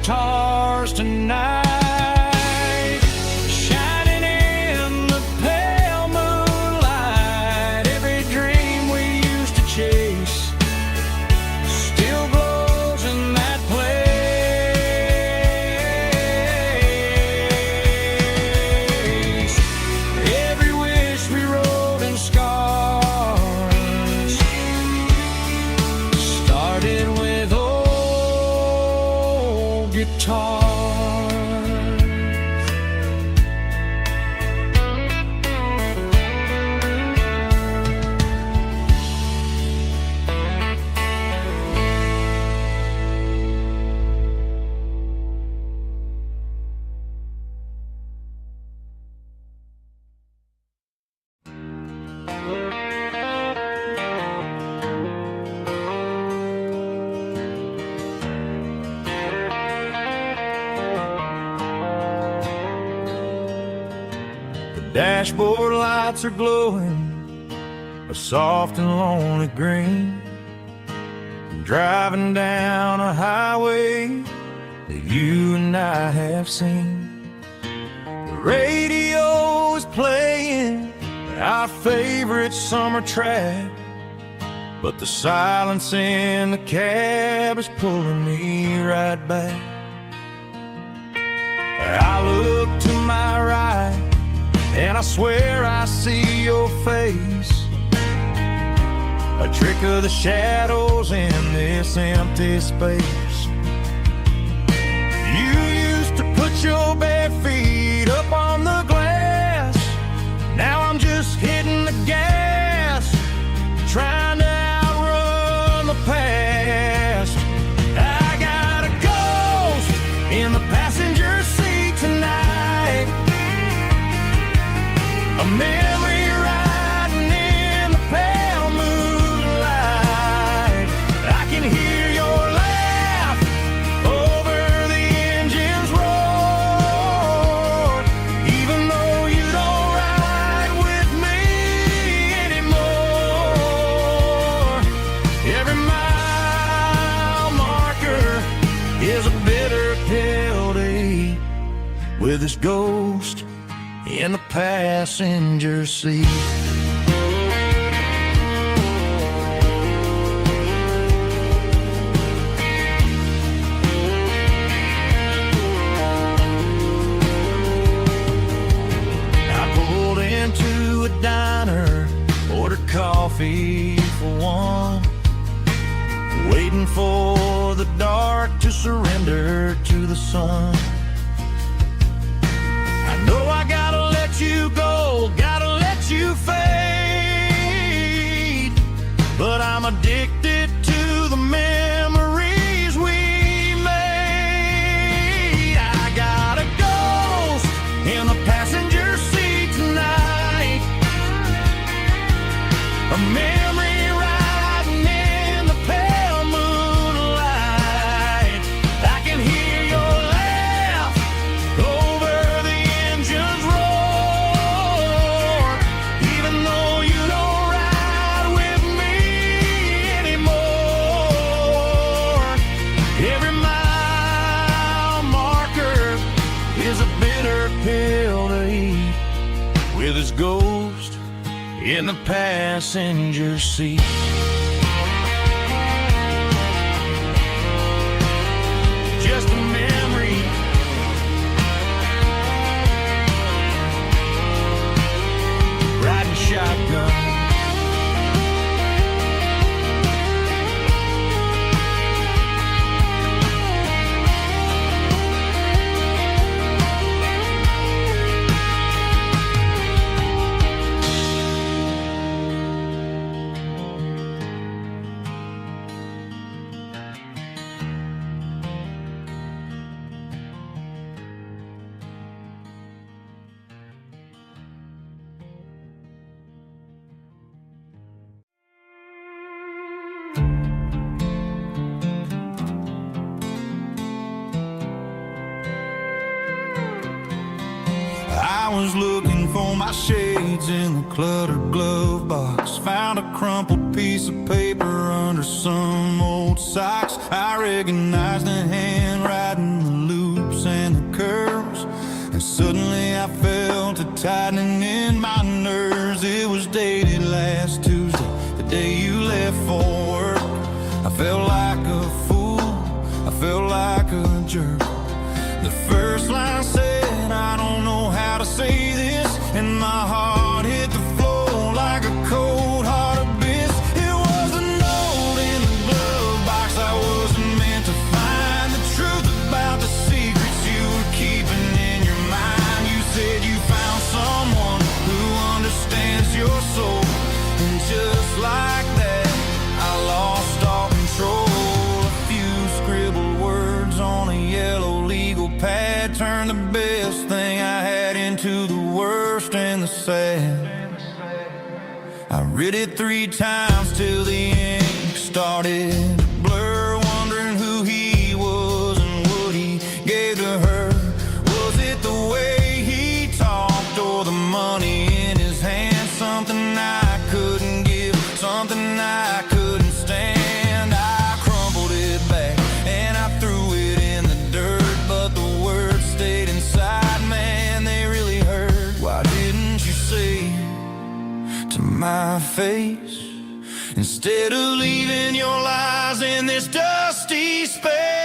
guitars tonight, shining in the pale moonlight. Every dream we used to chase still glows in that place. Every wish we wrote in scars started with old guitars. Dashboard lights are glowing a soft and lonely green. Driving down a highway that you and I have seen. The radio is playing our favorite summer track, but the silence in the cab is pulling me right back. I look to my right and I swear I see your face, a trick of the shadows in this empty space. You used to put your bare feet up on the glass. Now I'm just hitting the gas, trying to outrun the past. I got a ghost in the passenger seat tonight, a memory riding in the pale moonlight. I can hear your laugh over the engine's roar, even though you don't ride with me anymore. Every mile marker is a bitter pill to eat, with this ghost in the passenger seat. I pulled into a diner, ordered coffee for one, waiting for the dark to surrender to the sun. I know I gotta let you go, gotta let you fade, but I'm addicted to the memories we made. I got a ghost in the passenger seat tonight, a memory riding in the pale moonlight. I can hear your laugh over the engine's roar, even though you don't ride with me anymore. Every mile marker is a bitter pill to eat, with his ghost in the passenger seat. Just a memory, riding shotgun. I was looking for my shades in the cluttered glove box. Found a crumpled piece of paper under some old socks. I recognized the handwriting, the Suddenly I felt a tightening in my nerves. It was dated last Tuesday, the day you left for work. I felt like a fool, I felt like a jerk. The first line said, I don't know how to say this, and my heart hit the floor like a cold heart abyss. It was a note in the glove box I wasn't meant to find. The truth about the secrets you were keeping in your mind. You said you found someone who understands your soul, and just like that I lost all control. A few scribbled words on a yellow legal pad turned the best thing I had into the worst and the sad. I read it 3 times till the ink started to blur, wondering who he was and what he gave to her. Was it the way he talked or the money in his hand? Something I couldn't give, something I couldn't stand. I crumpled it back and I threw it in the dirt, but the words stayed inside, man, they really hurt. Why didn't you say to my face, instead of leaving your lies in this dusty space?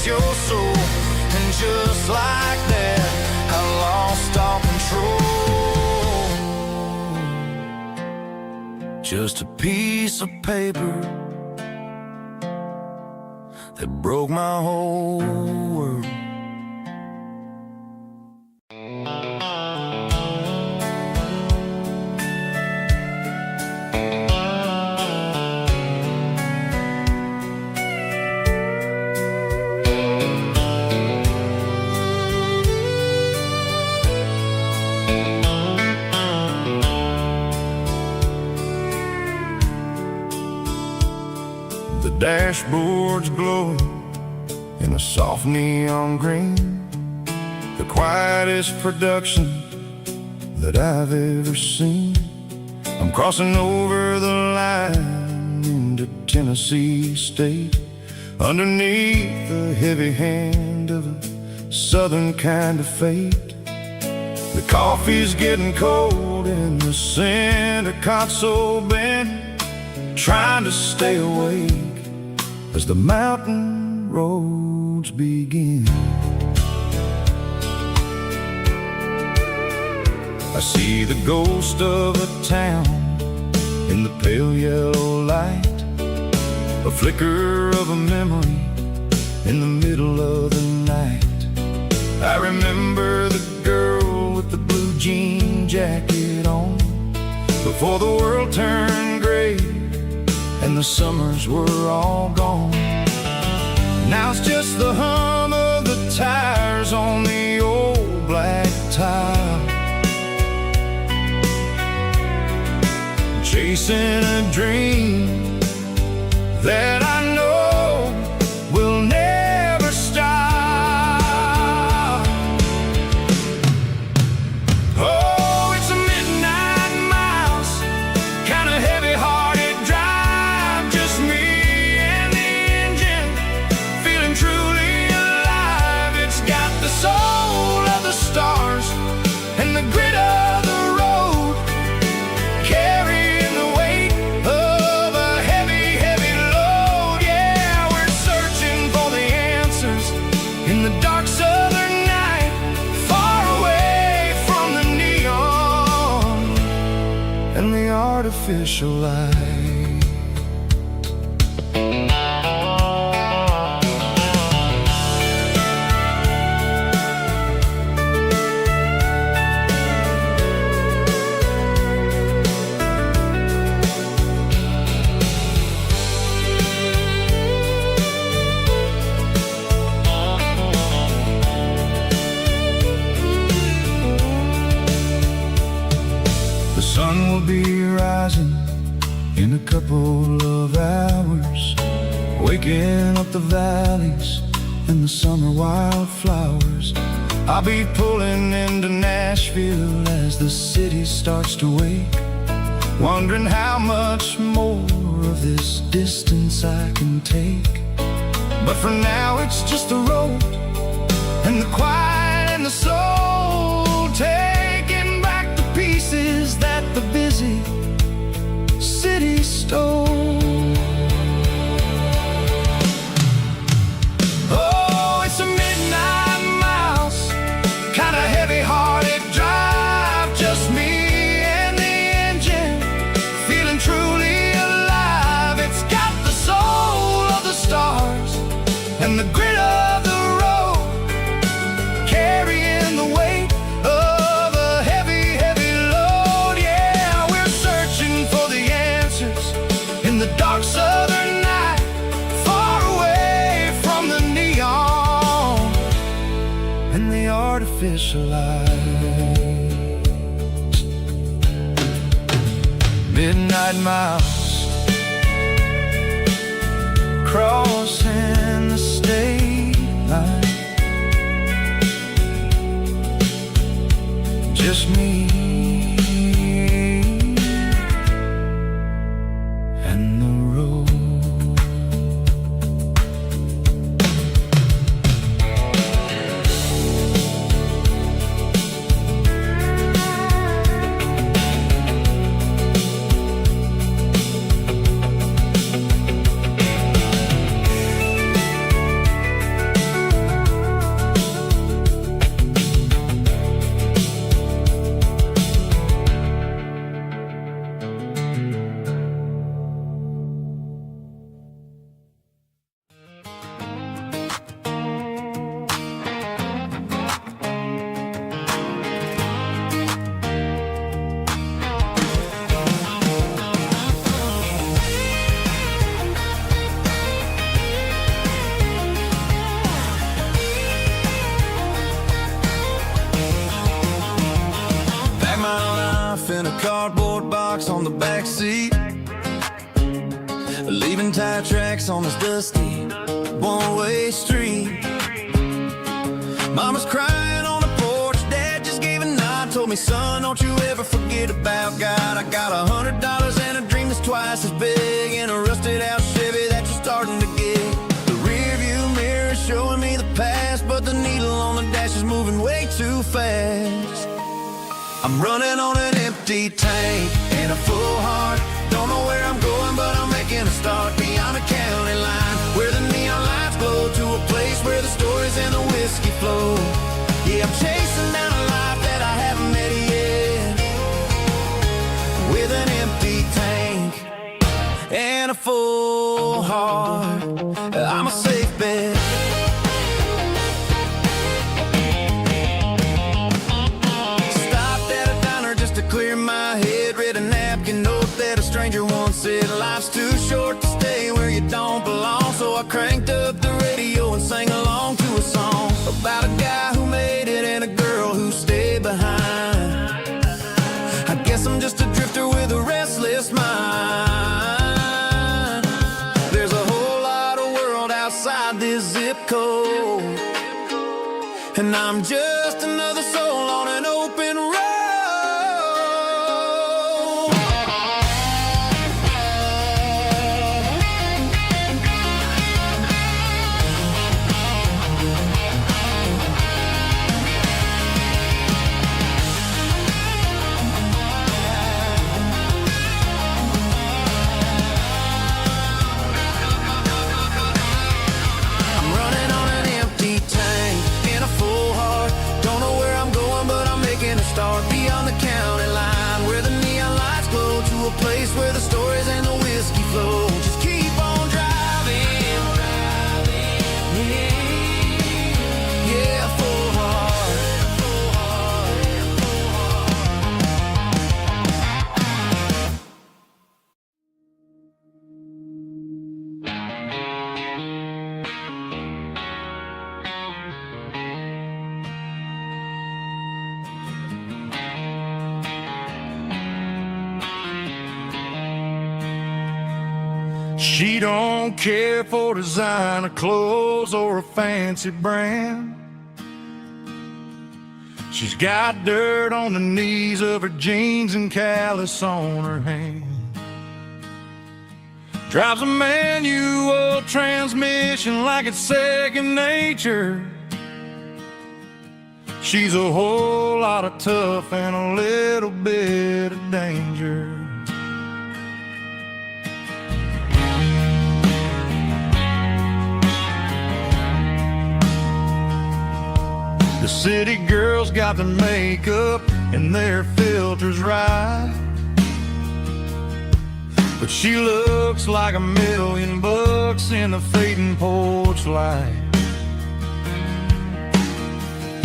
Your soul, and just like that I lost all control. Just a piece of paper that broke my whole world. The dashboards glow in a soft neon green, the quietest production that I've ever seen. I'm crossing over the line into Tennessee State, underneath the heavy hand of a southern kind of fate. The coffee's getting cold in the center console bin, trying to stay awake as the mountain roads begin. I see the ghost of a town in the pale yellow light, a flicker of a memory in the middle of the night. I remember the girl with the blue jean jacket on, before the world turned gray and the summers were all gone. Now it's just the hum of the tires on the old black tile, chasing a dream that I know will never stop. Oh, it's a midnight miles, kind of heavy-hearted drive, just me and the engine, feeling truly alive. It's got the soul of the stars and the grit of the road, carrying the weight of full of hours, waking up the valleys and the summer wildflowers. I'll be pulling into Nashville as the city starts to wake, wondering how much more of this distance I can take. But for now it's just the road and the quiet and the soul, taking back the pieces that the busy city stole. Oh, it's a midnight mouse, kinda heavy-hearted drive, just me and the engine, feeling truly alive. It's got the soul of the stars and the grit of the road, carrying the weight of a heavy, heavy load. Yeah, we're searching for the answers in the dark southern night, far away from the neon and the artificial lights. Midnight mouse, crossing the state line, just me and the road. In a cardboard box on the back seat, leaving tire tracks on this dusty one-way street. Mama's crying on the porch, Dad just gave a nod, told me, son, don't you ever forget about God. I got $100 and a dream that's twice as big, in a rusted out Chevy that you're starting to get. The rear view mirror is showing me the past, but the needle on the dash is moving way too fast. I'm running on an empty tank and a full heart. Don't know where I'm going, but I'm making a start beyond the county line, where the neon lights glow, to a place where the stories and the whiskey flow. Yeah, I'm chasing down a life that I haven't met yet, with an empty tank and a full heart. I'm a safe bet. Clear my head, read a napkin note that a stranger once said, life's too short to stay where you don't belong. So I cranked up the radio and sang along to a song about a guy who made it and a girl who stayed behind. I guess I'm just a drifter with a restless mind. There's a whole lot of world outside this zip code, and I'm just another soul on an open road. Start beyond the county line, where the neon lights glow, to a place where the stories and the whiskey flow. Just keep on driving, yeah, full heart, full heart, full heart. She don't care for designer clothes or a fancy brand. She's got dirt on the knees of her jeans and callus on her hand. Drives a manual transmission like it's second nature. She's a whole lot of tough and a little bit of danger. The city girls got their makeup and their filters right, but she looks like $1,000,000 in the fading porch light.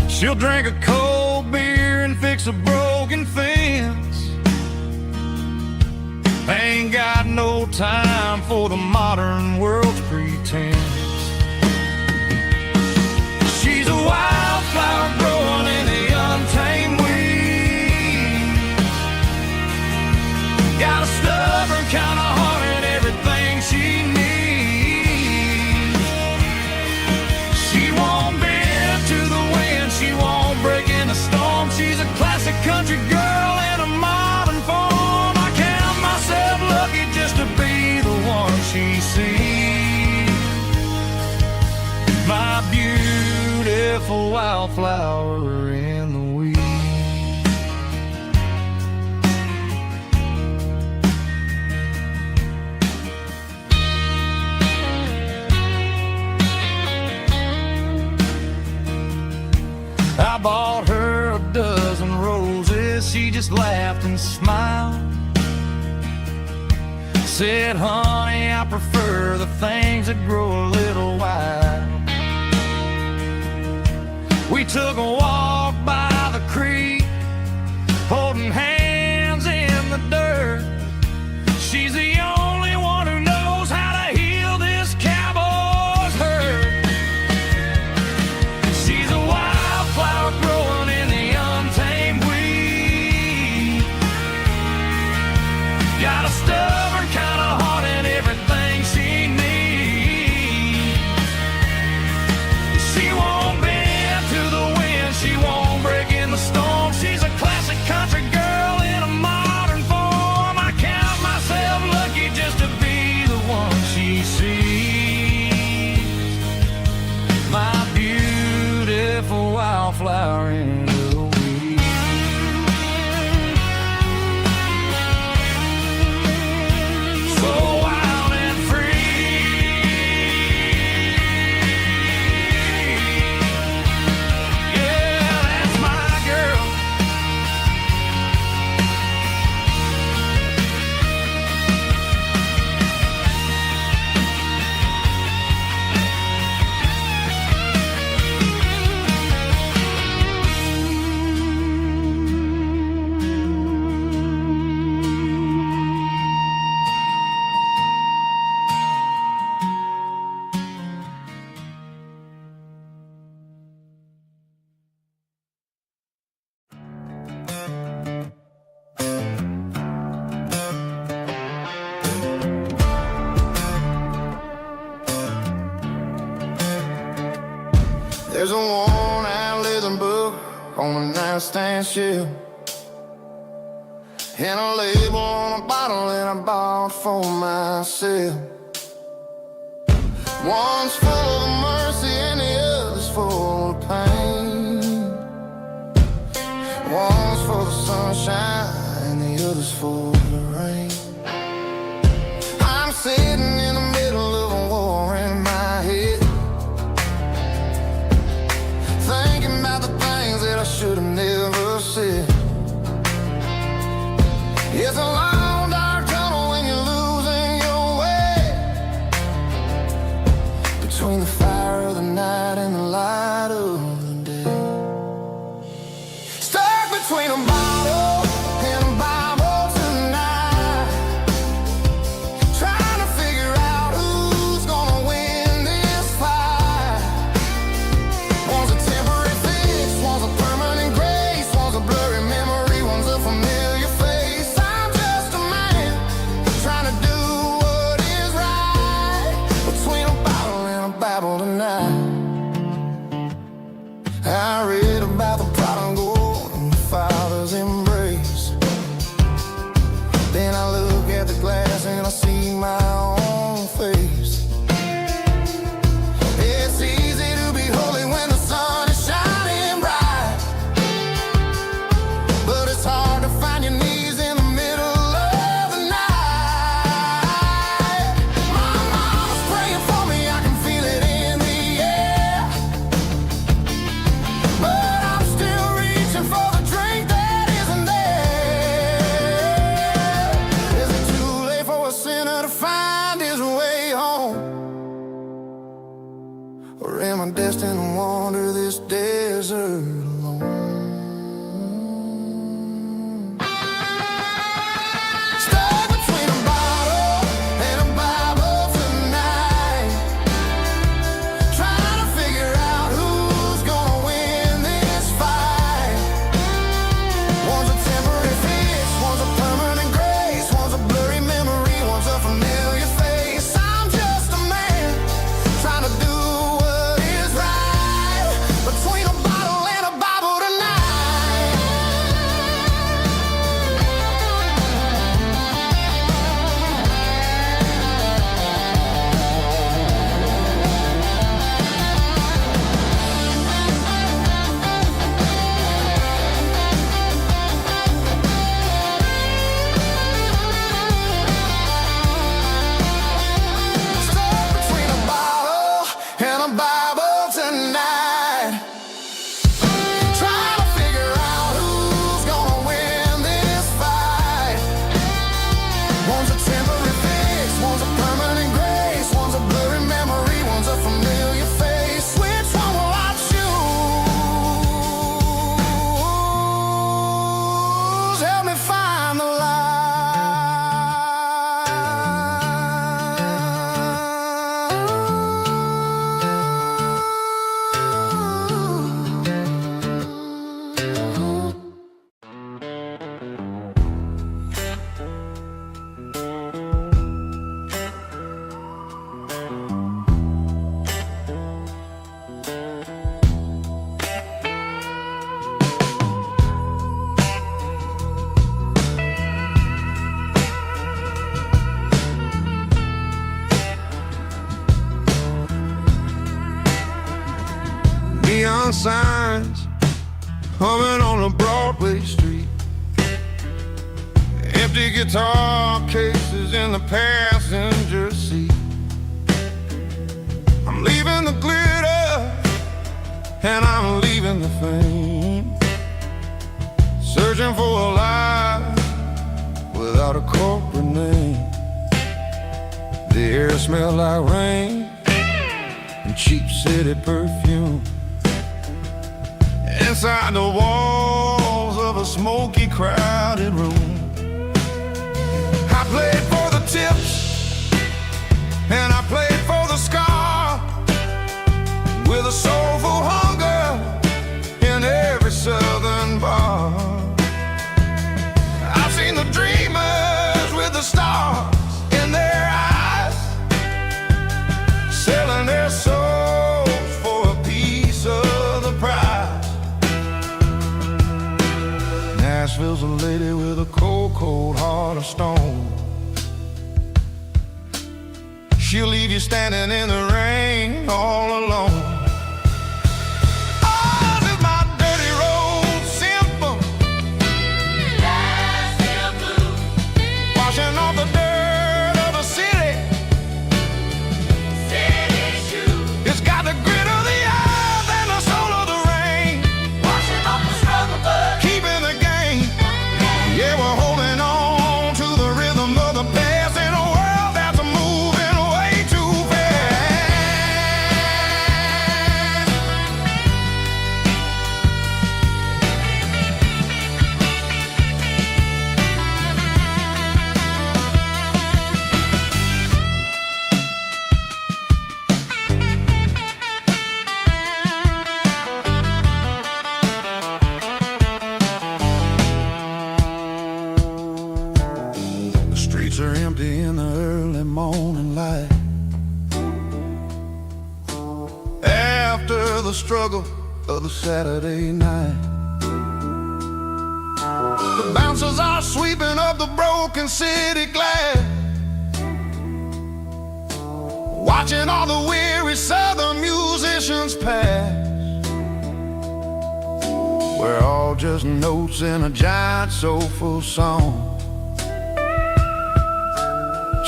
She'll drink a cold beer and fix a broken fence. Ain't got no time for the modern world's pretense. She's a wildflower growing in the untamed weeds. Got a stubborn kind of heart and everything she needs. She won't bend to the wind, she won't break in the storm. She's a classic country girl in a modern form. I count myself lucky just to be the one she sees. My beautiful wildflower in the weeds. I bought her a dozen roses, she just laughed and smiled. Said, honey, I prefer the things that grow a little wild. We took a walk by the creek, holding hands in the dirt. She's the only one who knows how to heal this cowboy's hurt. She's a wildflower growing in the untamed weed. Got a stubborn kind of heart and everything she needs. She won't bend to the wind, she won't break in the storm. She's a classic country girl in a modern form. I count myself lucky just to be the one she sees. My beautiful wildflower in the weeds. So wild and free. Yeah, that's my girl. There's a worn-out leather book on the nightstand shelf, and a label on a bottle that I bought for myself. One's full of mercy and the other's full of pain. One's for the sunshine and the other's for the rain. I'm sitting in the middle of a war in my head, thinking about the things that I should have never said. It's a long dark tunnel when you're losing your way, between the fire of the night and the light of the day. Stuck between a bottle and a Bible tonight. destined to wander this desert alone. Stuck between a bottle and a Bible tonight, trying to figure out who's gonna win this fight. One's a temporary fix, one's a permanent grace, one's a blurry memory, one's a familiar face. I'm just a man trying to do what is right, between a bottle and a Bible tonight. Stuck between a bottle and a Bible tonight, trying to figure out who's gonna win this fight. One's a temporary fix, one's a permanent grace, one's a blurry memory, one's a familiar face. Which one will I choose? Help me find the Neon signs humming on a Broadway street, empty guitar cases in the passenger seat. I'm leaving the glitter and I'm leaving the fame, searching for a life without a corporate name. The air smelled like rain and cheap city perfume. Inside the walls of a smoky, crowded room, I played for the tips and I played for the scar, with a soulful hunger in every southern bar. I've seen the dreamers with the stars in their eyes, selling their souls for a piece of the prize. Nashville's a lady with a cold, cold heart of stone. She'll leave you standing in the rain all alone. Ours is my dirty road symphony, Nashville blues, washing off the dirt of the city, city shoes. It's got the grit of the earth and the soul of the rain, washing off the struggle but keeping the game. Yeah, we're holding on to the rhythm of the past in a world that's moving way too fast. The streets are empty in the early morning light, after the struggle of the Saturday night. The bouncers are sweeping up the broken city glass, watching all the weary southern musicians pass. We're all just notes in a giant soulful song,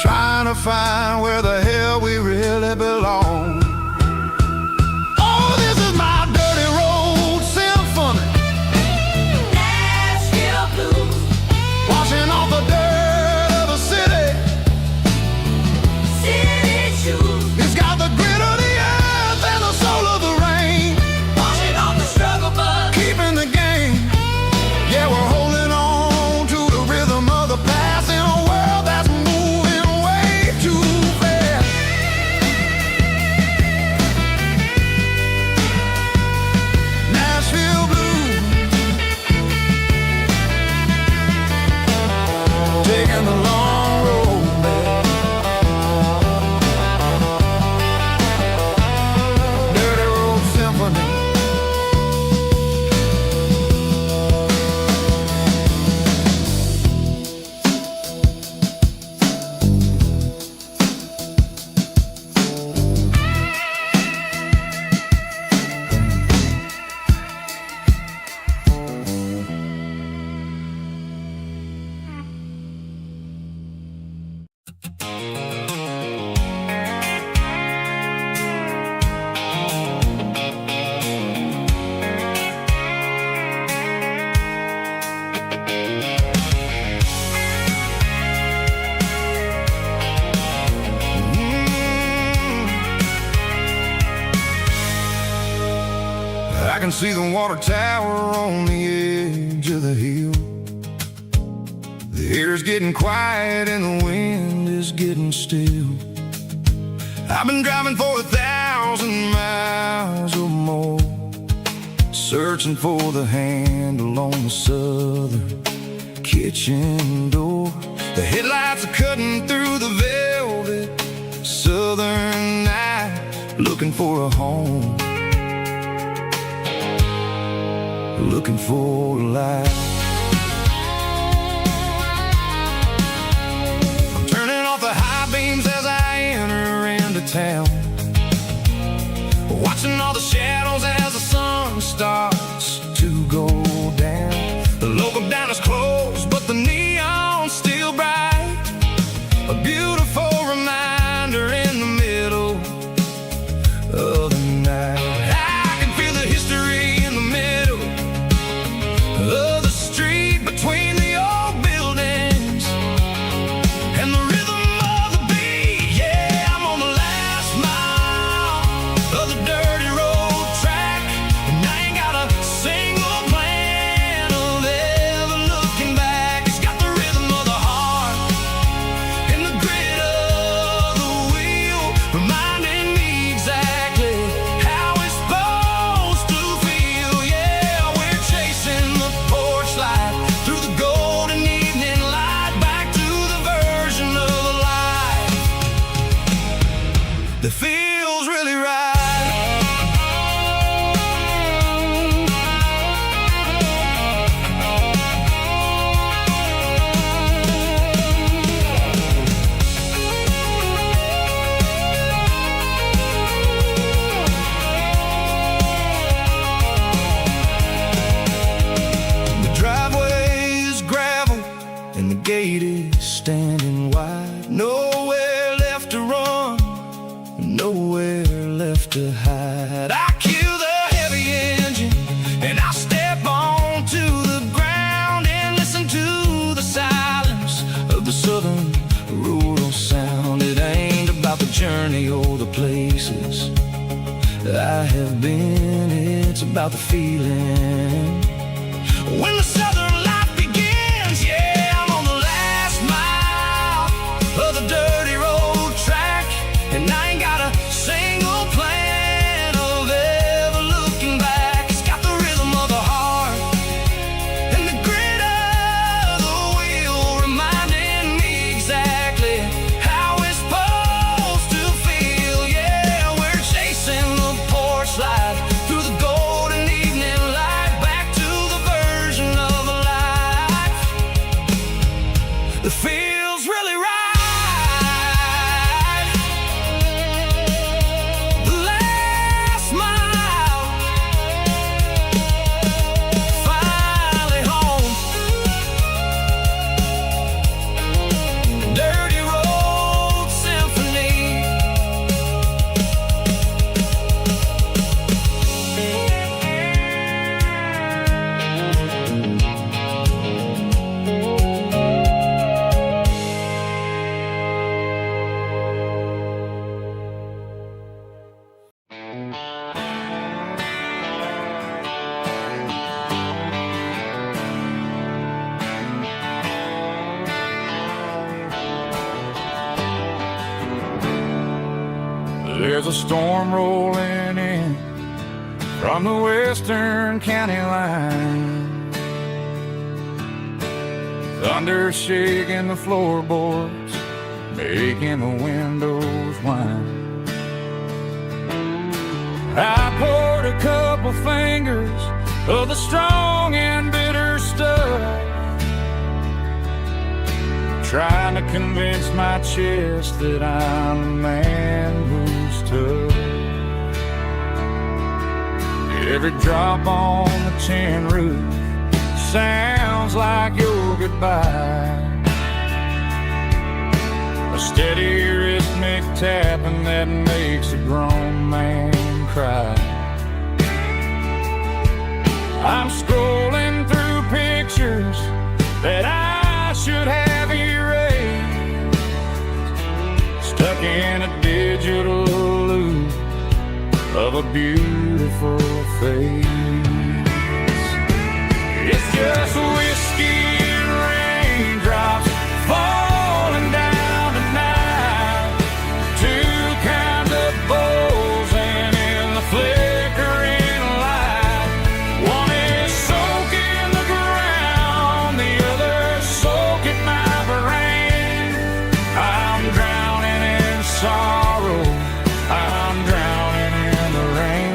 trying to find where the hell we really belong. Oh, this is my dirty road symphony, Nashville blues, washing off the dirt of the city, city shoes. It's got the grit of the earth and the soul of the rain. can see the water tower on the edge of the hill. The air's getting quiet and the wind is getting still. I've been driving for 1,000 miles or more, searching for the handle on the southern kitchen door. The headlights are cutting through the velvet southern night, looking for a home, looking for a life. I'm turning off the high beams as I enter into town, watching all the shadows as the sun starts to go down. The local diner's closed, but the neon's still bright, a beautiful reminder in the middle of the night. I can feel the history in the middle of the street, between the old buildings and the rhythm of the beat. Yeah, I'm on the last mile of the dirty road track, and I ain't got a single plan of ever looking back. It's got the rhythm of the heart and the grit of the wheel, reminding me exactly how it's supposed to feel. Yeah, we're chasing the porch light through the golden evening light, back to the version of a life that feels really right. The driveway is gravel and the gate is standing wide. Nowhere left to run, nowhere left to hide. I kill the heavy engine and I step onto the ground and listen to the silence of the southern rural sound. It ain't about the journey or the places I have been, it's about the feeling when the southern life begins. Yeah, I'm on the last mile of the dirty road track, and I ain't got a single plan of ever looking back. It's got the rhythm of the heart and the grit of the wheel, reminding me exactly how it's supposed to feel. Yeah, we're chasing the porch light through the golden evening light, back to the version of a life that feels really right. The last mile, finally home. Dirty road symphony. There's a storm rolling in from the western county line, thunder shaking the floorboards, making the windows whine. I poured a couple fingers of the strong and bitter stuff, trying to convince my chest that I'm a man who's tough. Every drop on the tin roof sounds like your goodbye, a steady rhythmic tapping that makes a grown man cry. I'm scrolling through pictures that I should have erased, stuck in a digital loop of a a beautiful face. It's just whiskey and raindrops falling down tonight. Two kinds of bowls and in the flickering light. One is soaking the ground, the other soaking my brain. I'm drowning in sorrow, I'm drowning in the rain.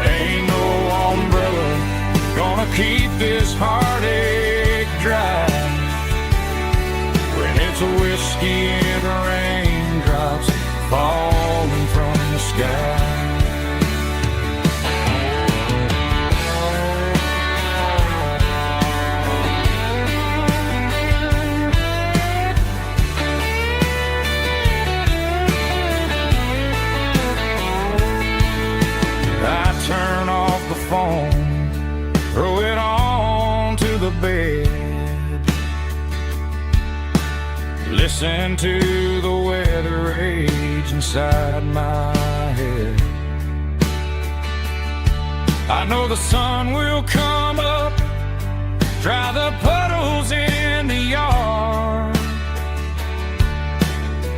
Ain't no umbrella gonna keep this heartache dry when it's a whiskey and raindrops falling from the sky. I turn off the phone, throw it on to the bed, listen to the weather rage inside my head. I know the sun will come up, dry the puddles in the yard,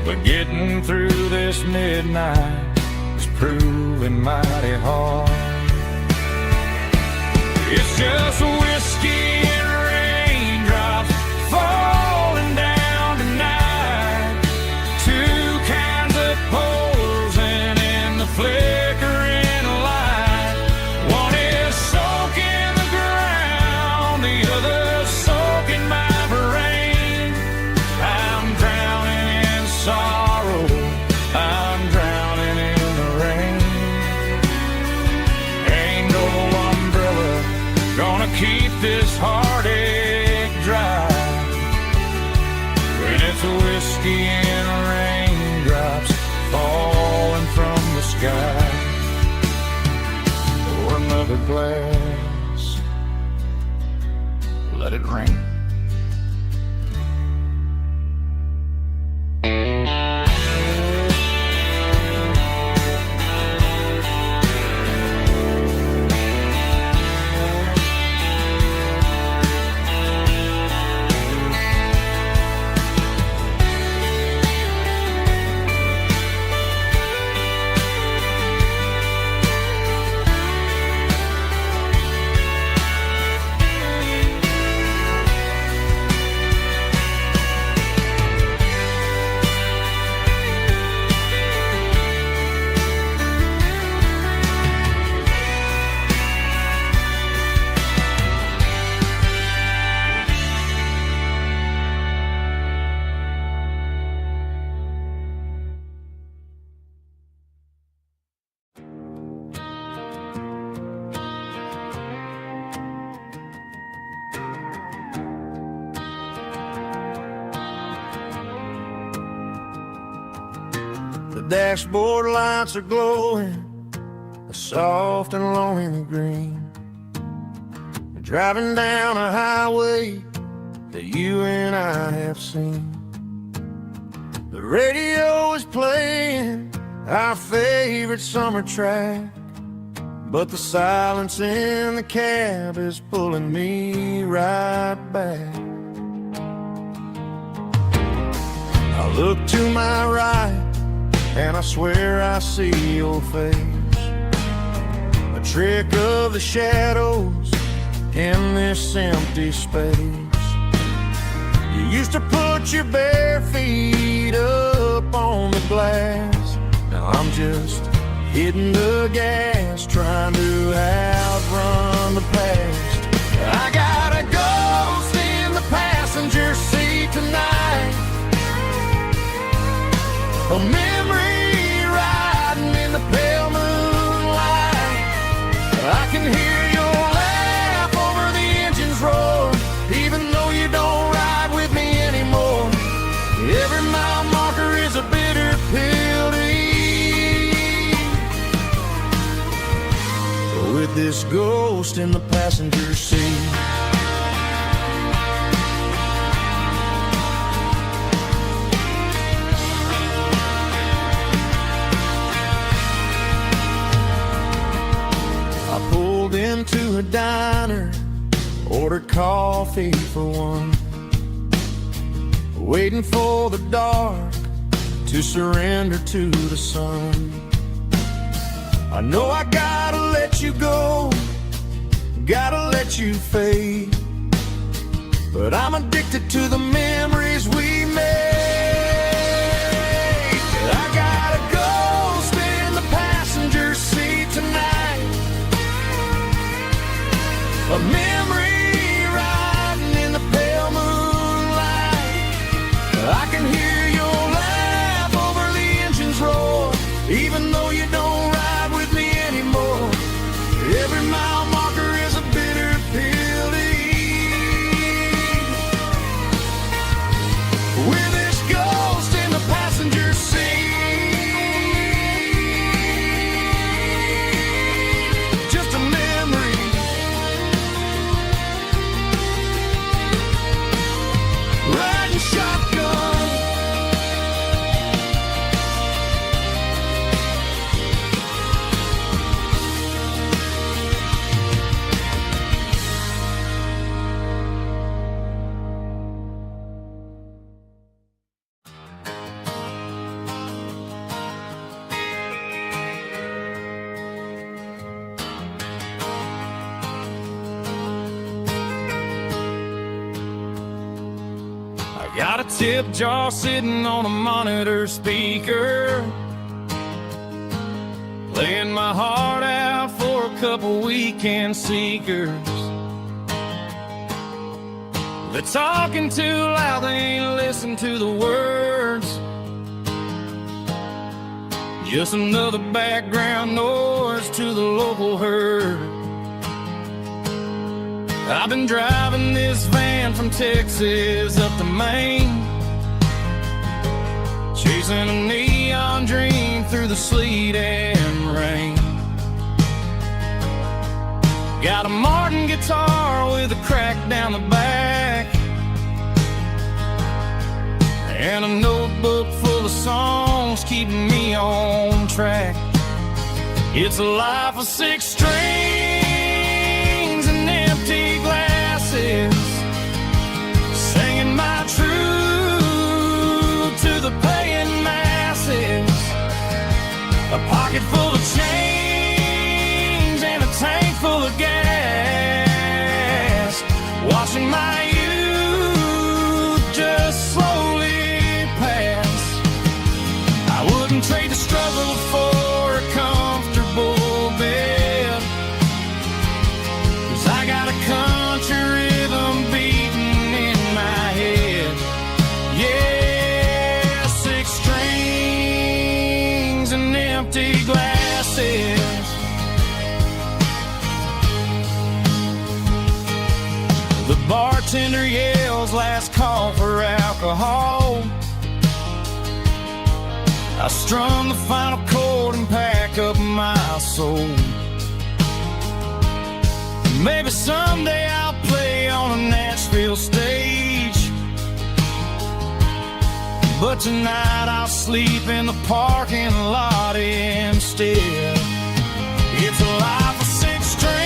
but getting through this midnight is proving mighty hard. It's just whiskey and raindrops falling down tonight. Two kinds of poles and in the flickering light. One is soaking the ground, the other soaking my brain. I'm drowning in sorrow, I'm drowning in the rain. Ain't no umbrella gonna keep this heartache dry when it's a whiskey and raindrops falling from the sky. Pour another glass, let it rain. The dashboard lights are glowing, a soft and lonely green. Driving down a highway that you and I have seen. The radio is playing our favorite summer track, but the silence in the cab is pulling me right back. I look to my right and I swear I see your face, a trick of the shadows in this empty space. You used to put your bare feet up on the glass. Now I'm just hitting the gas, trying to outrun the past. I got a ghost in the passenger seat tonight, a memory riding in the pale moonlight. I can hear your laugh over the engine's roar, even though you don't ride with me anymore. Every mile marker is a bitter pill to eat, with this ghost in the passenger seat. to a diner, ordered coffee for one, waiting for the dark to surrender to the sun. I know I gotta let you go, gotta let you fade, but I'm addicted to the memories we made. I gotta go spin the passenger seat tonight, a memory riding in the pale moonlight. I can hear your laugh over the engine's roar, even though you don't ride with me anymore. Every mile marker is a bitter pill to eat. With this ghost in the passenger seat, just a memory. Riding shotgun, got a tip jar sitting on a monitor speaker, playing my heart out for a couple weekend seekers. They're talking too loud, they ain't listen to the words. Just another background noise to the local herd. I've been driving this van from Texas up to Maine, chasing a neon dream through the sleet and rain. Got a Martin guitar with a crack down the back, and a notebook full of songs keeping me on track. It's a life of 6 strings and empty glasses, singing my truth to the paying masses. A pocket full of change and a tank full of gas, watching my youth just slowly pass. I wouldn't trade the struggle for a comfortable bed, 'cause I got a country rhythm beating in my head. Yeah, 6 strings and empty glasses. The bartender yells last call for alcohol. I strum the final chord and pack up my soul. Maybe someday I'll play on a Nashville stage, but tonight I'll sleep in the parking lot instead. It's a life of 6 strings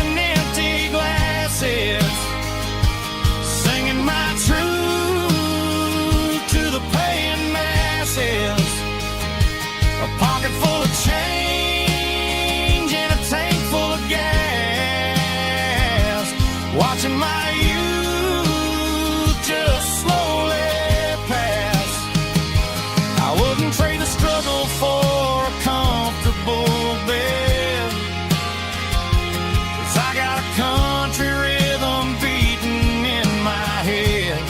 and empty glasses, singing my truth to the paying masses. A pocket full of change and a tank full of gas, watching my youth just slowly pass. I wouldn't trade the struggle for a comfortable bed, 'cause I got a country rhythm beating in my head.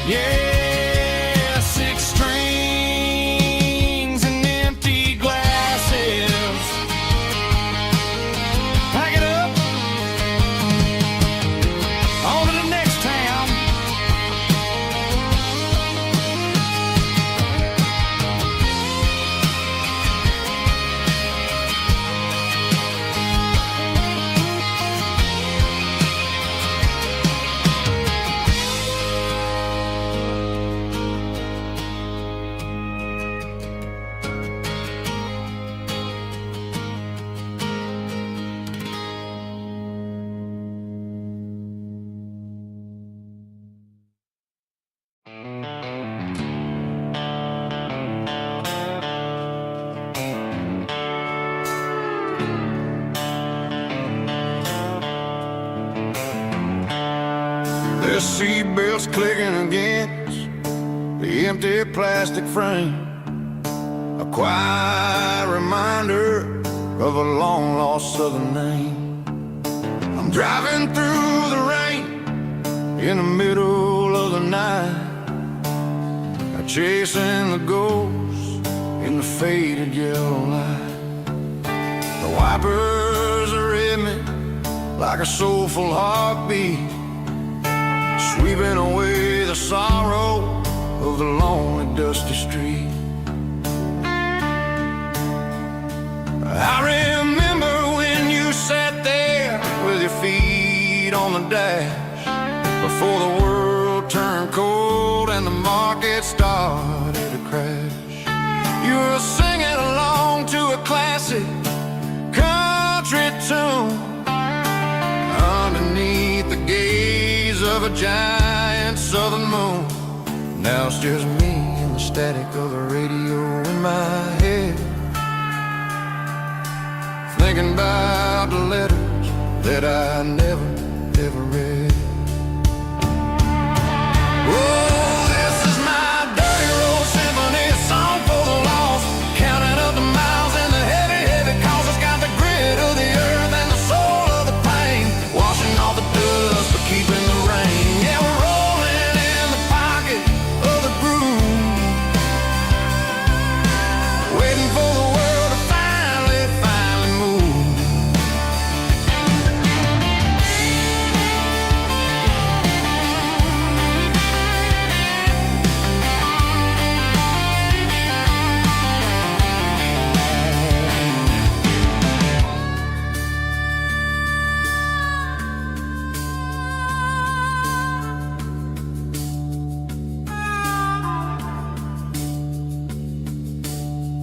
Yeah, 6 strings and empty glasses. seatbelts clicking against the empty plastic frame. A quiet reminder of a long-lost southern name. I'm driving through the rain in the middle of the night, chasing the ghost in the faded yellow light. The wipers are in me like a soulful heartbeat, sweeping away the sorrow of the lonely dusty street. I remember when you sat there with your feet on the dash, before the world turned cold and the market started to crash. You were singing along to a classic country tune underneath the gaze of a giant southern moon. Now it's just me and the static of the radio in my head, thinking about the letters that I never, ever read. Oh, this is my dirty road symphony, a song for the lost, counting up the miles and the heavy, heavy calls. It's got the grit of the earth and the soul of the pain, washing off the dust but keeping the rain. Yeah, we're rolling in the pocket of the groove, waiting for the world to finally move.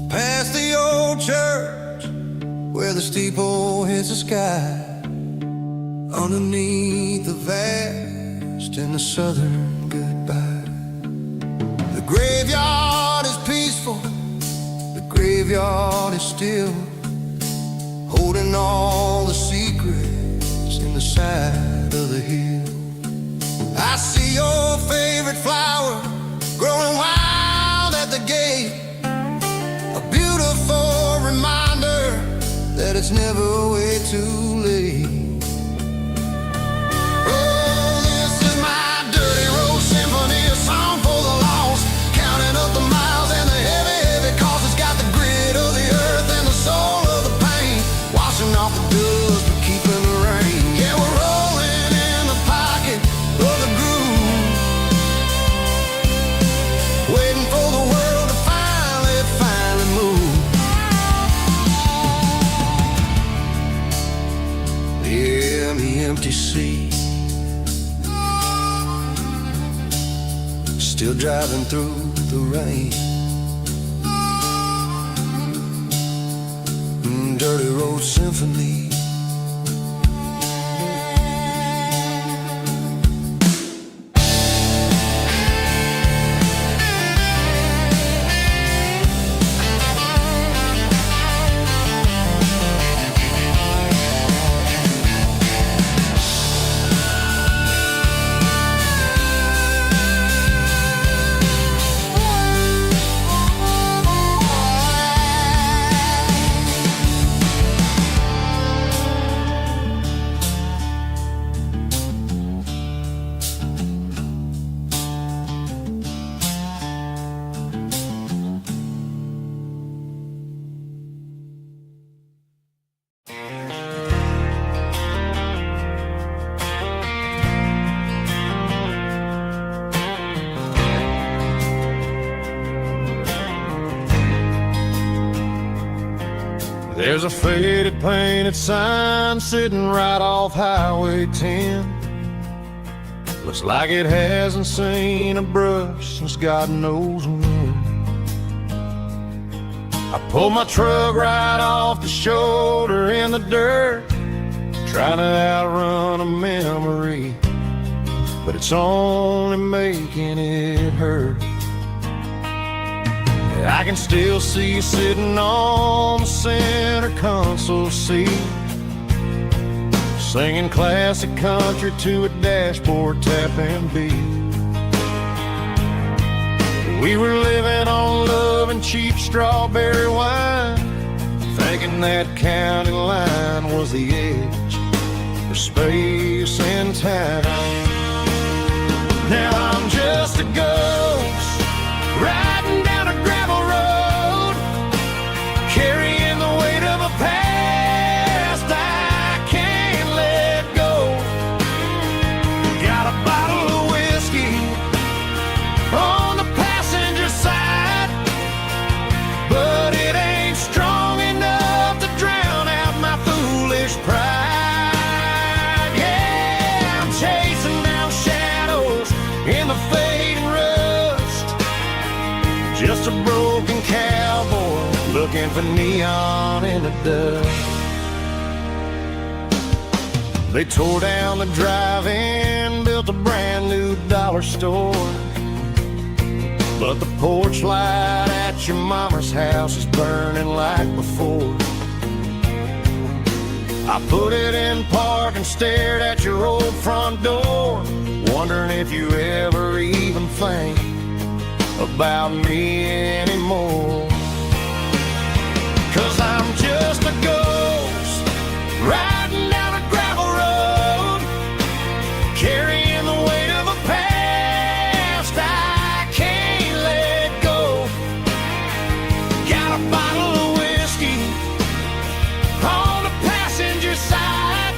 Past the old church where the steeple hits the sky, underneath the vast and the southern goodbye. The graveyard is peaceful, the graveyard is still, holding all the secrets in the side of the hill. I see your favorite flower growing wild at the gate, a beautiful reminder that it's never way too late. Oh, this is my dirty road symphony, a song for the lost, counting up the miles and the heavy, heavy calls. It's got the grit of the earth and the soul of the pain, washing off the dust but keeping the rain. Yeah, we're rolling in the pocket of the groove, waiting for the world to finally move. Yeah, the empty sea, still driving through the rain. Dirty road symphony. There's a faded painted sign sitting right off Highway 10. Looks like it hasn't seen a brush since God knows when. I pulled my truck right off the shoulder in the dirt, trying to outrun a memory, but it's only making it hurt. I can still see you sitting on the center console seat, singing classic country to a dashboard tapping beat. We were living on love and cheap strawberry wine, thinking that county line was the edge for space and time. Now I'm just a ghost riding down a gravel road, carrying the weight of a past I can't let go. Got a bottle of whiskey on the passenger side, but it ain't strong enough to drown out my foolish pride. Yeah, I'm chasing down shadows in the fading rust, just a broken cowboy looking for neon in the dust. They tore down the drive-in, built a brand new dollar store, but the porch light at your mama's house is burning like before. I put it in park and stared at your old front door, wondering if you ever even think about me anymore. 'Cause I'm just a ghost riding down a gravel road, carrying the weight of a past I can't let go. Got a bottle of whiskey on the passenger side,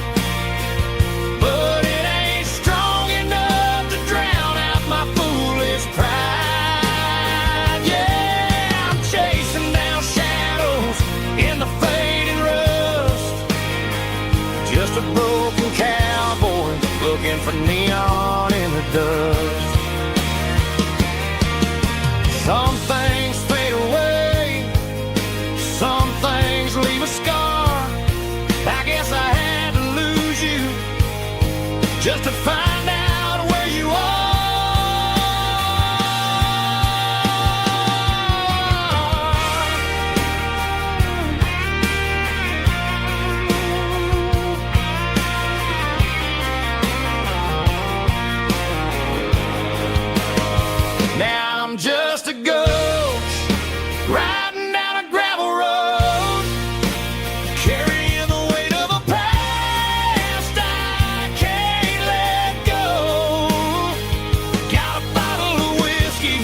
but it ain't strong enough to drown out my foolish pride. Yeah, I'm chasing down shadows in the fading rust, just a broken cowboy looking for neon in the dust. Some things fade away, some things leave a scar. I guess I had to lose you just to find out where you are. Now I'm just a ghost riding down a gravel road, carrying the weight of a past I can't let go. Got a bottle of whiskey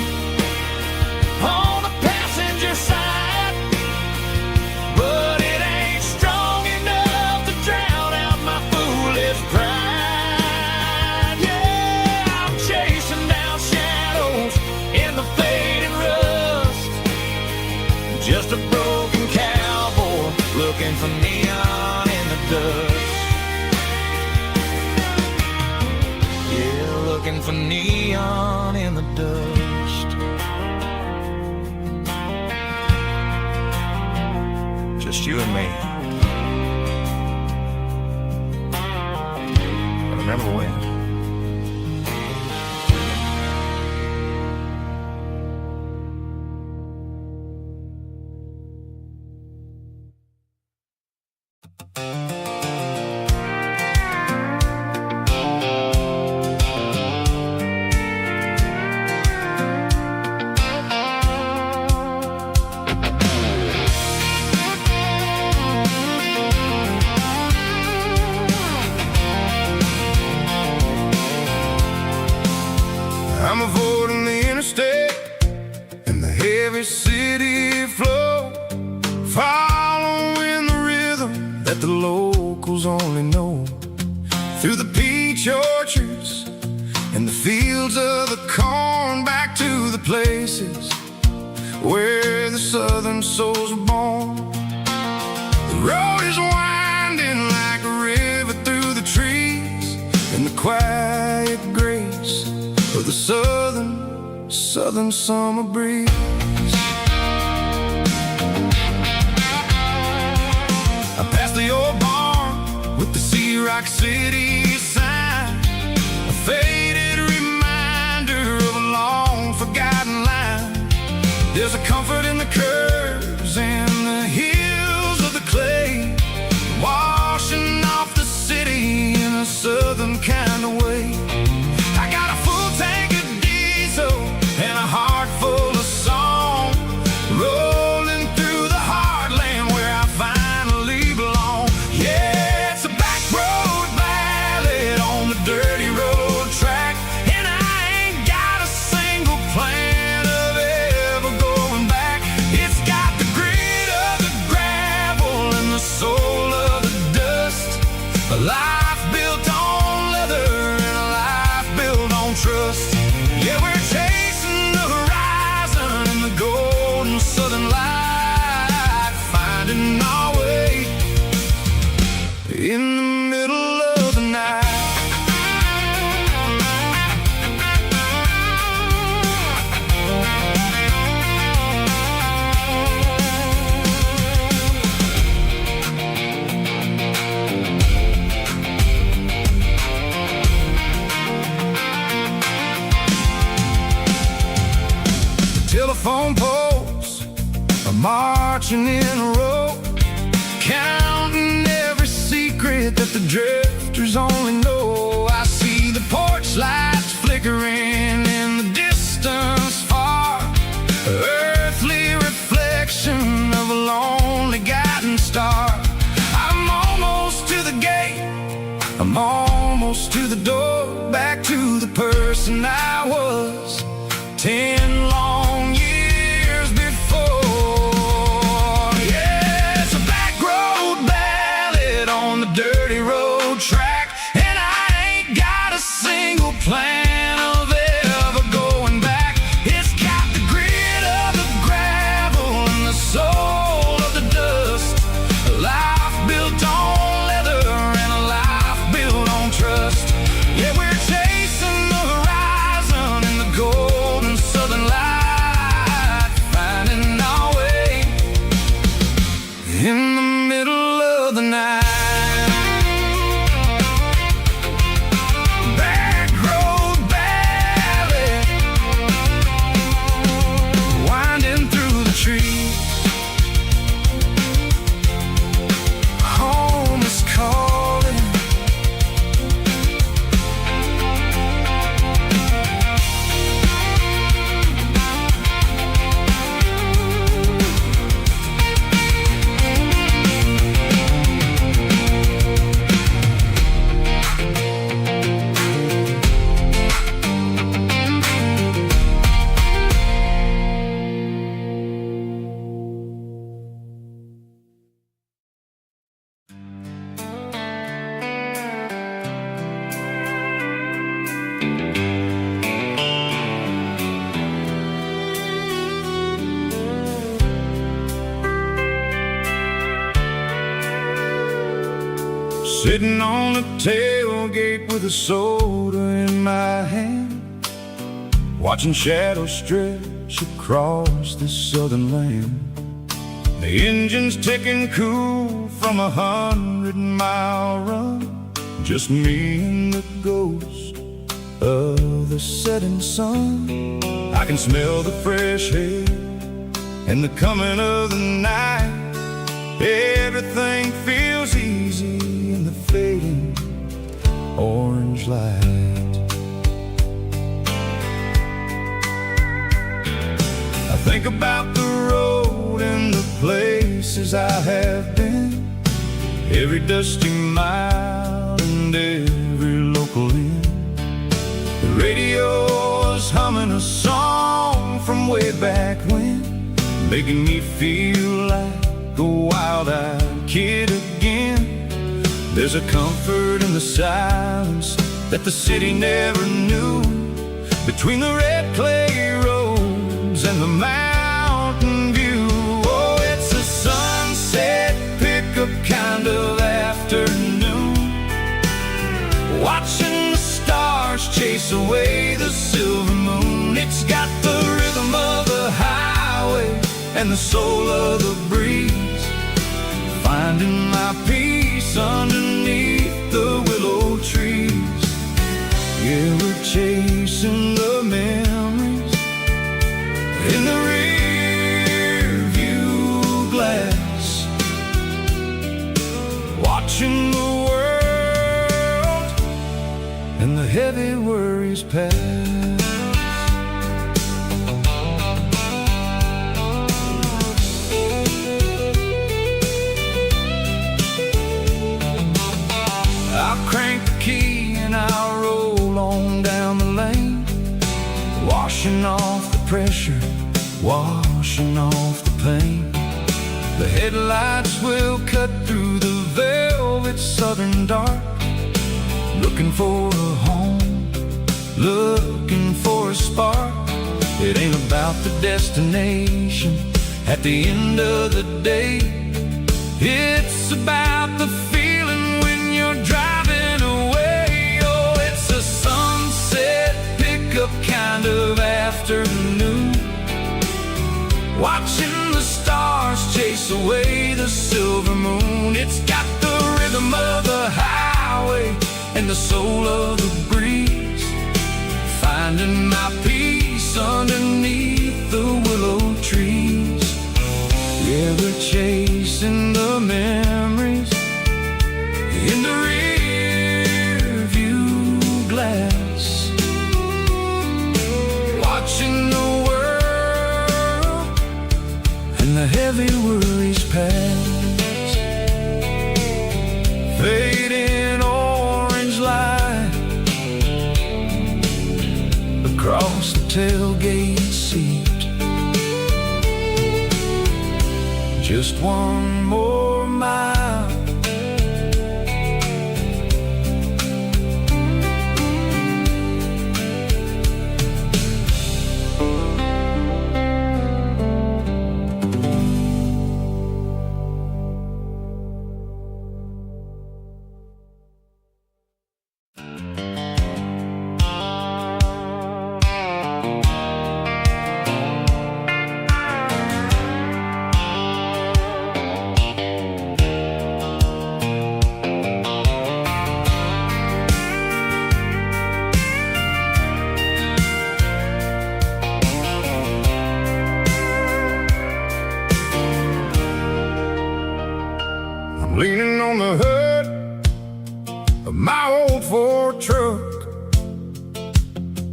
on the passenger side, but it ain't strong enough to drown out my foolish pride. Yeah, I'm chasing down shadows in the fading rust, just a broken cowboy looking for neon in the dust. Yeah, looking for neon in the dust. Just you and me. I remember when. I'm avoiding the interstate and the heavy city flow, following the rhythm that the locals only know, through the peach orchards and the fields of the corn, back to the places where the southern souls were born. The road is winding like a river through the trees, and the quiet grace of the southern summer breeze. I passed the old barn with the Sea Rock City sign, a faded reminder of a long forgotten line. There's a comfort in the curves and the hills of the clay, washing off the city on posts are marching in a row, counting every secret that the drifters only know. I see the porch lights flickering in the distance far, earthly reflection of a lonely guiding star. I'm almost to the gate, I'm almost to the door, back to the person I was 10 long years before. Yeah, it's a back road ballad on the dirty road track, and I ain't got a single plan of ever going back. It's got the grit of the gravel and the soul of the dust, a life built on leather and a life built on trust. Yeah, we're chasing the horizon in the golden southern light, finding our way in the middle of the night. Back road ballad, winding through the trees. Home is calling. Sitting on the tailgate with a soda in my hand, watching shadows stretch across this southern land. The engine's ticking cool from 100-mile run, just me and the ghost of the setting sun. I can smell the fresh air and the coming of the night. Everything feels easy in the fading orange light. I think about the road and the places I have been, every dusty mile and every local inn. The radio is humming a song from way back when, making me feel like a wild-eyed kid again. There's a comfort in the silence that the city never knew, between the red clay roads and the mountain view. Oh, it's a sunset pickup kind of afternoon, watching the stars chase away the silver moon. It's got the rhythm of the highway and the soul of the breeze, finding my peace underneath the willow trees. Yeah, we're chasing the memories in the rear view glass, watching the world and the heavy worries pass. I'll crank the key and I'll roll on down the lane, washing off the pressure, washing off the pain. The headlights will cut through the velvet southern dark, looking for a home, looking for a spark. It ain't about the destination at the end of the day, it's about the feeling when you're driving away. Oh, it's a sunset pickup kind of afternoon, watching the stars chase away the silver moon. It's got the rhythm of the highway and the soul of the breeze, finding my peace underneath the willow trees, river chasing the memories in the rear view glass, watching the world and the heavy worries pass, fading orange light across the tailgate seat. Just one more mile, leaning on the hood of my old Ford truck,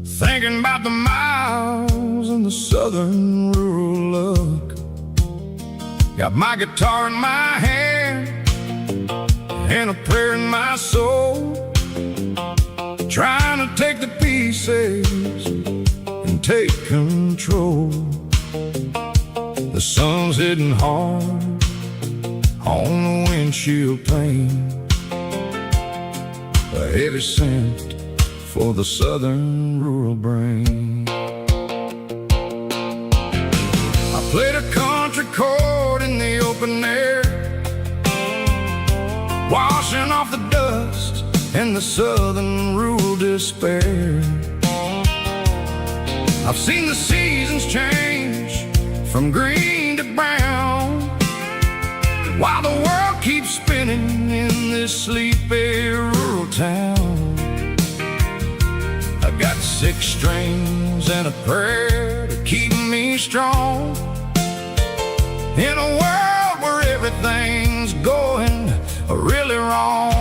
thinking about the miles and the southern rural look. Got my guitar in my hand and a prayer in my soul, trying to take the pieces and take control. The sun's hitting hard on the windshield pane, a heavy scent for the southern rural brain. I played a country chord in the open air, washing off the dust and the southern rural despair. I've seen the seasons change from green to brown, while the world keeps spinning in this sleepy rural town. I got 6 strings and a prayer to keep me strong, in a world where everything's going really wrong.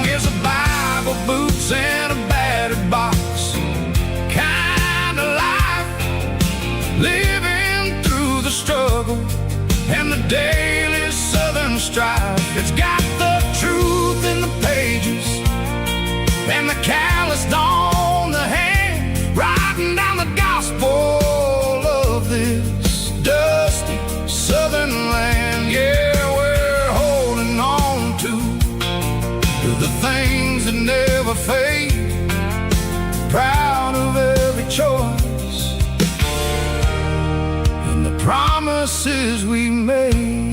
It's a Bible, boots, and a battered box kind of life, living through the struggle and the daily southern strife. It's got the truth in the pages and the calloused on the hand, writing down the gospel of this dusty southern land. Yeah, we're holding on to the things that never fade, proud of every choice and the promises we made.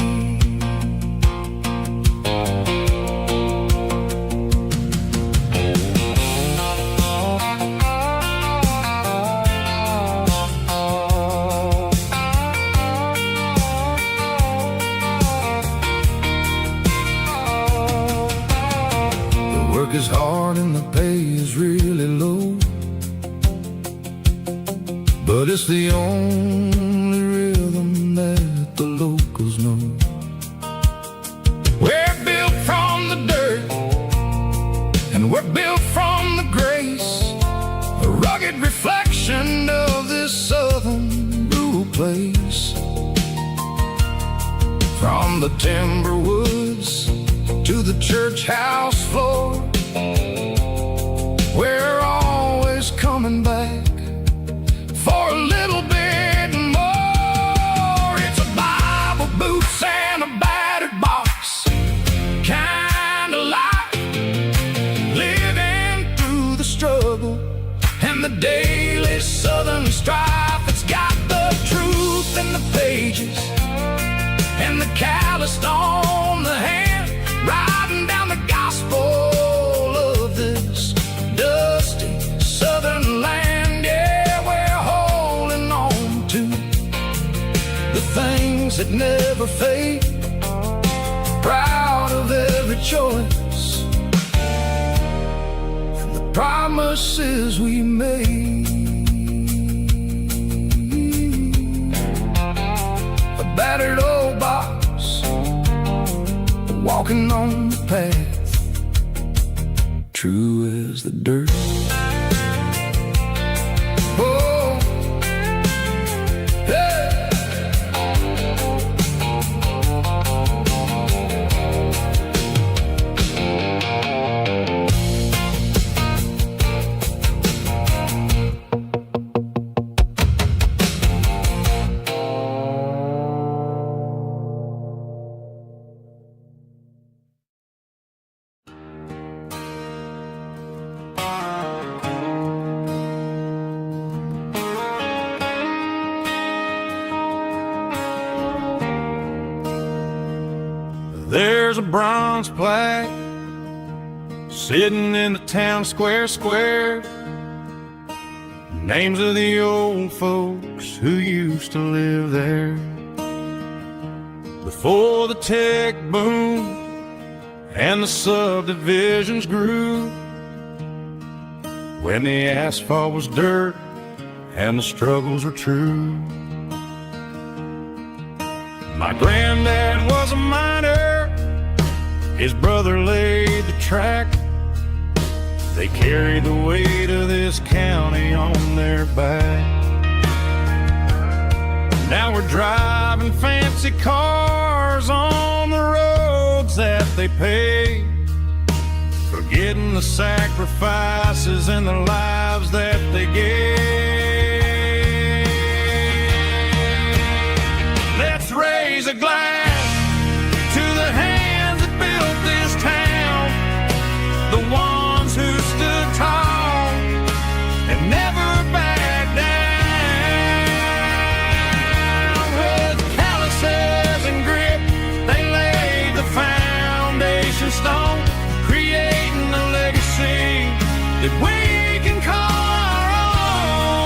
The work is hard and the pay is really low, but it's the only rhythm that the locals know. We're built from the dirt and we're built from the grace, a rugged reflection of this southern rural place. From the timber woods to the church house floor, we're always coming back for a little bit more. It's a Bible, boots, and a battered box kind of life, living through the struggle and the daily southern strife. It's got the truth in the pages and the calloused on the hand, writing down the gospel of this dusty southern land. Yeah, we're holding on to the things that never fade, proud of every choice and the promises we made, a battered old box, walking on the path, true as the dirt. Oh, hey. There's a bronze plaque sitting in the town square. Names of the old folks who used to live there before the tech boom and the subdivisions grew, when the asphalt was dirt and the struggles were true. My granddad was a miner, his brother laid the track. They carried the weight of this county on their back. Now we're driving fancy cars on the roads that they paved, forgetting the sacrifices and the lives that they gave. Let's raise a glass to the hands that built this town, the ones who stood tall and never backed down. With calluses and grit, they laid the foundation stone, creating a legacy that we can call our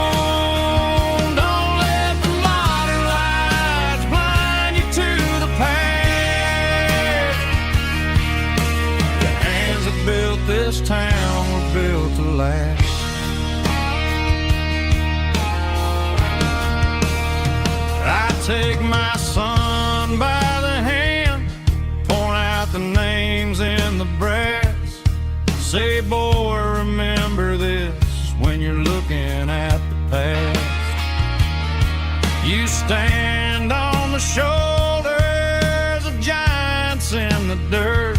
own. Don't let the modern lights blind you to the past. The hands that built this town were built to last. I take my son by the hand, point out the names in the brass, say, boy, remember this when you're looking at the past. You stand on the shoulders of giants in the dirt,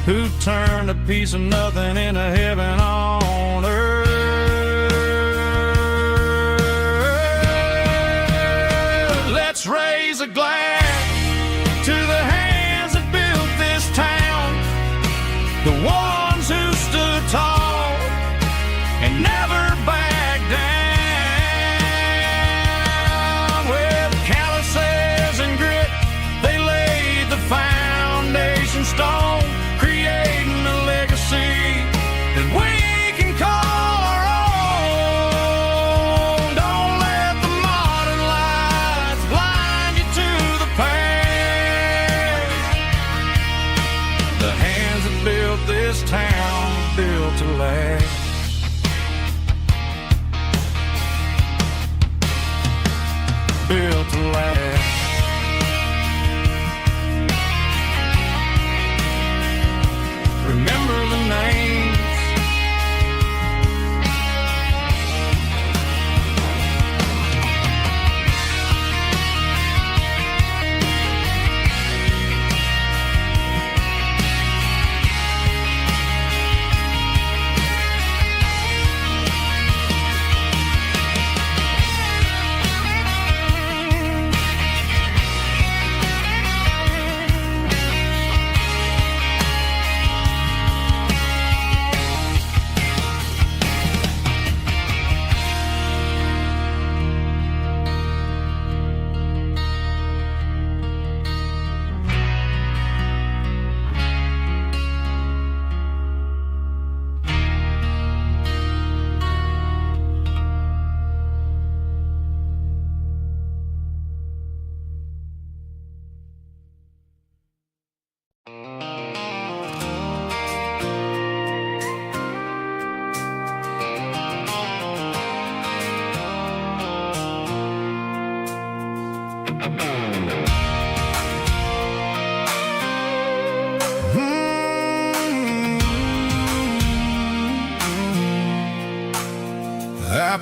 who turned a piece of nothing into heaven on earth. Let's raise a glass to the hands that built this town, the ones who stood tall and never backed down. With calluses and grit, they laid the foundation stone, creating a legacy that we can call our own. Don't let the modern lights blind you to the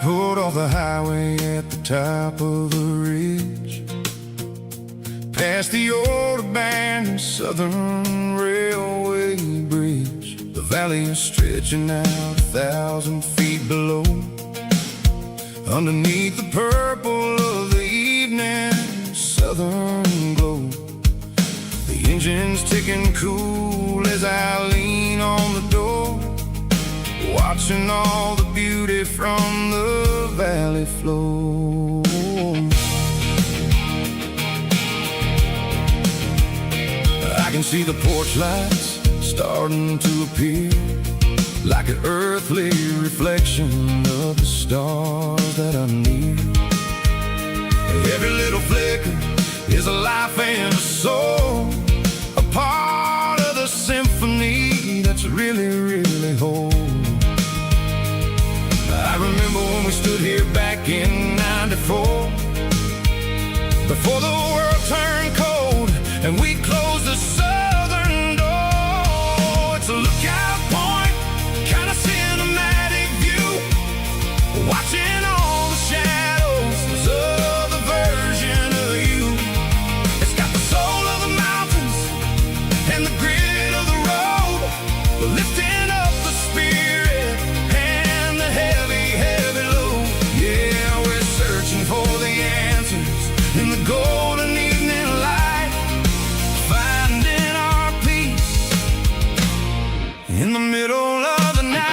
pulled off the highway at the top of the ridge, past the old abandoned Southern Railway bridge. The valley is stretching out 1,000 feet below, underneath the purple of the evening southern glow. The engine's ticking cool as I lean on the door, watching all the beauty from the valley flow. I can see the porch lights starting to appear, like an earthly reflection of the stars that are near. Every little flicker is a life and a soul, a part of the symphony that's really, really whole. I remember when we stood here back in '94, before the world turned cold and we closed the southern door. It's a lookout point, kind of cinematic view, watching all the shadows of the version of you. It's got the soul of the mountains and the grit of the road, lifting up the spirit and the heavy, heavy load. Yeah, we're searching for the answers in the golden evening light, finding our peace in the middle of the night.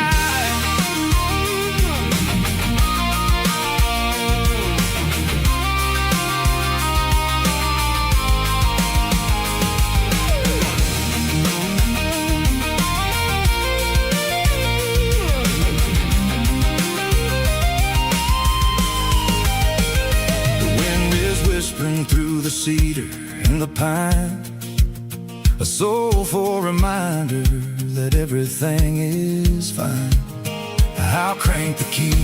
Whispering through the cedar and the pine, a soulful reminder that everything is fine. I'll crank the key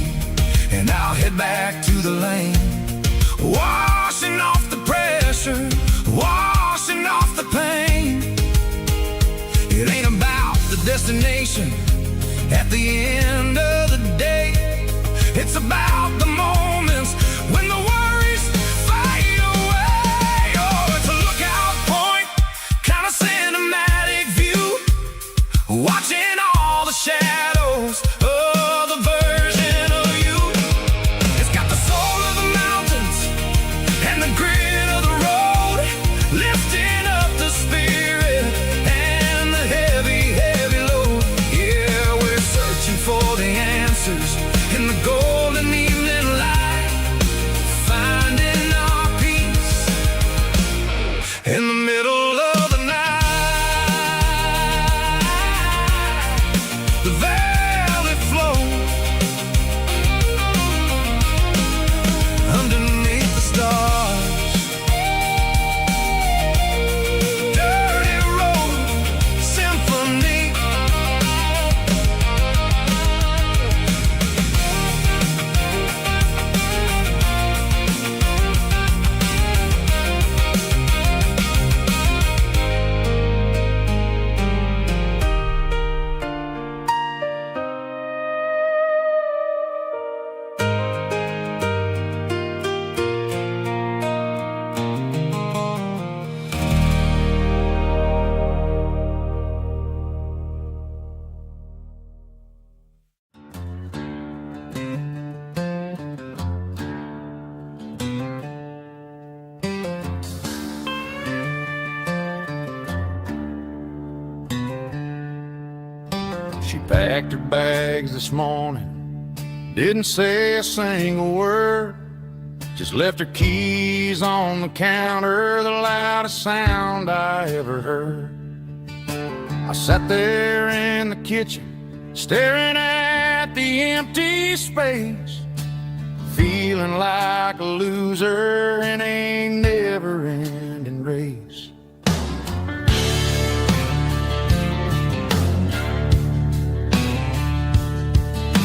and I'll head back to the lane, washing off the pressure, washing off the pain. It ain't about the destination at the end of the day, it's about the moments when the worries fade away. Oh, it's a lookout point, kind of cinematic view, watching all the shadows of the version of you. It's got the soul of the mountains and the grit of the road, lifting up the spirit and the heavy, heavy load. Yeah, we're searching for the answers in the golden evening light, finding our peace in the middle of the night. The valley flows underneath the stars, dirty road symphony. She packed her bags this morning, didn't say a single word, just left her keys on the counter, the loudest sound I ever heard. I sat there in the kitchen, staring at the empty space, feeling like a loser in a never-ending race.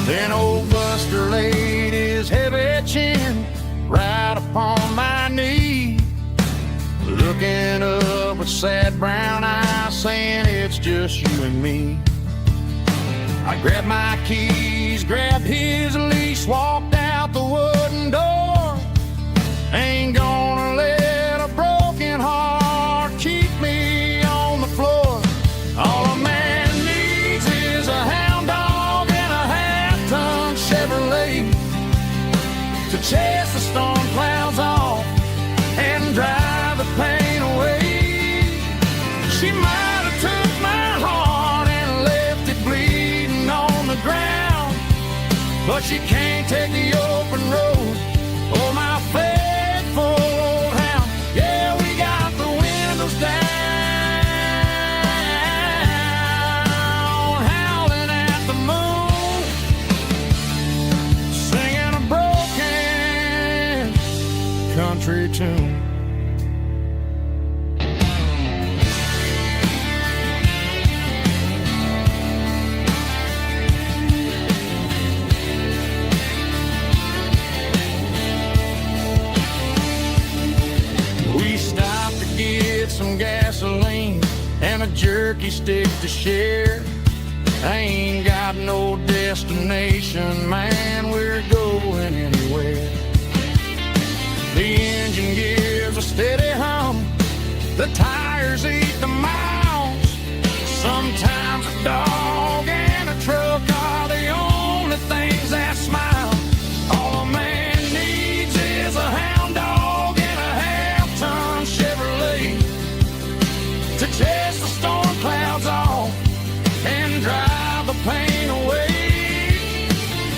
Then old Buster laid his heavy chin right upon my knee, looking up with sad brown eyes, saying it's just you and me. I grabbed my keys, grabbed his leash, walked out the wooden door. Ain't gonna let a broken heart keep me on the floor. All a man needs is a hound dog and a half-ton Chevrolet to chase the storm clouds off and drive the pain away. She might have took my heart and left it bleeding on the ground, but she can't take the open road or my faithful old hound. Yeah, we got the windows down, howling at the moon, singing a broken country tune. Some gasoline and a jerky stick to share. I ain't got no destination, man, we're going anywhere. The engine gives a steady hum, the tires eat the miles. Sometimes a dog and a truck are the only things that smile. All a man needs is a hound dog and a half-ton Chevrolet to chase the storm clouds off and drive the pain away.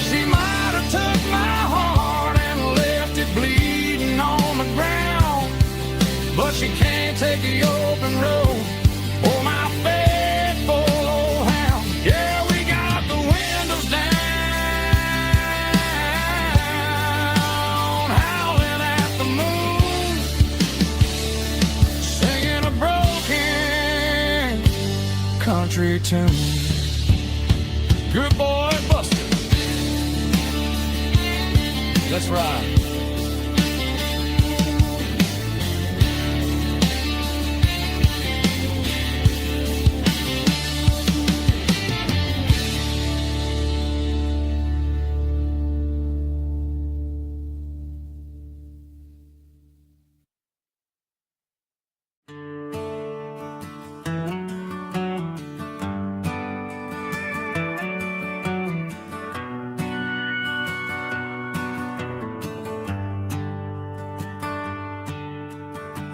She might have took my heart and left it bleeding on the ground, but she can't take the open road or my faithful old hound. Yeah, we got the windows down, howling at the moon, singing a broken country tune. Good boy, Buster. Let's ride.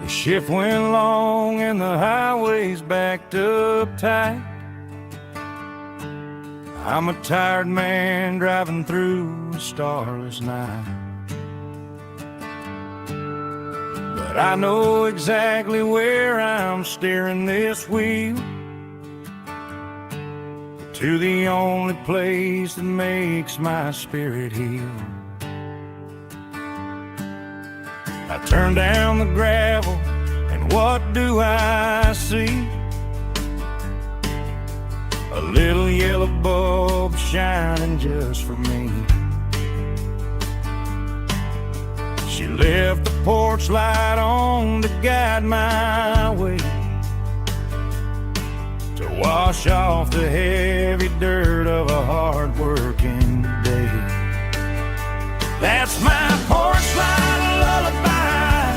The shift went long and the highway's backed up tight. I'm a tired man driving through a starless night, but I know exactly where I'm steering this wheel, to the only place that makes my spirit heal. I turn down the gravel, and what do I see? A little yellow bulb shining just for me. She left the porch light on to guide my way, to wash off the heavy dirt of a hard-working day. That's my porch light lullaby,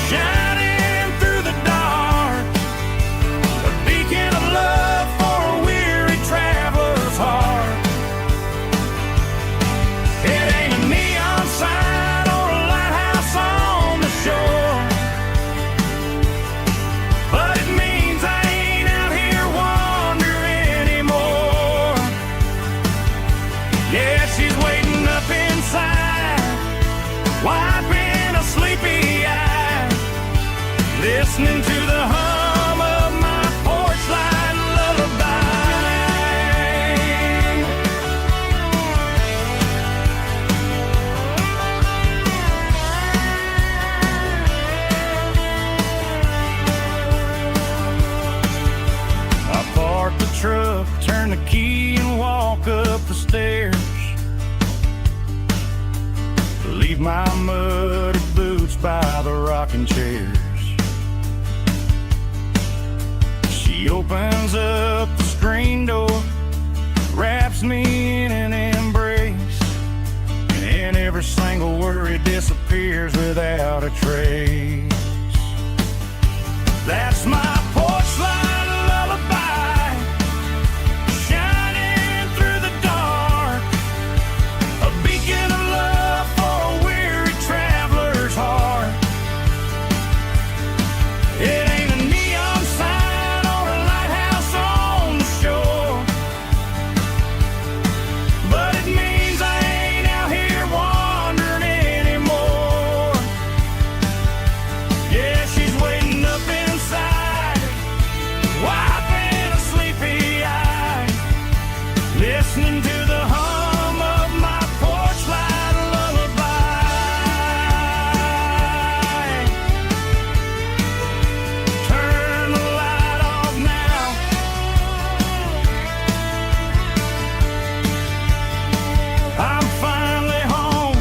shining through the dark, a beacon of love for a weary traveler's heart. It ain't a neon sign or a lighthouse on the shore, but it means I ain't out here wandering anymore. Yeah, she's waiting up inside, wiping a sleepy eye, listening to the hum of my porch light lullaby. I park the truck, turn the key and walk up the stairs, leave my muddy boots by the rocking chairs. She opens up the screen door, wraps me in an embrace, and every single worry disappears without a trace. That's my porch light lullaby, shining through the dark, a beacon of love for a weary traveler's heart. It ain't a neon sign or a lighthouse on the shore, but it means I ain't out here wandering anymore. Yeah, she's waiting up inside, wiping a sleepy eye, listening to the hum of my porch light lullaby. Turn the light off now. I'm finally home.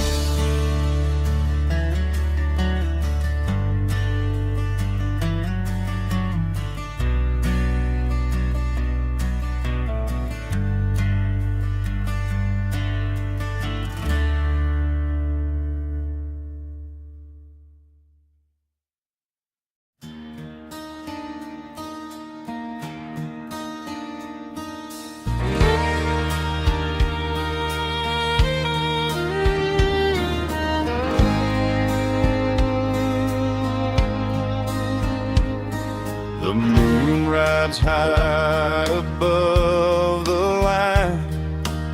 The moon rides high above the line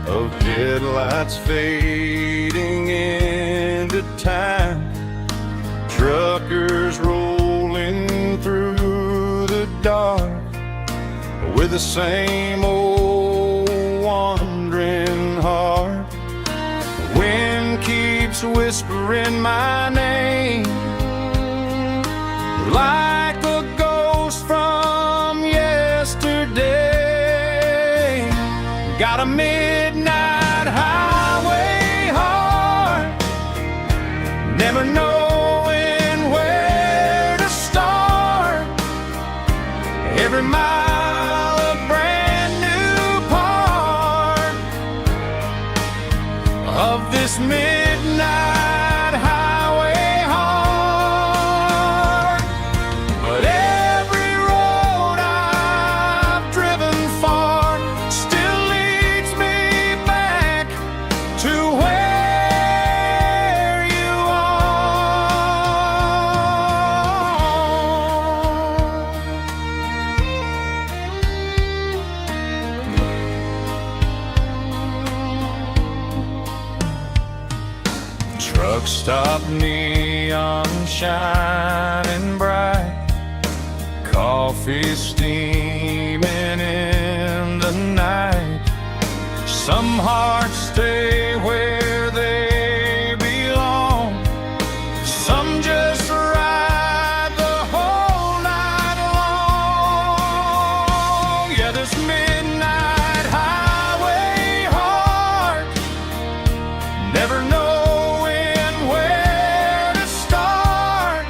of headlights fading into time. Truckers rolling through the dark with the same old wandering heart. The wind keeps whispering my name like a ghost from yesterday. Got a midnight highway heart, never knowing where to start. Every mile a brand new part of this midnight highway heart. But every road I've driven far still leads me back to where you are. Truck stop, neon shining bright, coffee steaming in the night. Some hearts stay where they belong, some just ride the whole night long. Yeah, this midnight highway heart, never knowing where to start.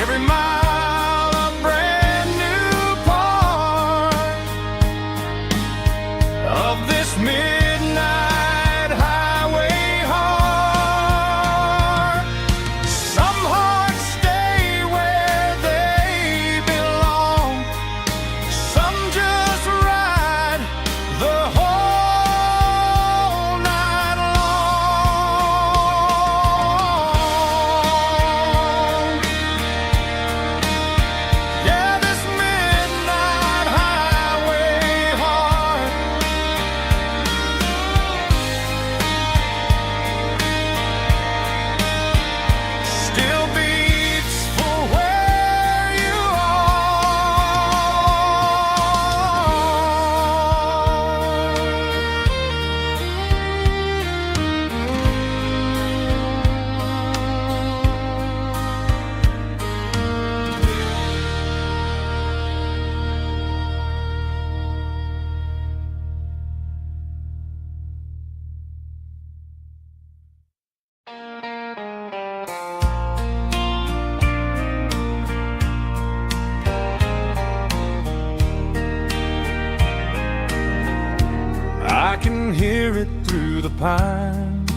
Every mile a brand new part of this midnight highway heart. Some hearts stay where they belong, some just ride the whole night long. Yeah, this midnight highway heart still beats for where you I can hear it through the pines,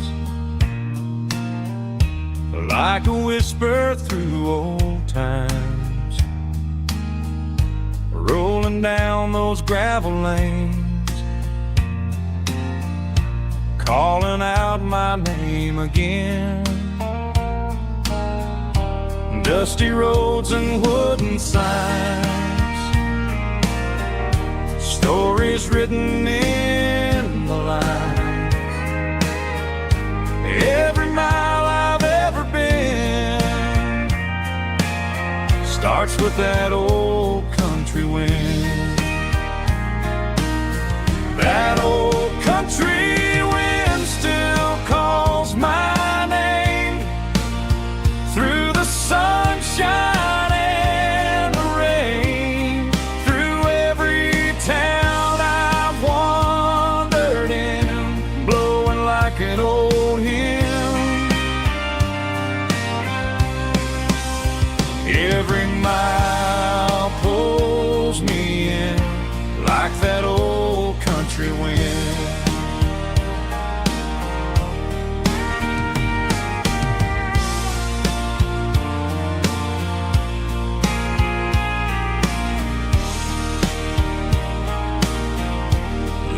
like a whisper through old times, rolling down those gravel lanes, calling out my name again. Dusty roads and wooden signs, stories written in the lines. Every mile I've ever been starts with that old country wind. That old country wind still calls my name through the sunshine and the rain, through every town I've wandered in, blowing like an old hymn. Every mile pulls me in like that old country wind.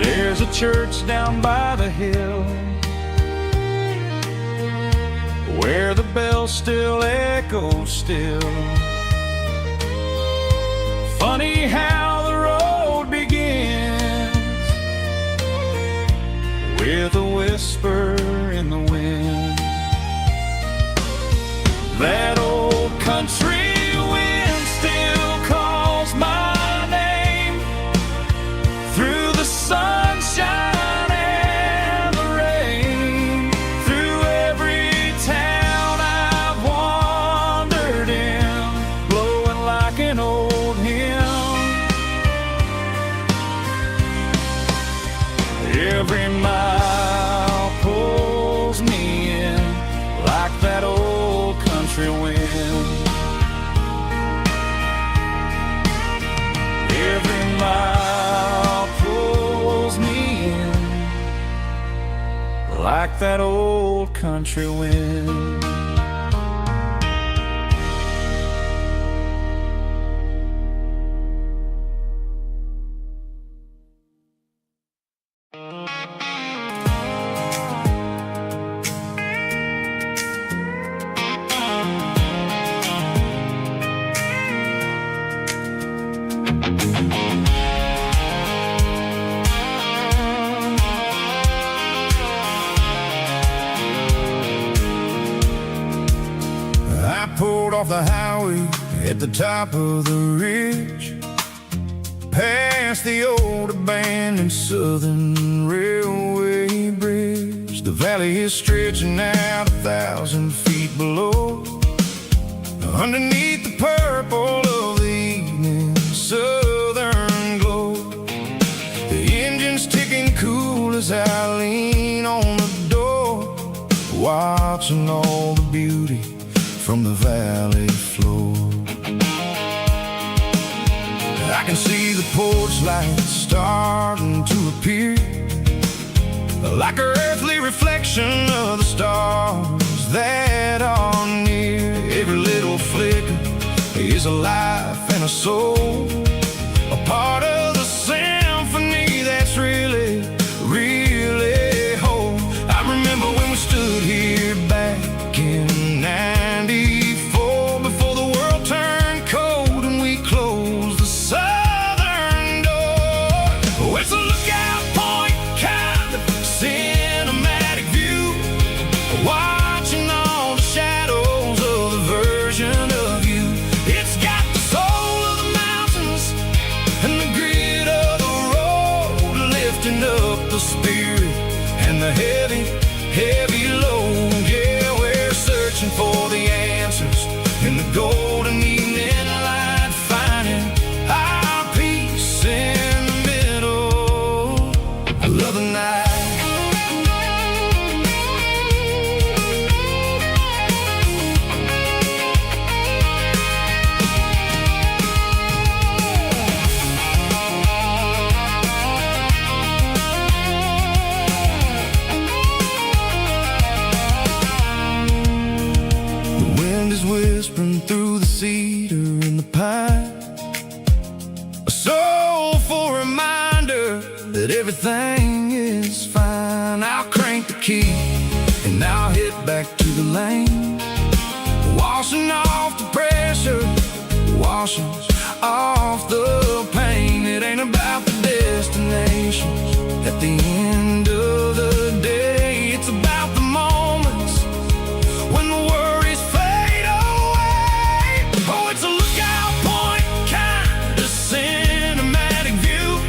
There's a church down by the hill where the bells still echo still. Funny how the road begins with a whisper in the wind. That old country wind still calls my name through the sunshine and the rain, through every town I've wandered in, blowing like an old hymn. Every mile pulls me in like that old country wind. Every mile pulls me in like that old country wind. I pulled off the highway at the top of the ridge, past the old abandoned Southern Railway bridge. The valley is stretching out 1,000 feet below, underneath the purple of the evening southern glow. The engine's ticking cool as I lean on the door, watching all the beauty from the valley floor. I can see the porch lights starting to appear, like an earthly reflection of the stars that are near. Every little flicker is a life and a soul, a part of the symphony that's really, really whole. I remember when we stood here back in '94, before the world turned cold and we closed the southern door. Oh, it's a lookout point, kind of cinematic view, watching all the shadows of the version of you. It's got the soul of the mountain whispering through the cedar and the pine. A soulful reminder that everything is fine. I'll crank the key and I'll hit back to the lane, washing off the pressure, washing off the pain. It ain't about the destination at the end of the day. It's about the moments when the worries fade away. Oh, it's a lookout point, kind of cinematic view,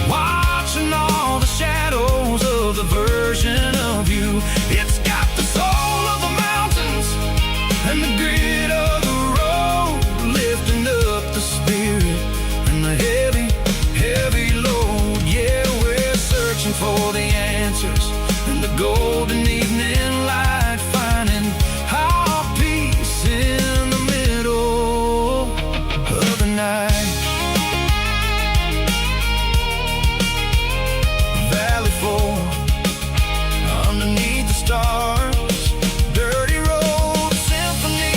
watching all the shadows of the version of you. It's got the soul of the mountains and the grit of the road, lifting up the spirit and the heavy, heavy load. Yeah, we're searching for the answers in the golden evening light, finding our peace in the middle of the night. Valley floor underneath the stars, dirty road symphony.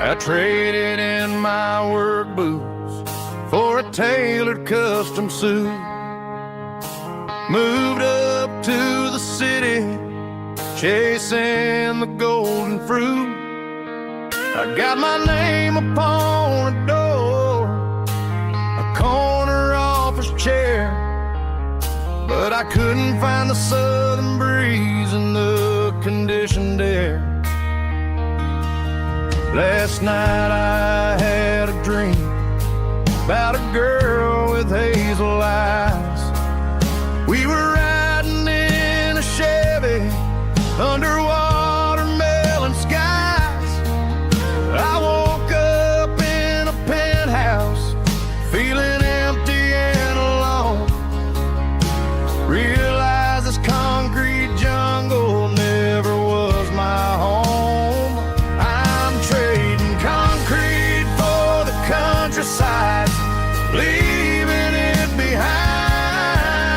I traded in my work boots for a tailored custom suit, moved up to the city, chasing the golden fruit. I got my name upon a door, a corner office chair, but I couldn't find the southern breeze in the conditioned air. Last night I had a dream about a girl with hazel eyes. We were riding in a Chevy under watermelon skies. I woke up in a penthouse, feeling empty and alone. Realized this concrete jungle never was my home. Countryside, leaving it behind,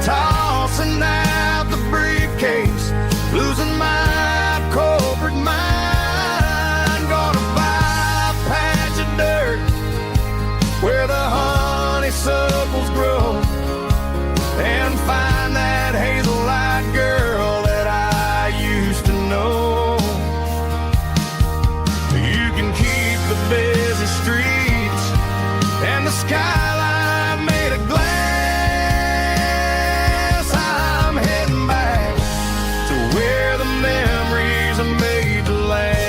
tossing out the briefcase, losing my corporate mind. Gonna buy a patch of dirt where the honeysuckles grow, and find that hazel-eyed girl that I used to know. You can keep the busy streets and the skyline made of glass. I'm heading back to where the memories are made to last.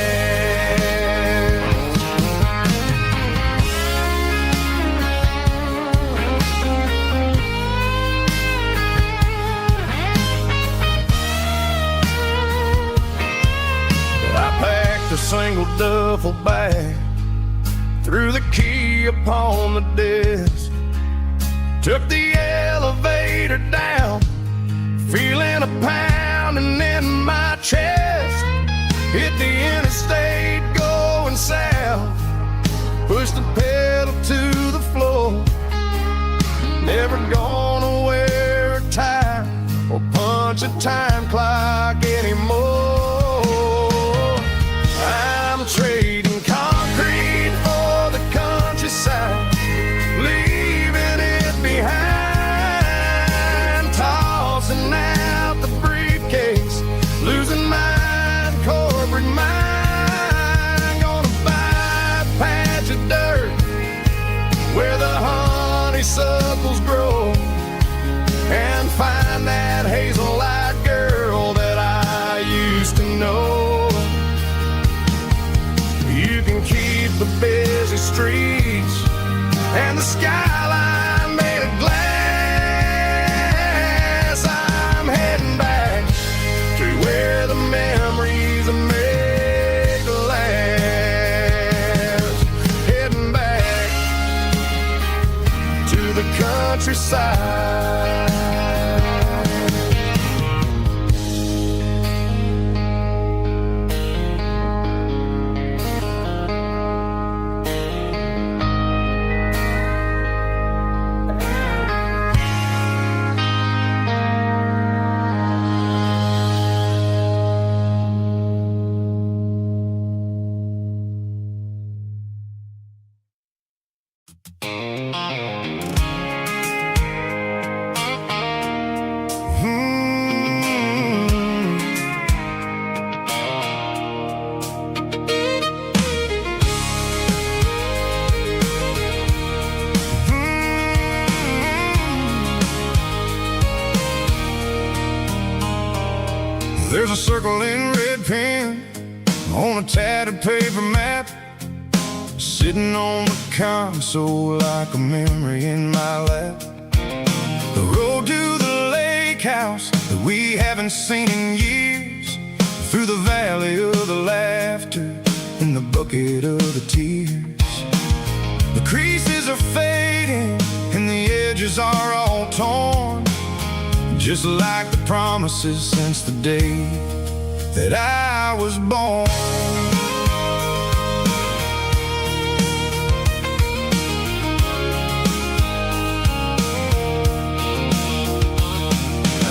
I packed a single duffel bag, threw the key upon the desk, took the elevator down, feeling a pounding in my chest. Hit the interstate going south, pushed the pedal to the floor. Never gonna wear a tie or punch a time clock anymore. I'm trading concrete for the countryside, leaving it behind, tossing out the briefcase, losing my corporate mind. Gonna buy a patch of dirt where the honeysuckles grow, and find that hazel-eyed girl that I used to know. You can keep the busy streets and the skyline made of to the countryside. There's a circle in red pen on a tattered paper map, sitting on the console like a memory in my lap. The road to the lake house that we haven't seen in years, through the valley of the laughter and the bucket of the tears. The creases are fading and the edges are all torn, just like the promises since the day that I was born.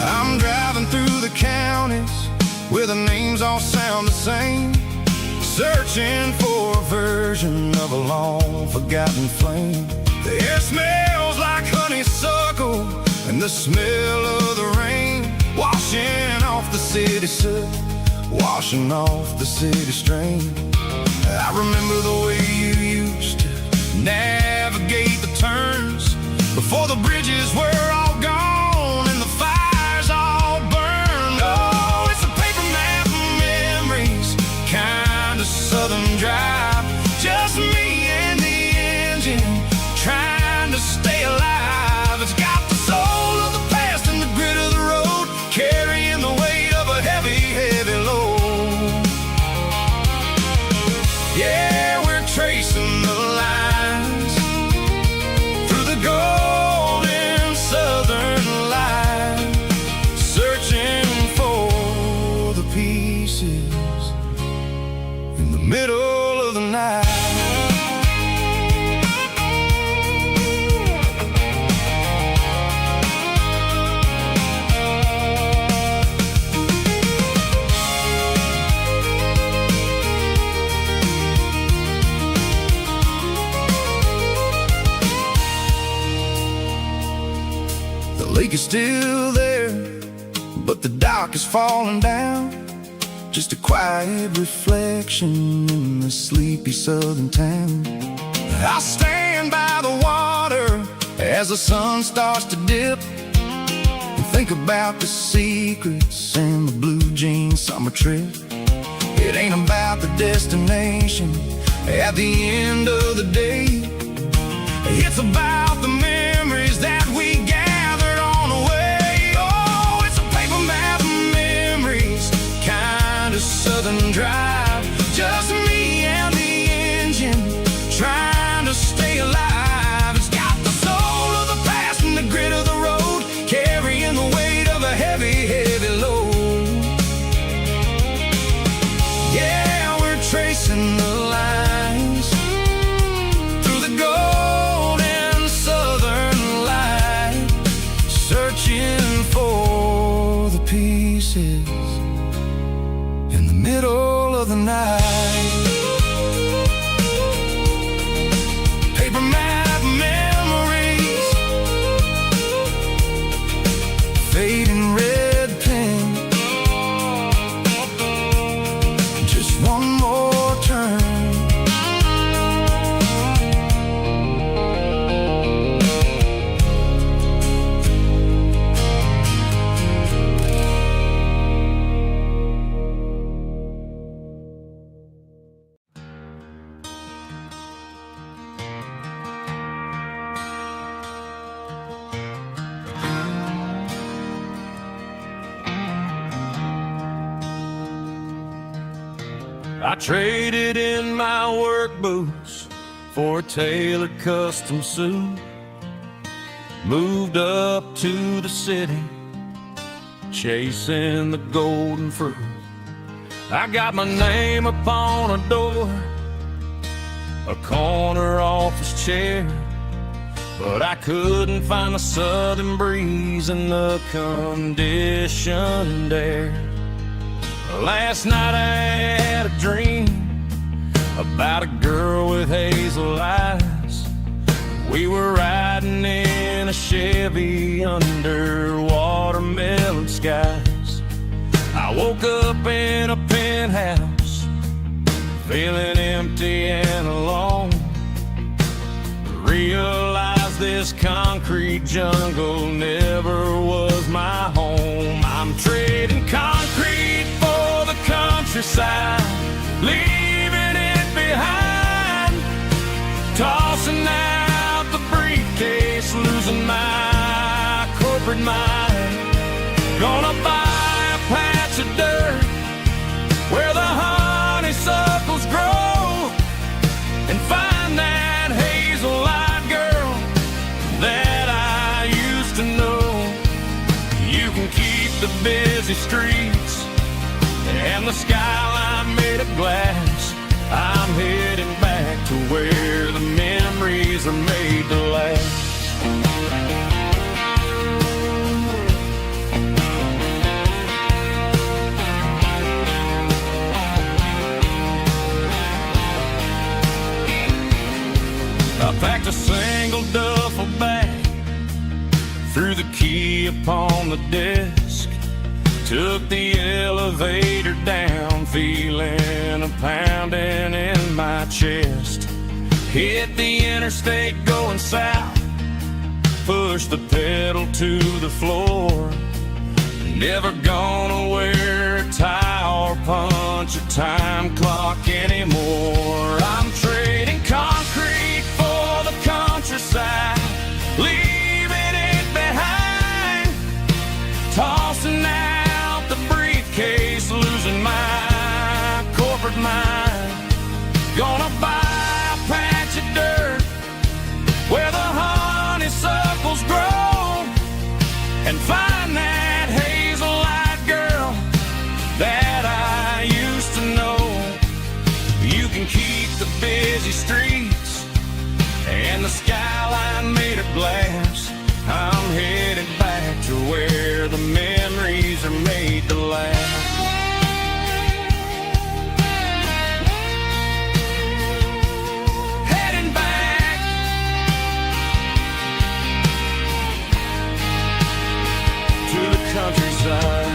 I'm driving through the counties where the names all sound the same, searching for a version of a long forgotten flame. The air smells like honeysuckle and the smell of the rain, washing off the city soot, washing off the city strain. I remember the way you used to navigate the turns before the bridges were all gone and the fires all burned. Oh, it's a paper map of memories, kind of southern drive, just me and the engine trying to stay alive. It's got the soul of the past and the grit of the road, carrying the weight of a heavy, heavy load. Yeah, we're tracing the lines through the golden southern light, searching for the pieces in the middle of the night. The lake is still there, but the dock is falling down, just a quiet reflection in the sleepy southern town. I stand by the water as the sun starts to dip, and think about the secrets and the blue jean summer trip. It ain't about the destination at the end of the day, it's about the memories that we gathered on the way. Oh, it's a paper map of memories, kind of southern drive, just me and the engine trying to stay alive. It's got the soul of the past and the grit of the road, carrying the weight of a heavy, heavy load. Yeah, we're tracing the lines through the golden southern light, searching for the pieces in the middle of the night. Paper map memories, fading red pen, just one more turn. I traded in my work boots for a tailored custom suit, moved up to the city, chasing the golden fruit. I got my name upon a door, a corner office chair, but I couldn't find the southern breeze in the conditioned air. Last night I had a dream about a girl with hazel eyes. We were riding in a Chevy under watermelon skies. I woke up in a penthouse, feeling empty and alone. Realized this concrete jungle never was my home. I'm trading concrete for the countryside, leaving it behind, tossing out the briefcase, losing my corporate mind. Gonna buy a patch of dirt where the honeysuckles grow and find that hazel-eyed girl that I used to know. You can keep the busy streets and the skyline made of glass. I'm heading back to where the memories are made to last. I packed a single duffel bag, threw the key upon the desk, took the elevator down, feeling a pounding in my chest. Hit the interstate going south, pushed the pedal to the floor. Never gonna wear a tie or punch a time clock anymore. I'm trading concrete for the countryside, leaving it behind, tossing out the briefcase, losing my corporate mind. Gonna buy a patch of dirt where the honeysuckles grow and find that hazel-eyed girl that I used to know. You can keep the busy streets and the skyline made of glass. I'm headed back to where the memories are made to last. Heading back to the countryside.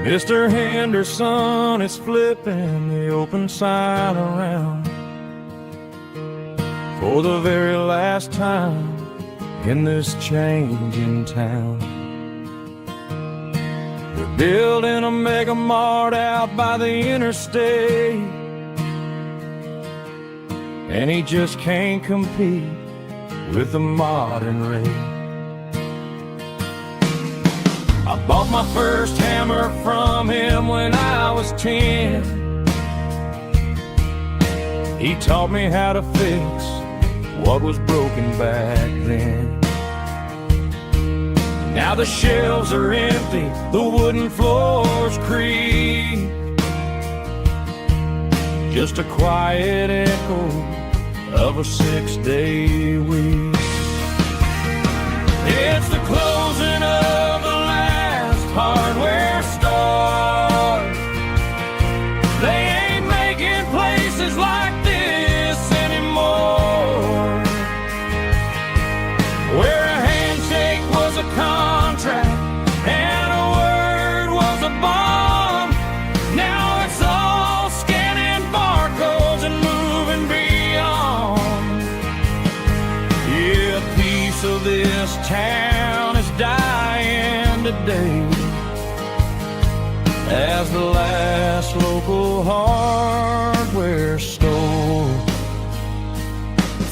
Mr. Henderson is flipping the open sign around for the very last time in this changing town. They're building a mega mart out by the interstate, and he just can't compete with the modern rate. I bought my first hammer from him when I was 10. He taught me how to fix what was broken back then. Now the shelves are empty, the wooden floors creak, just a quiet echo of a 6-day week. It's the closing of the last hardware store. They ain't making places like this anymore, where a a contract, and a word was a bond. Now it's all scanning barcodes and moving beyond. Yeah, a piece of this town is dying today as the last local hardware store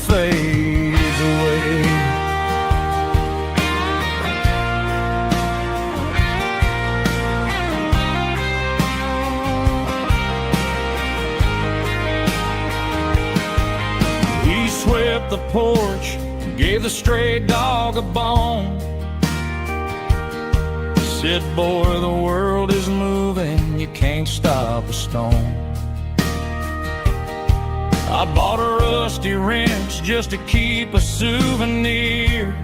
fades away. He swept the porch, gave the stray dog a bone. Said, boy, the world is moving, you can't stop a stone. I bought a rusty wrench just to keep a souvenir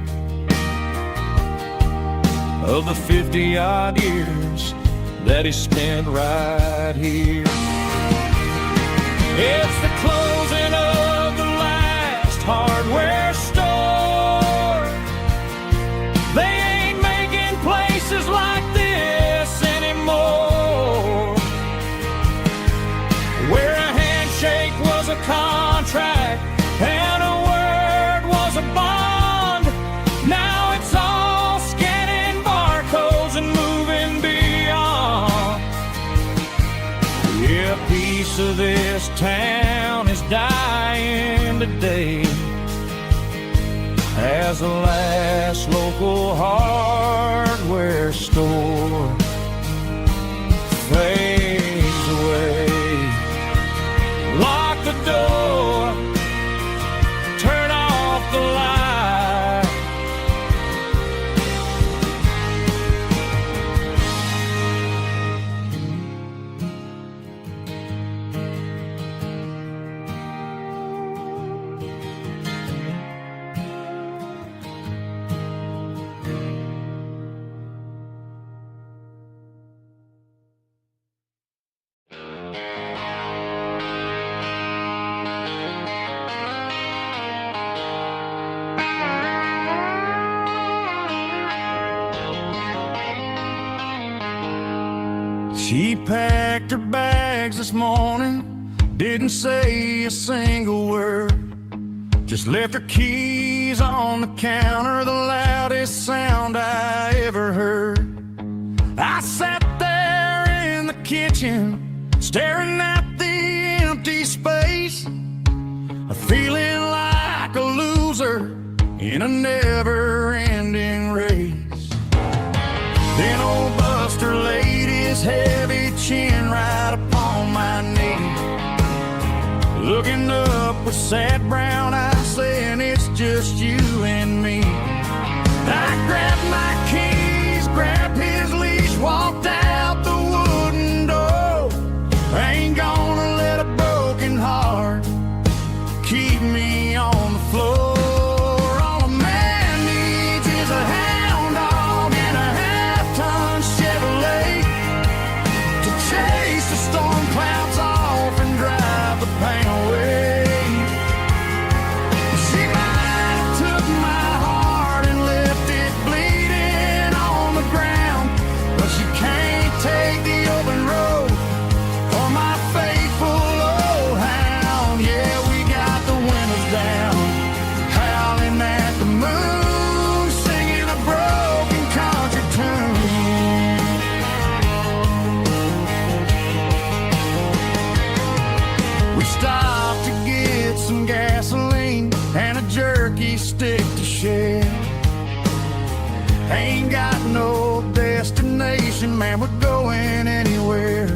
of the 50-odd years that he spent right here. It's the closing of the last hardware store. They ain't making places like this anymore, where a handshake was a contract and a word was a bond. Now it's all scanning barcodes and moving beyond. Yeah, a piece of this town is dying today as the last local hardware store fades away. Lock the door, turn off the light. She packed her bags this morning, didn't say a single word, just left her keys on the counter, the loudest sound I ever heard. I sat there in the kitchen, staring at the empty space, feeling like a loser in a never-ending race. Then old Buster laid his heavy chin right upon my knee, looking up with sad brown eyes, saying it's just you and me. I grabbed my keys, grabbed his leash, walked out the wooden door. I ain't gonna let a broken heart keep me on the floor. All a man needs is a hound dog and a half-ton Chevrolet to chase the storm clouds off and drive the pain away. She might have took my heart and left it bleeding on the ground, but she can't take the open road for my faithful old hound. Yeah, we got the windows down, howling at the moon, singing a broken country tune. We stopped to get some gasoline and a jerky stick to share. Ain't got no destination, man, we're going anywhere.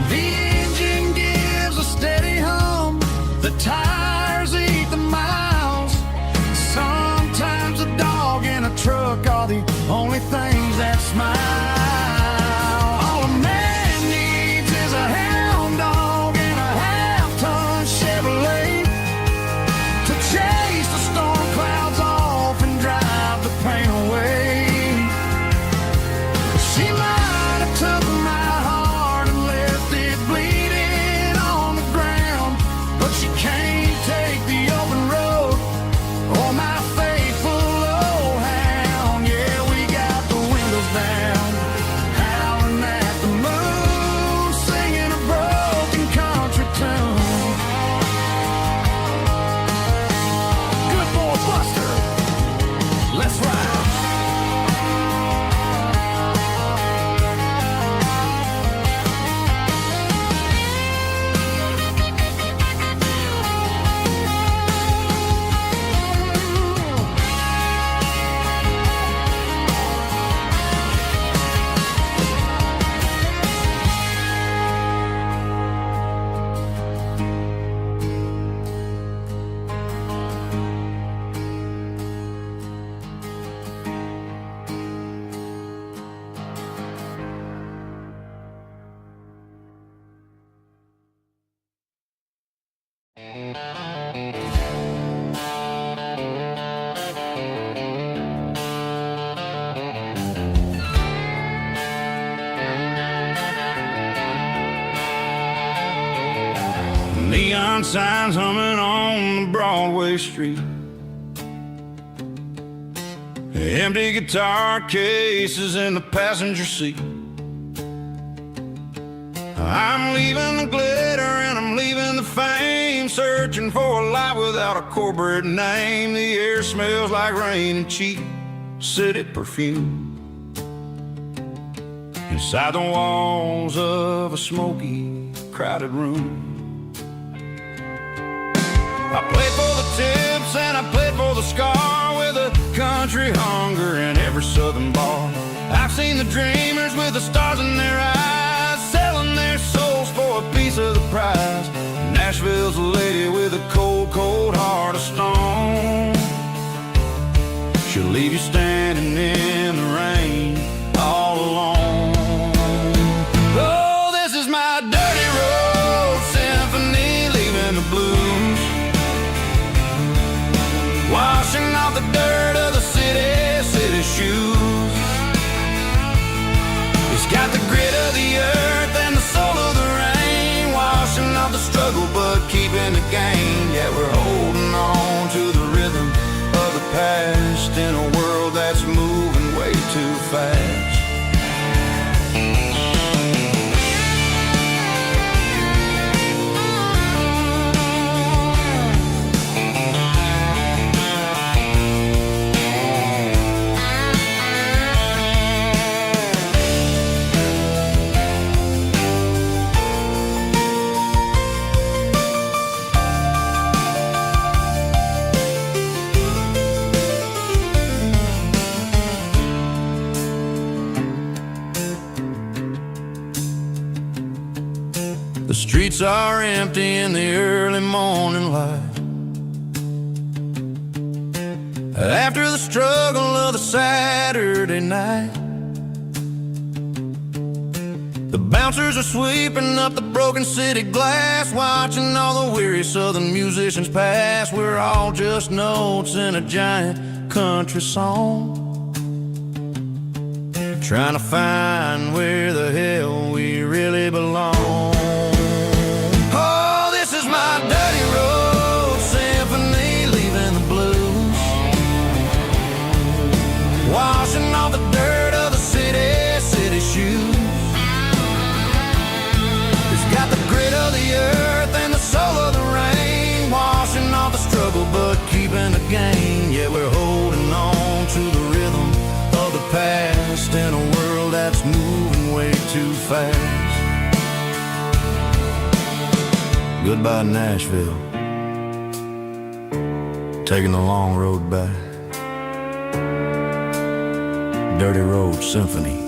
The engine gives a steady hum, the tires eat the miles. Sometimes a dog and a truck are the only things that smile. All a man needs is a hound dog and a half-ton Chevrolet to chase the storm clouds off and drive the pain away. She might have took my heart and left it bleeding on the ground, but she can't take the open road or my faithful old hound. Neon signs humming on the Broadway street. Empty guitar cases in the passenger seat. I'm leaving the glitter and I'm leaving the fame, searching for a life without a corporate name. The air smells like rain and cheap city perfume. Inside the walls of a smoky, crowded room. I played for the tips and I played for the scar, with a country hunger in every southern bar. I've seen the dreamers with the stars in their eyes, selling their souls for a piece of the prize. Nashville's a lady with a cold, cold heart of stone. She'll leave you standing in the rain all alone. Oh, this is my dirty road symphony, leaving the blues, washing off the dirt of the city shoes. It's got the grit of the earth and the soul of the rain, washing off the struggle but keeping the gain. Yeah, we're holding on to the rhythm of the past in a world that's moving way too fast. The streets are empty in the early morning light, after the struggle of the Saturday night. The bouncers are sweeping up the broken city glass, watching all the weary southern musicians pass. We're all just notes in a giant country song, trying to find where the hell we really belong. My dirty road symphony, leaving the blues, washing off the dirt of the city shoes. It's got the grit of the earth and the soul of the rain, washing off the struggle but keeping the gain. Yeah, we're holding on to the rhythm of the past in a world that's moving way too fast. Goodbye, Nashville, taking the long road back. Dirty Road Symphony.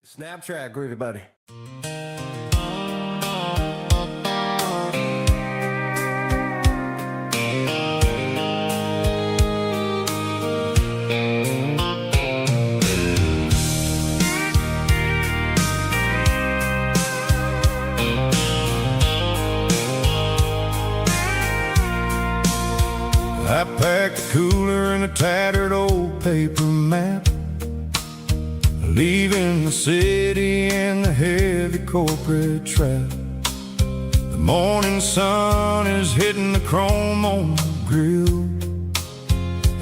Snap track, groovy buddy. I packed a cooler and a tattered old paper map, leaving the city and the heavy corporate trap. The morning sun is hitting the chrome on the grill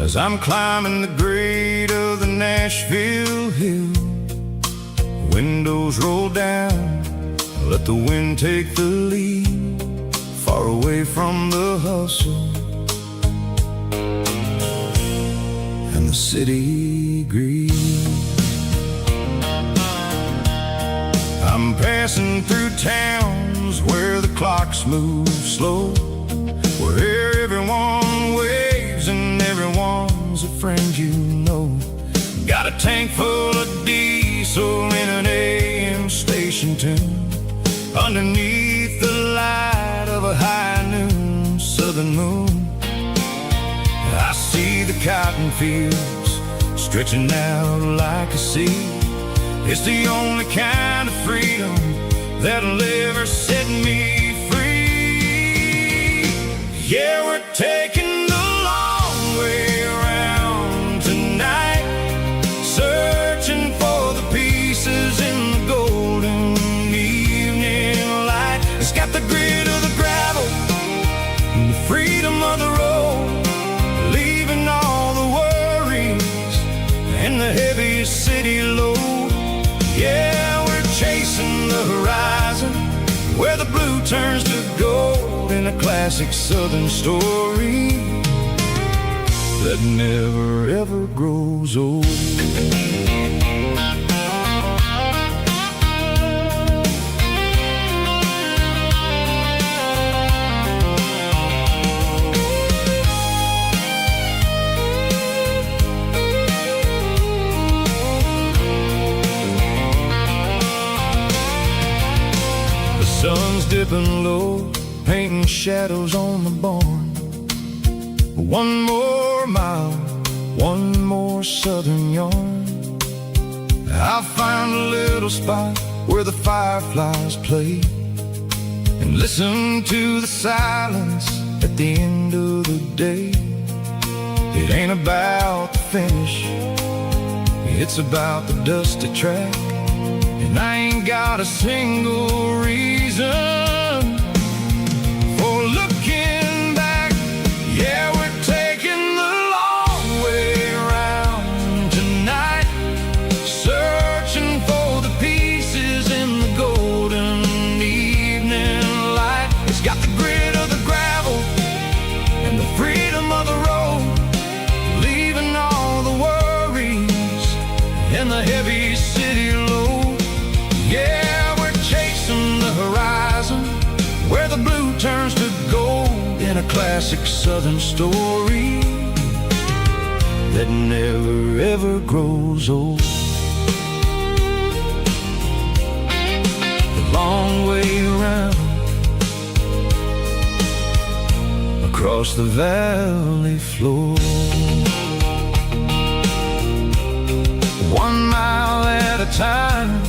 as I'm climbing the grade of the Nashville hill. Windows roll down, let the wind take the lead, far away from the hustle and the city greed. I'm passing through towns where the clocks move slow, where everyone waves and everyone's a friend you know. Got a tank full of diesel in an AM station tune, underneath the light of of a high noon southern moon, I see the cotton fields stretching out like a sea. It's the only kind of freedom that'll ever set me free. Yeah, we're taking the long way around tonight, searching for the pieces in the golden evening light. It's got the grit of the gravel and the freedom of the road, leaving all the worries and the heavy city load. Yeah, we're chasing the horizon where the blue turns to gold, in a classic southern story that never ever grows old. Sun's dipping low, painting shadows on the barn. One more mile, one more southern yarn. I'll find a little spot where the fireflies play and listen to the silence at the end of the day. It ain't about the finish, it's about the dusty track. And I ain't got a single reason for looking back. Yeah, we're taking the long way around tonight, searching for the pieces in the golden evening light. It's got the grit of the gravel and the freedom of the road, leaving all the worries and the heavy city load. Yeah, we're chasing the horizon where the blue turns to gold, in a classic southern story that never ever grows old. The long way around across the valley floor, 1 mile at a time.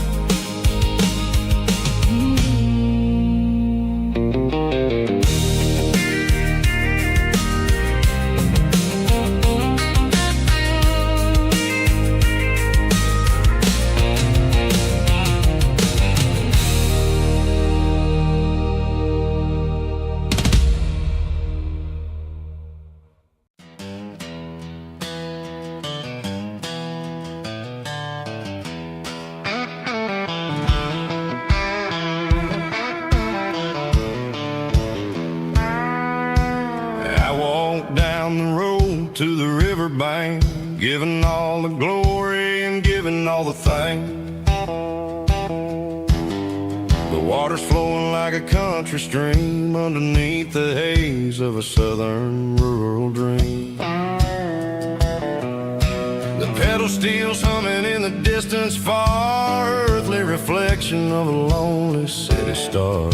Down the road to the riverbank, giving all the glory and giving all the thanks. The water's flowing like a country stream underneath the haze of a southern rural dream. The pedal steel's humming in the distance far, earthly reflection of a lonely city star.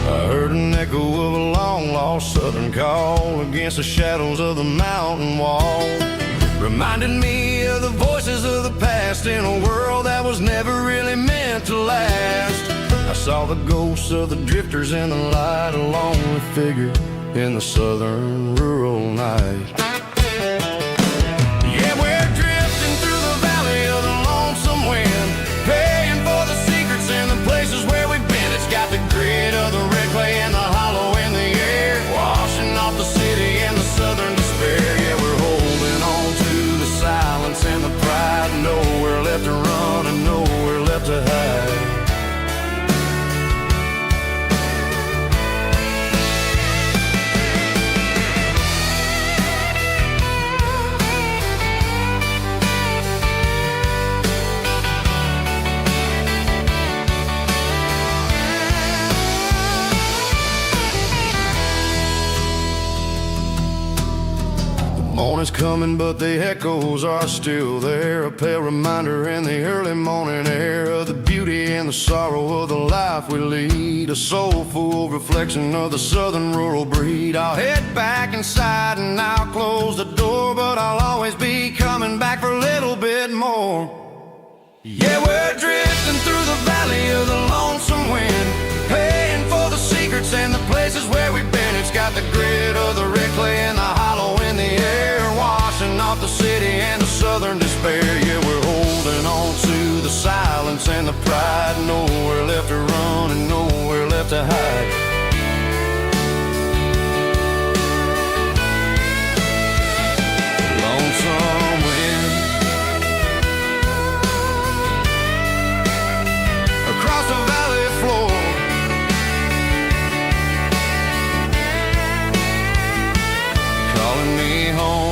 I heard an echo of a long-lost southern call against the shadows of the mountain wall, reminding me of the voices of the past in a world that was never really meant to last. I saw the ghosts of the drifters in the light, a lonely figure in the southern rural night. Yeah, we're drifting through the valley of the lonesome wind, paying for the secrets and the places where we've been. It's got the grit of the red clay and the hollow in the air, washing off the city and the southern despair. Yeah, we're holding on to the silence and the pride, nowhere left to run and nowhere left to hide. Morning's coming, but the echoes are still there. A pale reminder in the early morning air of the beauty and the sorrow of the life we lead. A soulful reflection of the southern rural breed. I'll head back inside and I'll close the door, but I'll always be coming back for a little bit more. Yeah, we're drifting through the valley of the lonesome wind, paying for the secrets and the places where we've been. It's got the grit of the red clay and the hollow in the air, washing off the city and the southern despair. Yeah, we're holding on to the silence and the pride. Nowhere left to run and nowhere left to hide. Lonesome wind across the valley floor, calling me home.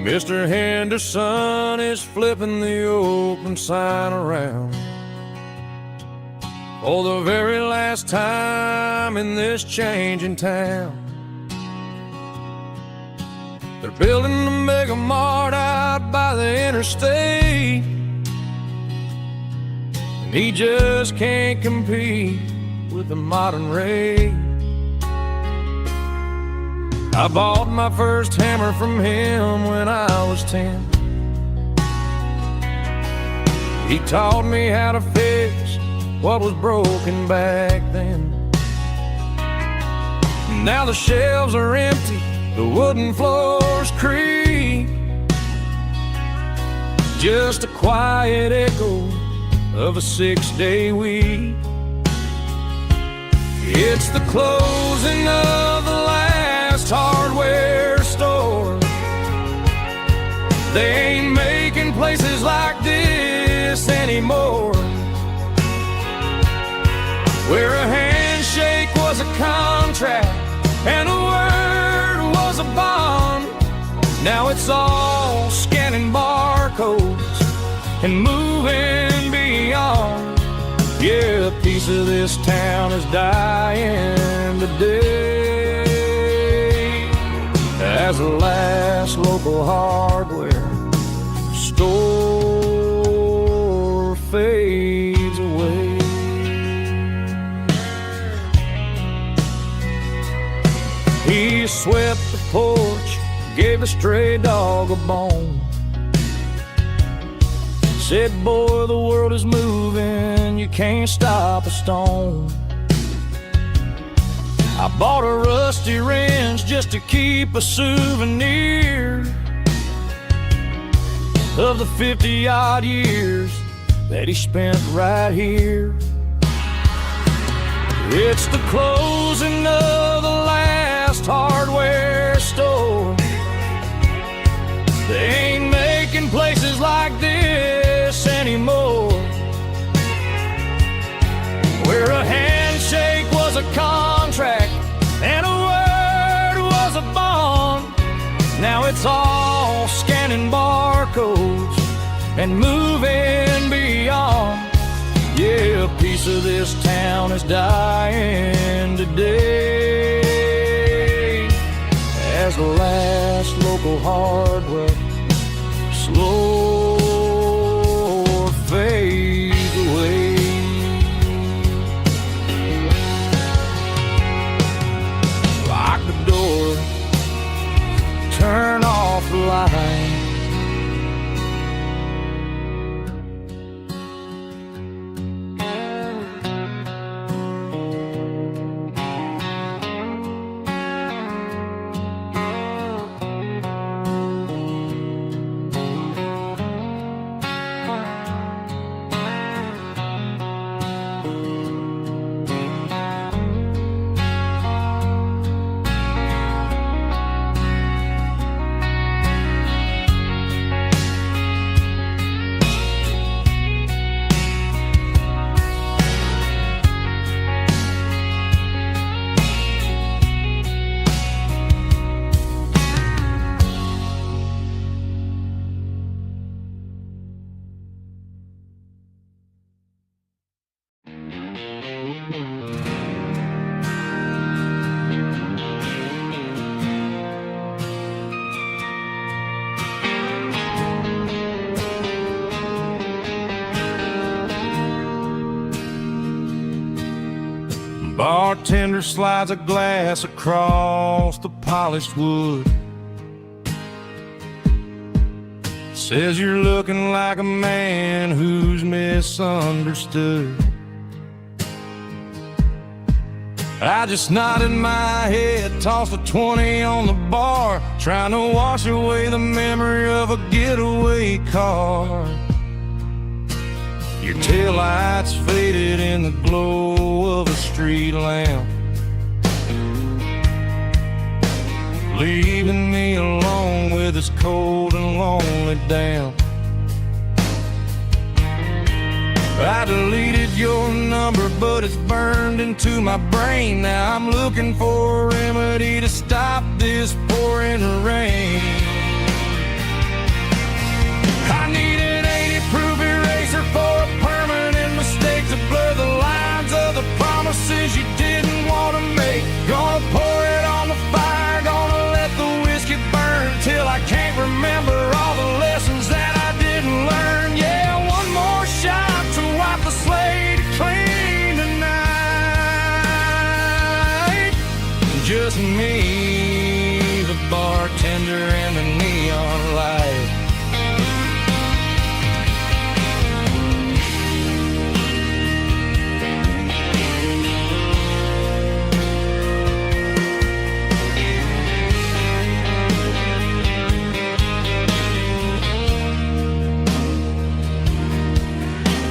Mr. Henderson is flipping the open sign around for the very last time in this changing town. They're building a mega mart out by the interstate, and he just can't compete with the modern rate. I bought my first hammer from him when I was 10. He taught me how to fix what was broken back then. Now the shelves are empty, the wooden floors creak, just a quiet echo of a 6-day week. It's the closing of the last hardware store. They ain't making places like this anymore, where a handshake was a contract and a word was a bond. Now it's all scanning barcodes and moving beyond. Yeah, a piece of this town is dying today as the last local hardware store fades away. He swept the porch, gave a stray dog a bone, said, boy, the world is moving, you can't stop a stone. I bought a rusty wrench just to keep a souvenir of the 50-odd years that he spent right here. It's the closing of the last hardware store. They ain't making places like this anymore, where a handshake was a contract and a word was a bond. Now it's all scanning barcodes and moving beyond. Yeah, a piece of this town is dying today as the last local hardware slow fades away. Lock the door, turn off the light. bartender slides a glass across the polished wood. Says you're looking like a man who's misunderstood. I just nodded my head, tossed a 20 on the bar, trying to wash away the memory of a getaway car. Your taillights faded in the glow of a street lamp, leaving me alone with this cold and lonely damp. I deleted your number, but it's burned into my brain. Now I'm looking for a remedy to stop this pouring rain. I need an 80-proof eraser for a permanent mistake to blur the lines of the promises you didn't want to make. Gonna pour it on the fire, gonna let the whiskey burn till I can't remember all the lessons that I didn't learn. Yeah, one more shot to wipe the slate clean tonight. Just me, the bartender, and the neon light.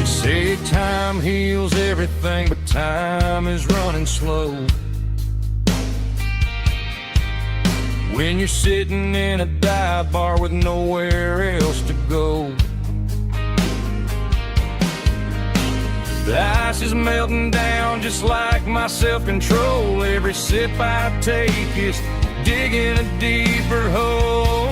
Say time heals everything, but time is running slow. When you're sitting in a dive bar with nowhere else to go, the ice is melting down just like my self-control. Every sip I take is digging a deeper hole.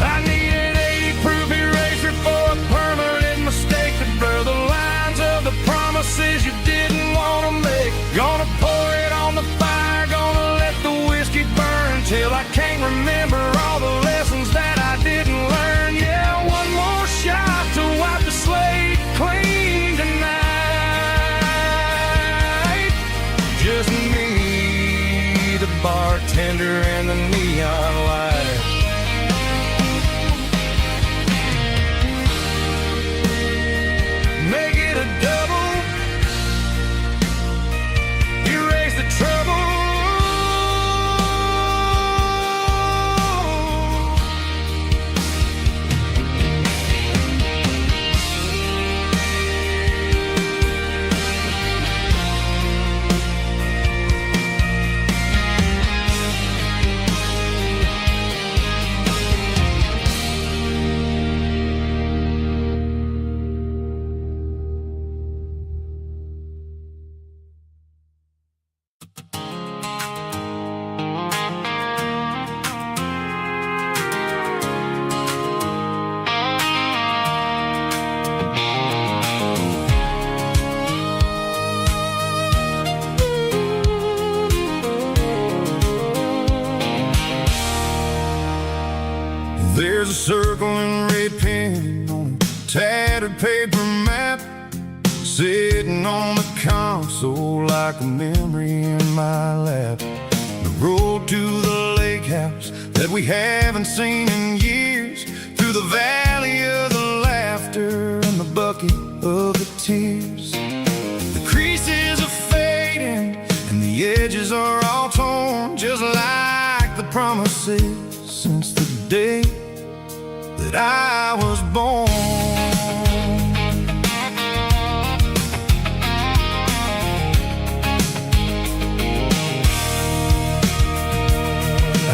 I need an 80-proof eraser for a permanent mistake to blur the lines of the promises you didn't want to make. Gonna pour it on the fire, gonna let the whiskey burn till I can't remember all the lessons that I didn't learn. Yeah, one more shot to wipe the slate clean tonight. Just me, the bartender, and the neon light. Make it a double, erase the trouble. There's a circle in red pen on a tattered paper map, sitting on the console like a memory in my lap. The road to the lake house that we haven't seen in years, through the valley of the laughter and the bucket of the tears. The creases are fading and the edges are all torn, just like the promises since the day that I was born.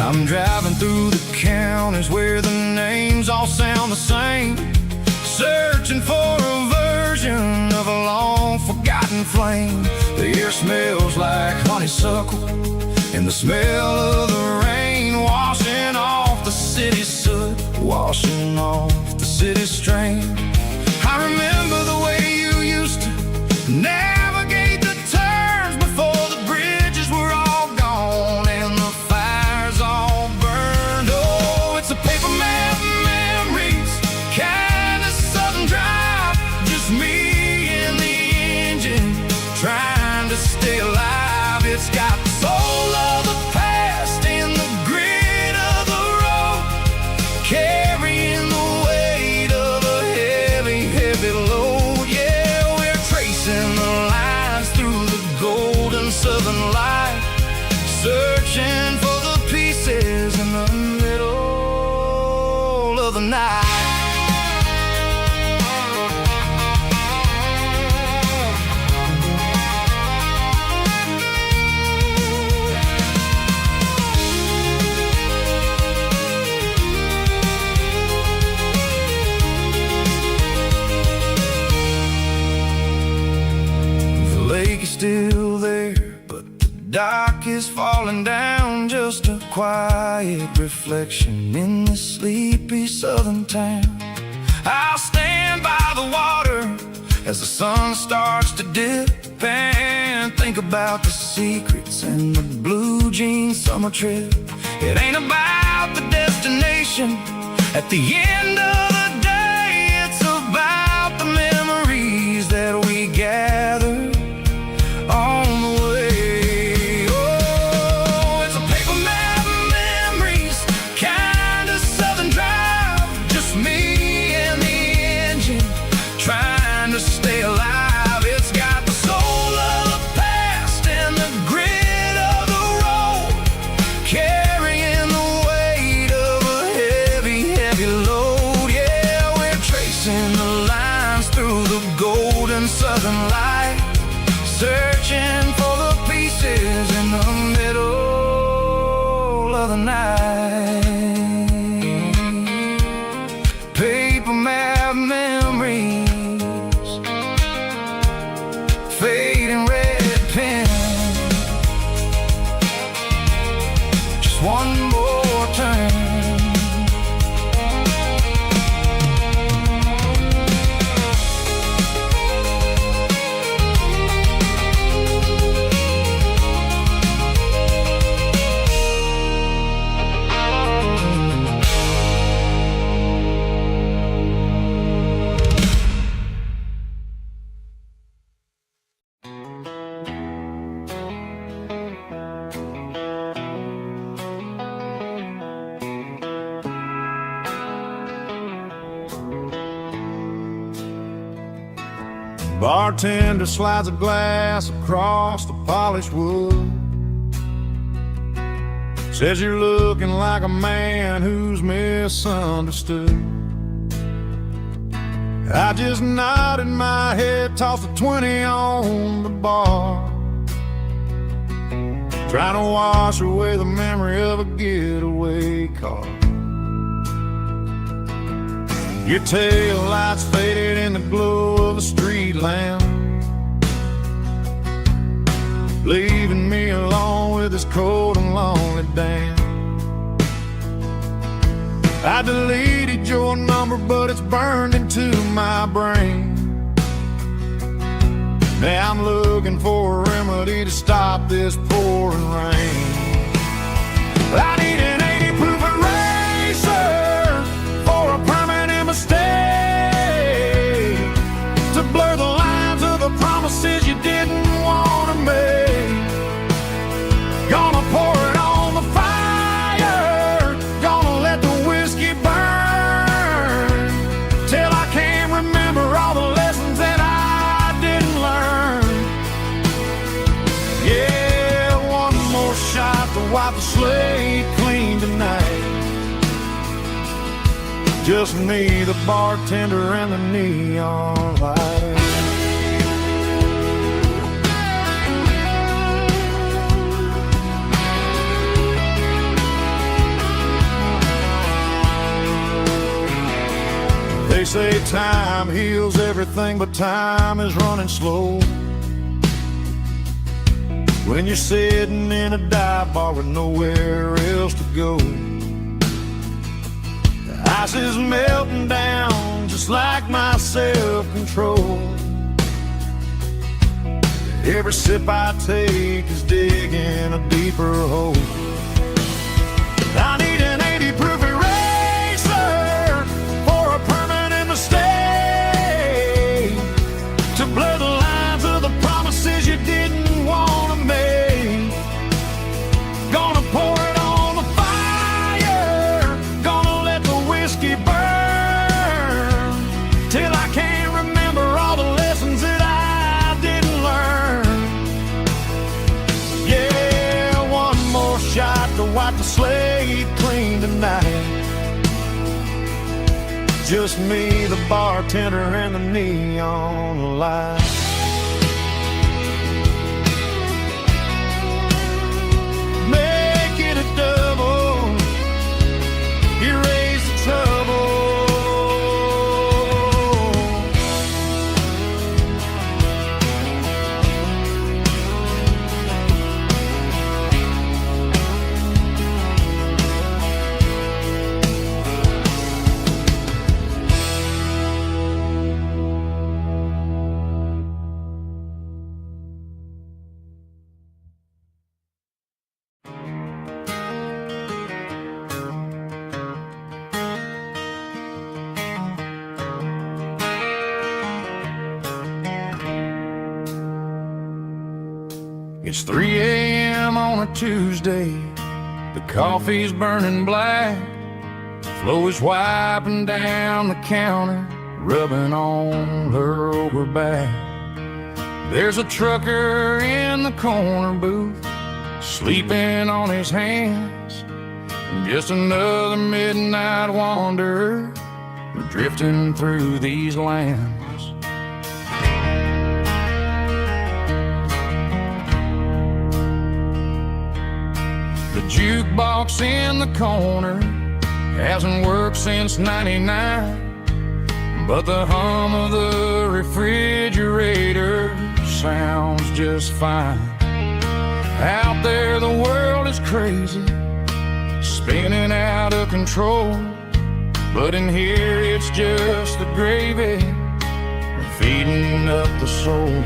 I'm driving through the counties where the names all sound the same, searching for a version of a long forgotten flame. The air smells like honeysuckle and the smell of the rain washing off the city's soot, washing off the city's strain. I remember the way you used to navigate the turns before the bridges were all gone and the fires all burned. Oh, it's a paper map memories, kind of sudden drive, just me and the engine trying the night. Still there, but the dock is falling down. Just a quiet reflection in this sleepy southern town. I'll stand by the water as the sun starts to dip and think about the secrets and the blue jean summer trip. It ain't about the destination at the end of the day. It's about the memories that we gather on the way. Oh, it's a paper map of memories, kind of southern drive. Just me and the engine, trying to stay alive. It's got the soul of the past and the grit of the road, carrying the weight of a heavy, heavy load. Yeah, we're tracing the lines through the golden southern light, searching for the pieces in the middle of the night. Paper map memories, fading red pen. Just one more turn. Bartender slides a glass across the polished wood. Says you're looking like a man who's misunderstood. I just nodded my head, tossed a 20 on the bar, trying to wash away the memory of a getaway car. Your tail lights faded in the glow of the street lamp, leaving me alone with this cold and lonely damn. I deleted your number, but it's burned into my brain. Now I'm looking for a remedy to stop this pouring rain. I need an 80 proof eraser for a permanent mistake, to blur the lines of the promises you didn't want to make. Gonna pour it on the fire, gonna let the whiskey burn, till I can't remember all the lessons that I didn't learn. Yeah, one more shot to wipe the slate clean tonight. Just me, the bartender, and the neon light. They say time heals everything, but time is running slow when you're sitting in a dive bar with nowhere else to go. The ice is melting down just like my self-control. Every sip I take is digging a deeper hole. I need an 80 proof eraser for a permanent mistake, to blur the lines of the promises you didn't want to make. Gonna pour it on the fire, gonna let the whiskey burn, till I can't remember all the lessons that I didn't learn. Yeah, one more shot Just me, the bartender, and the neon light. Make it a double, erase the trouble. It's 3 a.m. on a Tuesday. The coffee's burning black. Flo is wiping down the counter, rubbing on her over back. There's a trucker in the corner booth, sleeping on his hands. Just another midnight wanderer, drifting through these lands. The jukebox in the corner hasn't worked since '99, but the hum of the refrigerator sounds just fine. Out there the world is crazy, spinning out of control, but in here it's just the gravy feeding up the soul.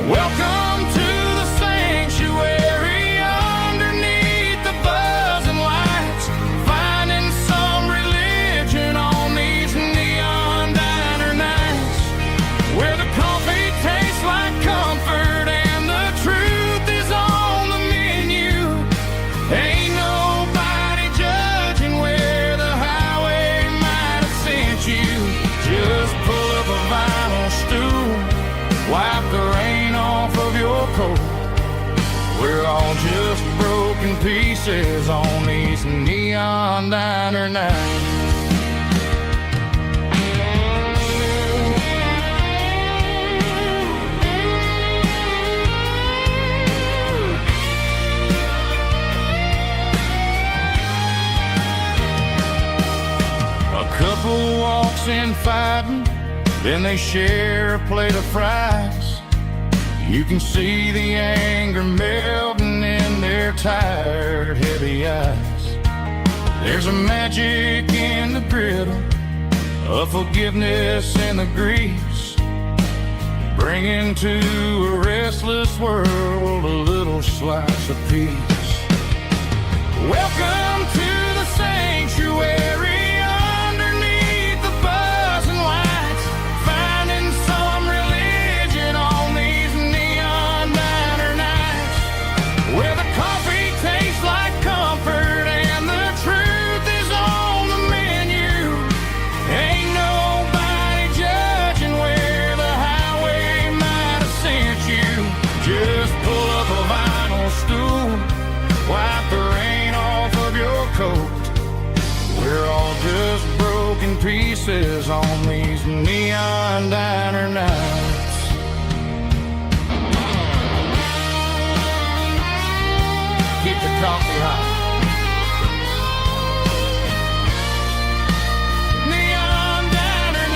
Welcome to the sanctuary, underneath the buzzing lights, finding some religion on these neon diner nights, where the coffee tastes like comfort and the truth is on the menu. Ain't nobody judging where the highway might have sent you. Just pull up a vinyl stool, wipe the rain off of your coat. We're all just broken pieces on these neon diner nights. A couple walks in fighting, then they share a plate of fries. You can see the anger melting in their tired, heavy eyes. There's a magic in the griddle, a forgiveness in the grease, bringing to a restless world a little slice of peace. Welcome to the sanctuary, underneath the buzzing lights, finding some religion on these neon diner nights, where the coffee tastes like comfort and the truth is on the menu. Ain't nobody judging where the highway might have sent you. Just pull up a vinyl stool, wipe the rain off of your coat. We're all just broken pieces on these neon diner nights. Keep the coffee hot. Neon diner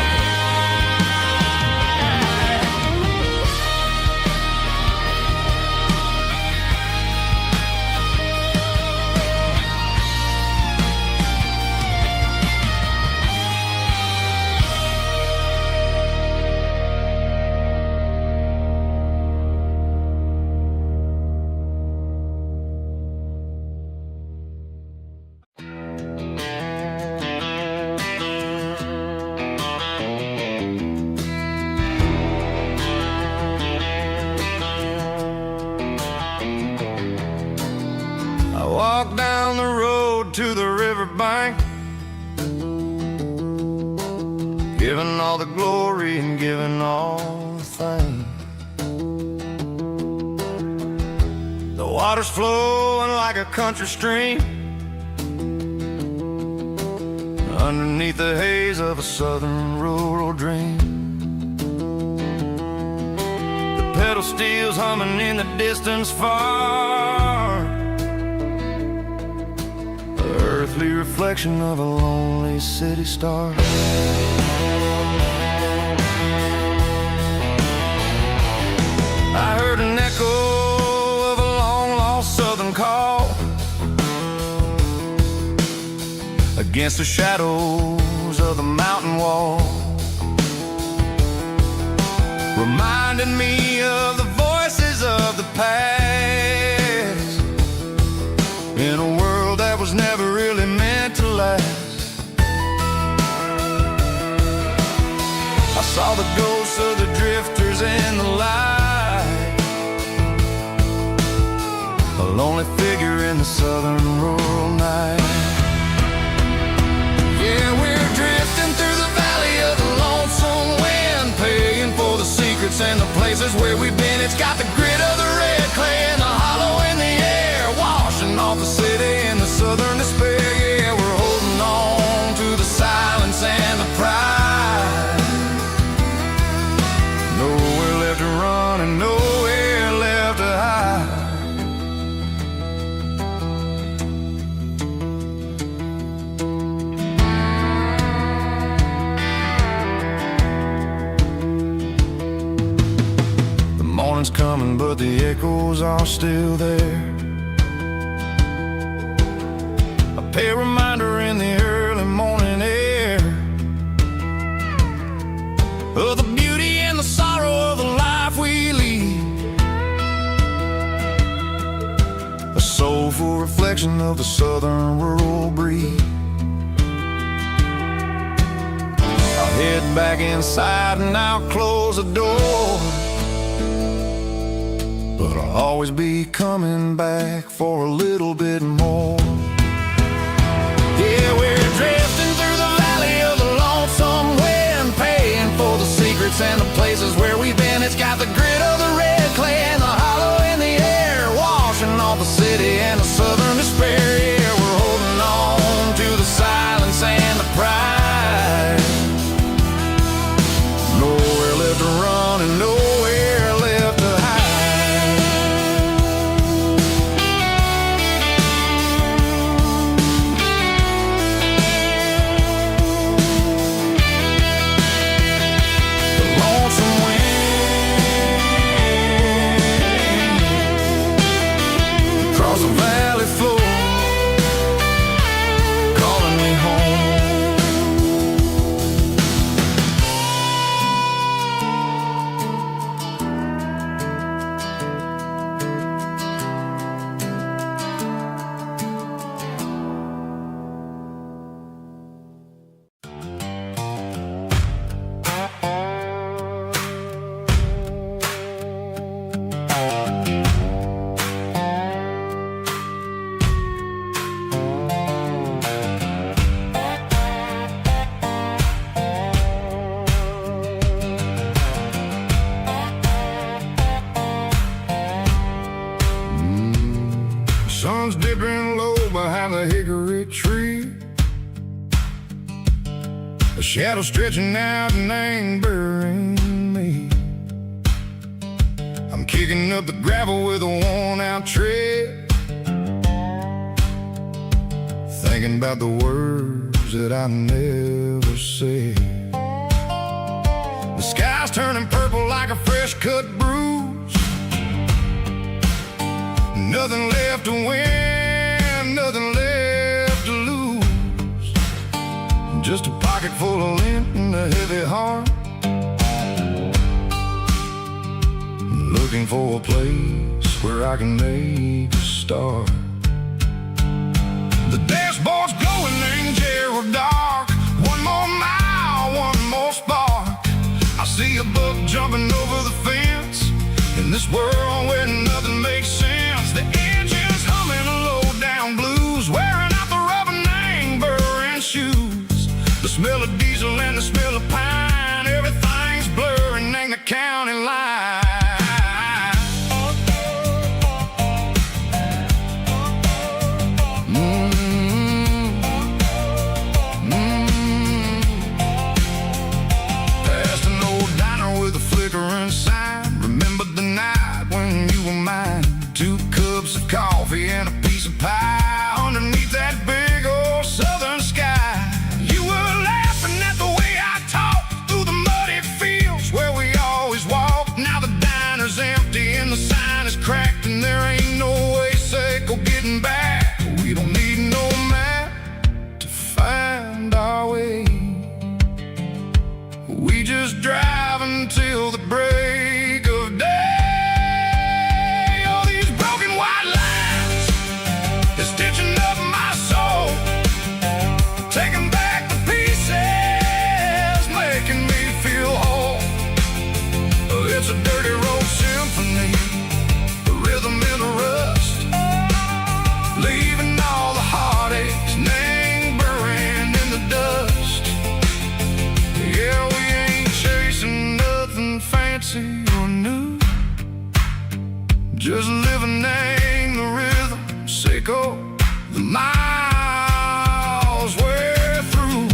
I walk down the road to the riverbank, giving all the glory and giving all the thanks. The water's flowing like a country stream, underneath the haze of a southern rural dream. The pedal steel's humming in the distance far, the earthly reflection of a lonely city star. I heard an echo of a long-lost southern call against the shadows of the mountain wall, reminding me of the voices of the past, in a world that was never really meant to last. I saw the ghosts of the drifters in the light, a lonely figure in the southern rural night. Yeah, we're drifting through the valley of the lonesome wind, paying for the secrets and the places where we've been. It's got the grit of the red clay and the hollow in the air, washing off the city in the southern despair. Yeah, we're holding on to the silence and the pride. Nowhere left to run and nowhere left to hide. Morning's coming, but the echoes are still there. A pale reminder in the early morning air of the beauty and the sorrow of the life we lead, a soulful reflection of the southern rural breed. I'll head back inside and I'll close the door, but I'll always be coming back for a little bit more. Yeah, we're drifting through the valley of the lonesome wind, paying for the secrets and the places where we've been. It's got the grit of the red clay and the hollow in the air, washing off the city and the southern despair. Yeah, we're holding on to the silence and the pride. Nowhere left to run and nowhere left to hide. The valley floor, calling me home. Sun's dipping low behind the hickory tree, a shadow stretching out and ain't burying me. I'm kicking up the gravel with a worn-out tread, thinking about the words that I never said. The sky's turning purple like a fresh-cut bruise, nothing left to win, nothing left to lose, just a pocket full of lint and a heavy heart, looking for a place where I can make a start. The dashboard's glowing, angel dark, one more mile, one more spark. I see a buck jumping over the fence, in this world where nothing makes sense. The engine's humming a low-down blues, wearing out the rubber name, burring shoes. The smell of diesel and the smell of pine, everything's blurring in the county line. taking back the pieces, making me feel whole. It's a dirty road symphony, the rhythm in the rust, leaving all the heartaches lingering in the dust. Yeah, we ain't chasing nothing fancy or new, just living in the rhythm, sicko, the miles we're through.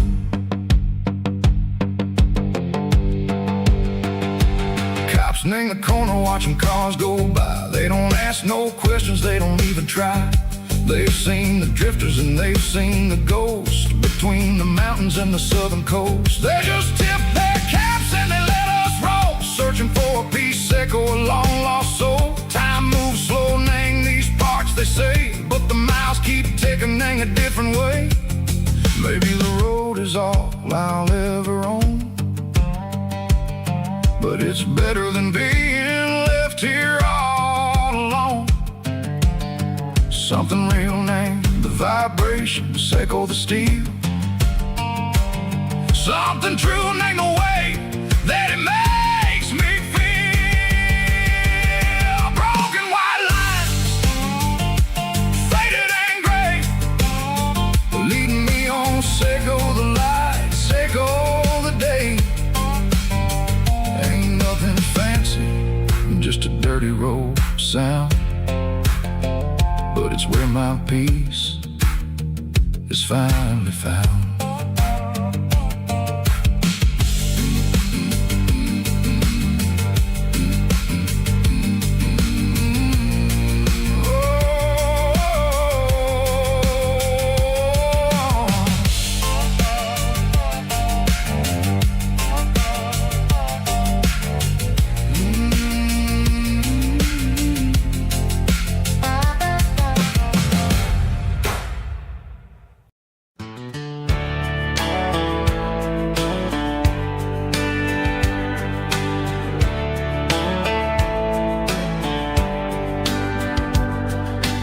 Cops in the corner watching cars go by. They don't ask no questions, they don't even try. They've seen the drifters and they've seen the ghosts between the mountains and the southern coast. They just tip their caps and they let us roll, searching for a piece sick or a long lost soul. Time moves slow, nang these parts they say, but the miles keep ticking, nang a different way. Maybe the road is all I'll ever own, but it's better than being left here all alone. Something real named the vibration, echo the steel. Something true named the way that it makes me feel. Broken white lines, faded and gray, leading me on, echo the light, echo the day. Ain't nothing fancy, just a dirty road sound, but it's where my peace is finally found.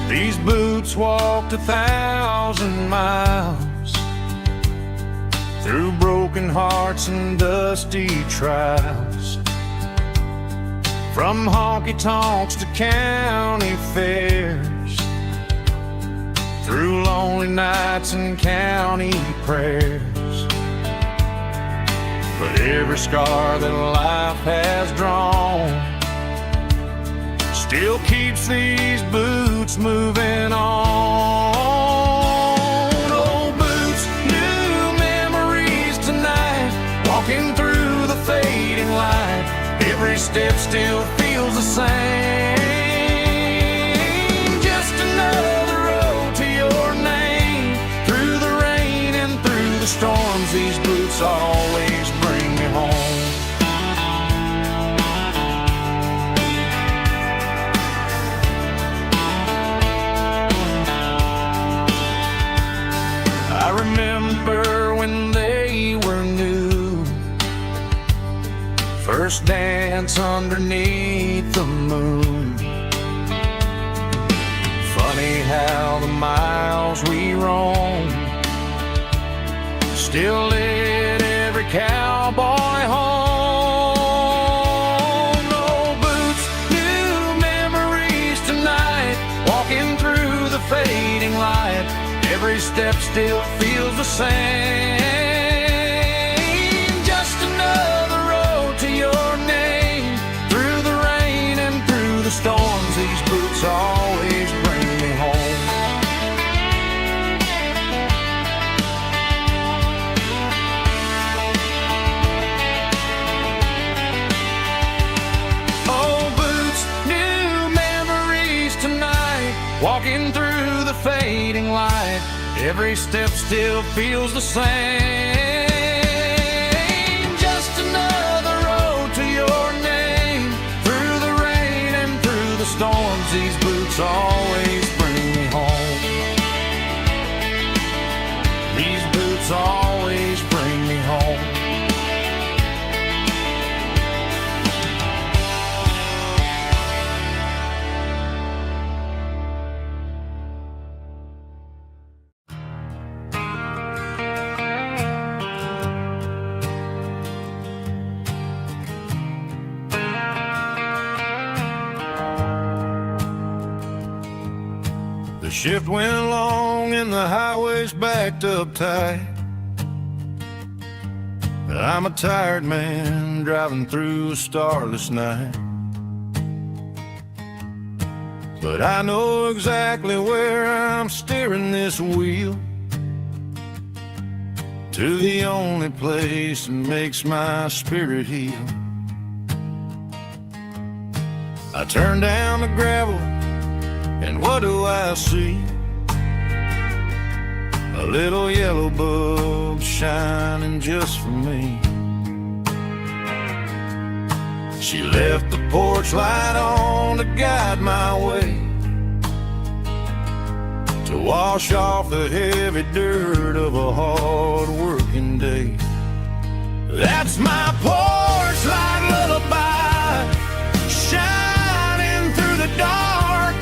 These boots walked 1,000 miles through broken hearts and dusty trials, from honky-tonks to county fairs, through lonely nights and county prayers. But every scar that life has drawn still keeps these boots moving on. Old boots, new memories tonight, walking through the fading light. Every step still feels the same. Just another road to your name. Through the rain and through the storms, these boots always bring me home. I remember when they were new, first dance underneath the moon. Funny how the miles we roam still lit every cowboy home. Old boots, new memories tonight, walking through the fading light. Every step still feels the same. Just another road to your name. Through the rain and through the storms, these boots always bring me home. Old boots, new memories tonight, walking through the fading light. Every step still feels the same. Just another road to your name. Through the rain and through the storms, these boots always bring me home. These boots always bring me home. Shift went long and the highway's backed up tight. I'm a tired man driving through a starless night. But I know exactly where I'm steering this wheel, to the only place that makes my spirit heal. I turn down the gravel, and what do I see? A little yellow bulb shining just for me. She left the porch light on to guide my way, to wash off the heavy dirt of a hard-working day. That's my porch light lullaby, shining through the dark,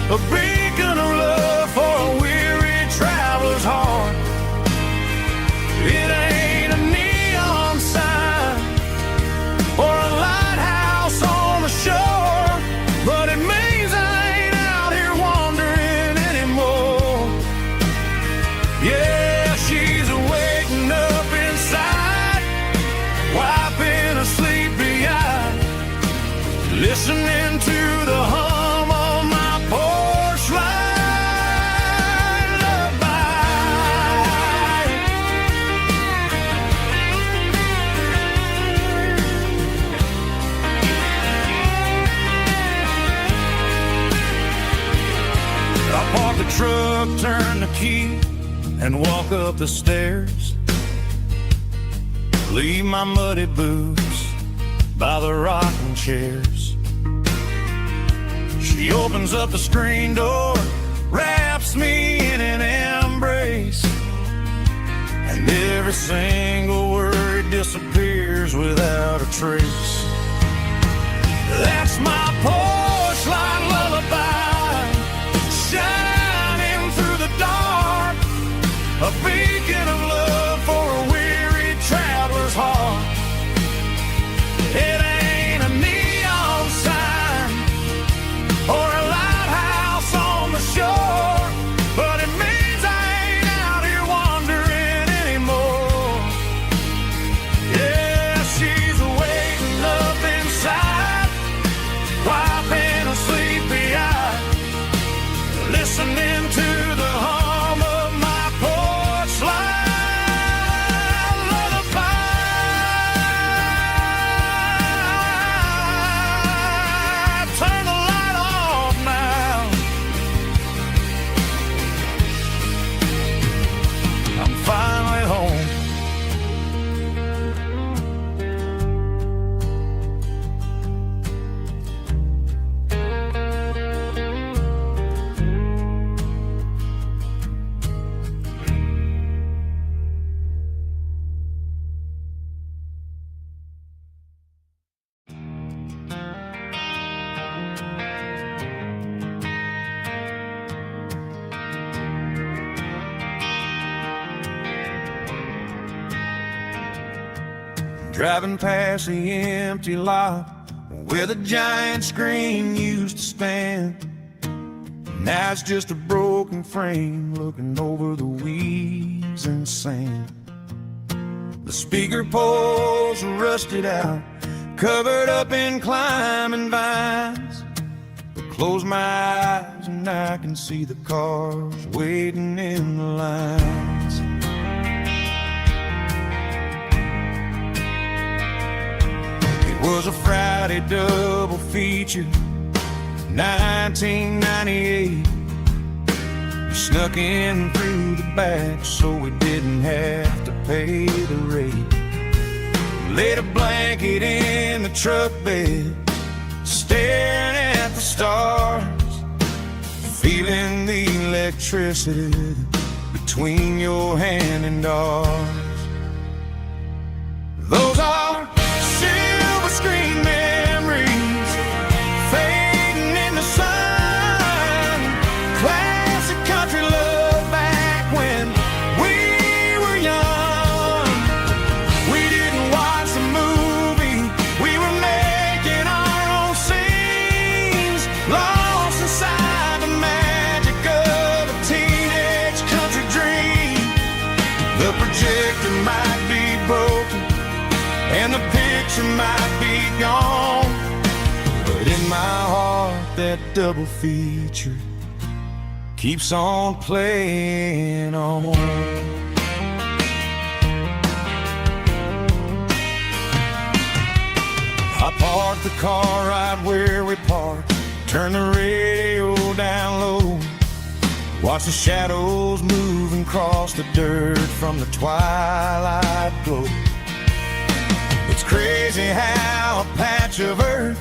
a beacon of love for a weary traveler's heart. It ain't a neon sign or a lighthouse on the shore, but it means I ain't out here wandering anymore. Yeah, she's waking up inside, wiping a sleepy eye, listening to the hum of my porch light lullaby. I park the truck, turn the key, and walk up the stairs. Leave my muddy boots by the rocking chairs. She opens up the screen door, wraps me in an embrace, and every single word disappears without a trace. That's my porch light lullaby, shining through the dark, a beacon of love for a weary traveler's heart. It ain't a neon sign or a lighthouse on the shore, but it means I ain't out here wandering anymore. Yeah, she's waking up inside, wiping a sleepy eye, listening to the hum of my porch light lullaby. Turn the light off now. I'm finally home. Driving past the empty lot where the giant screen used to stand. Now it's just a broken frame looking over the weeds and sand. The speaker poles are rusted out, covered up in climbing vines. But close my eyes and I can see the cars waiting in the lines. It was a Friday double feature, 1998. We snuck in through the back so we didn't have to pay the rate. Laid a blanket in the truck bed, staring at the stars, feeling the electricity between your hand and ours. Those are silver screen memories fading in the sun. Classic country love back when we were young. We didn't watch the movie, we were making our own scenes, lost inside the magic of projector might be broken and the picture might be gone, but in my heart that double feature keeps on playing on. I parked the car right where we parked, turn the radio down low, watch the shadows moving across the dirt from the twilight glow. It's crazy how a patch of earth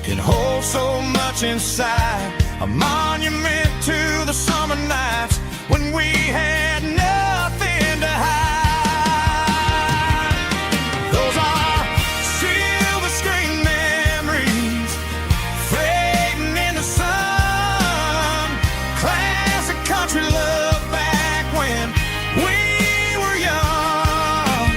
can hold so much inside, a monument to the summer nights when we had nothing to hide. Those are silver screen memories fading in the sun, classic country love back when we were young.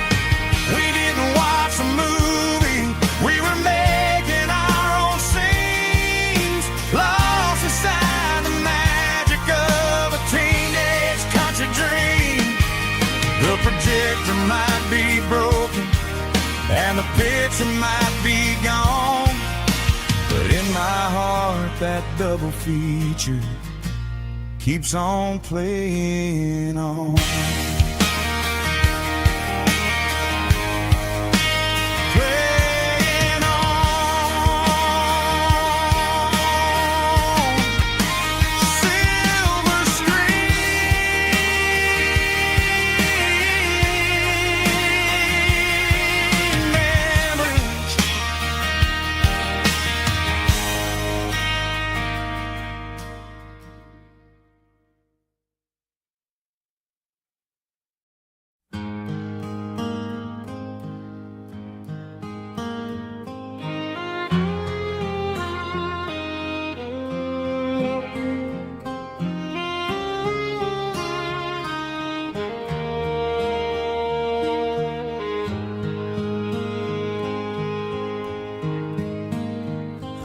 We didn't watch a movie, we were making our own scenes, lost inside the magic of a teenage country dream. The projector might be broken and the picture might be gone, but in my heart that double feature keeps on playing on. Playing on. Silver screen memories.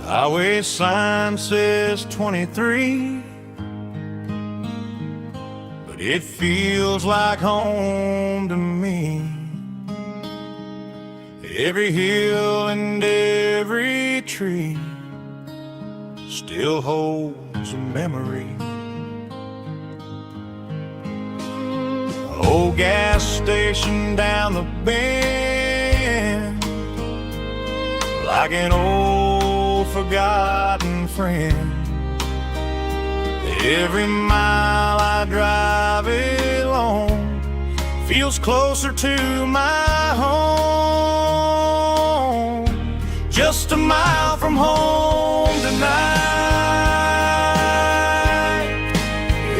Highway sign says 23, but it feels like home to me. Every hill and every tree still holds a memory. Old gas station down the bend, like an old forgotten friend. Every mile I drive it along feels closer to my home. Just a mile from home tonight,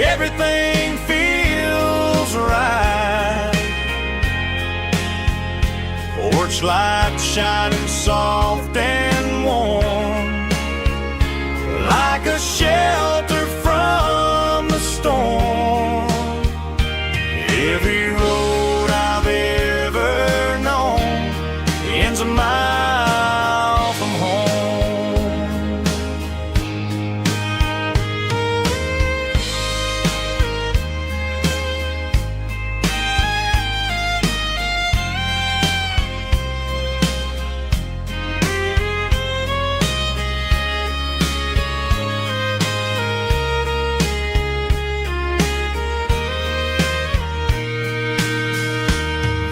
everything feels right. Porch light shining soft and warm, like a shelter from the storm. Every road I've ever known ends a mile from home.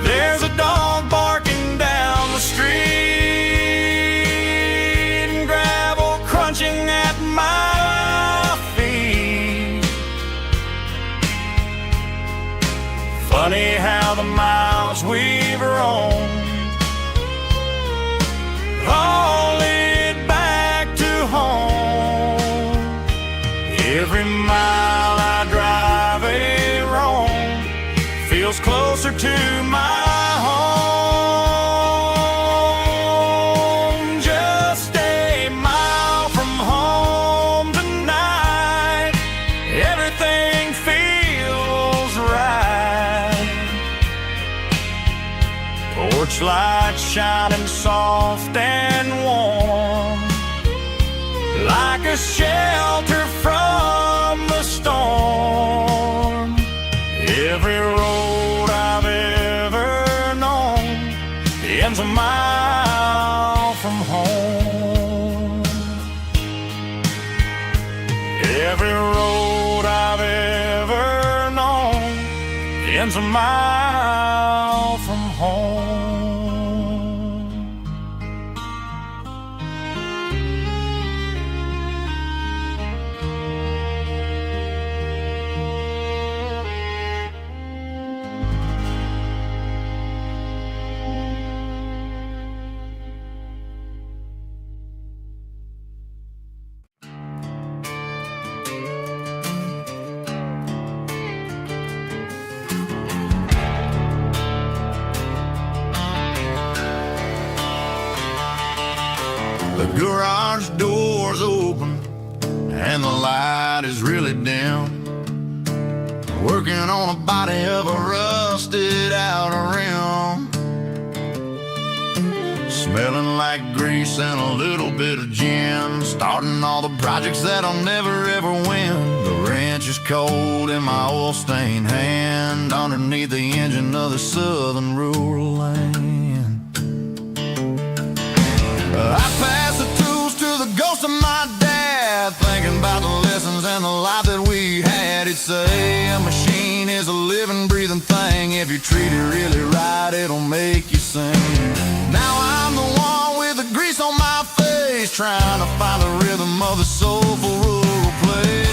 There's a dog barking down the street, and gravel crunching at my feet. Funny how the miles we've roamed all lead back to home. Every mile I drive a roam feels closer to my home. Just a mile from home tonight, everything feels right. Porch light shining soft and warm, like a shelter from the storm. Every road I've ever ends a mile from home. Every road I've ever known ends a mile from home. The garage door's open and the light is really dim. Working on a body of a rusted out rim. Smelling like grease and a little bit of gin. Starting all the projects that I'll never ever win. The wrench is cold in my oil-stained hand underneath the engine of the southern rural land. I pass the tools to the ghost of my dad, thinking about the lessons and the life that we had. He'd say a machine is a living, breathing thing. If you treat it really right, it'll make you sing. Now I'm the one with the grease on my face, trying to find the rhythm of the soulful rural place.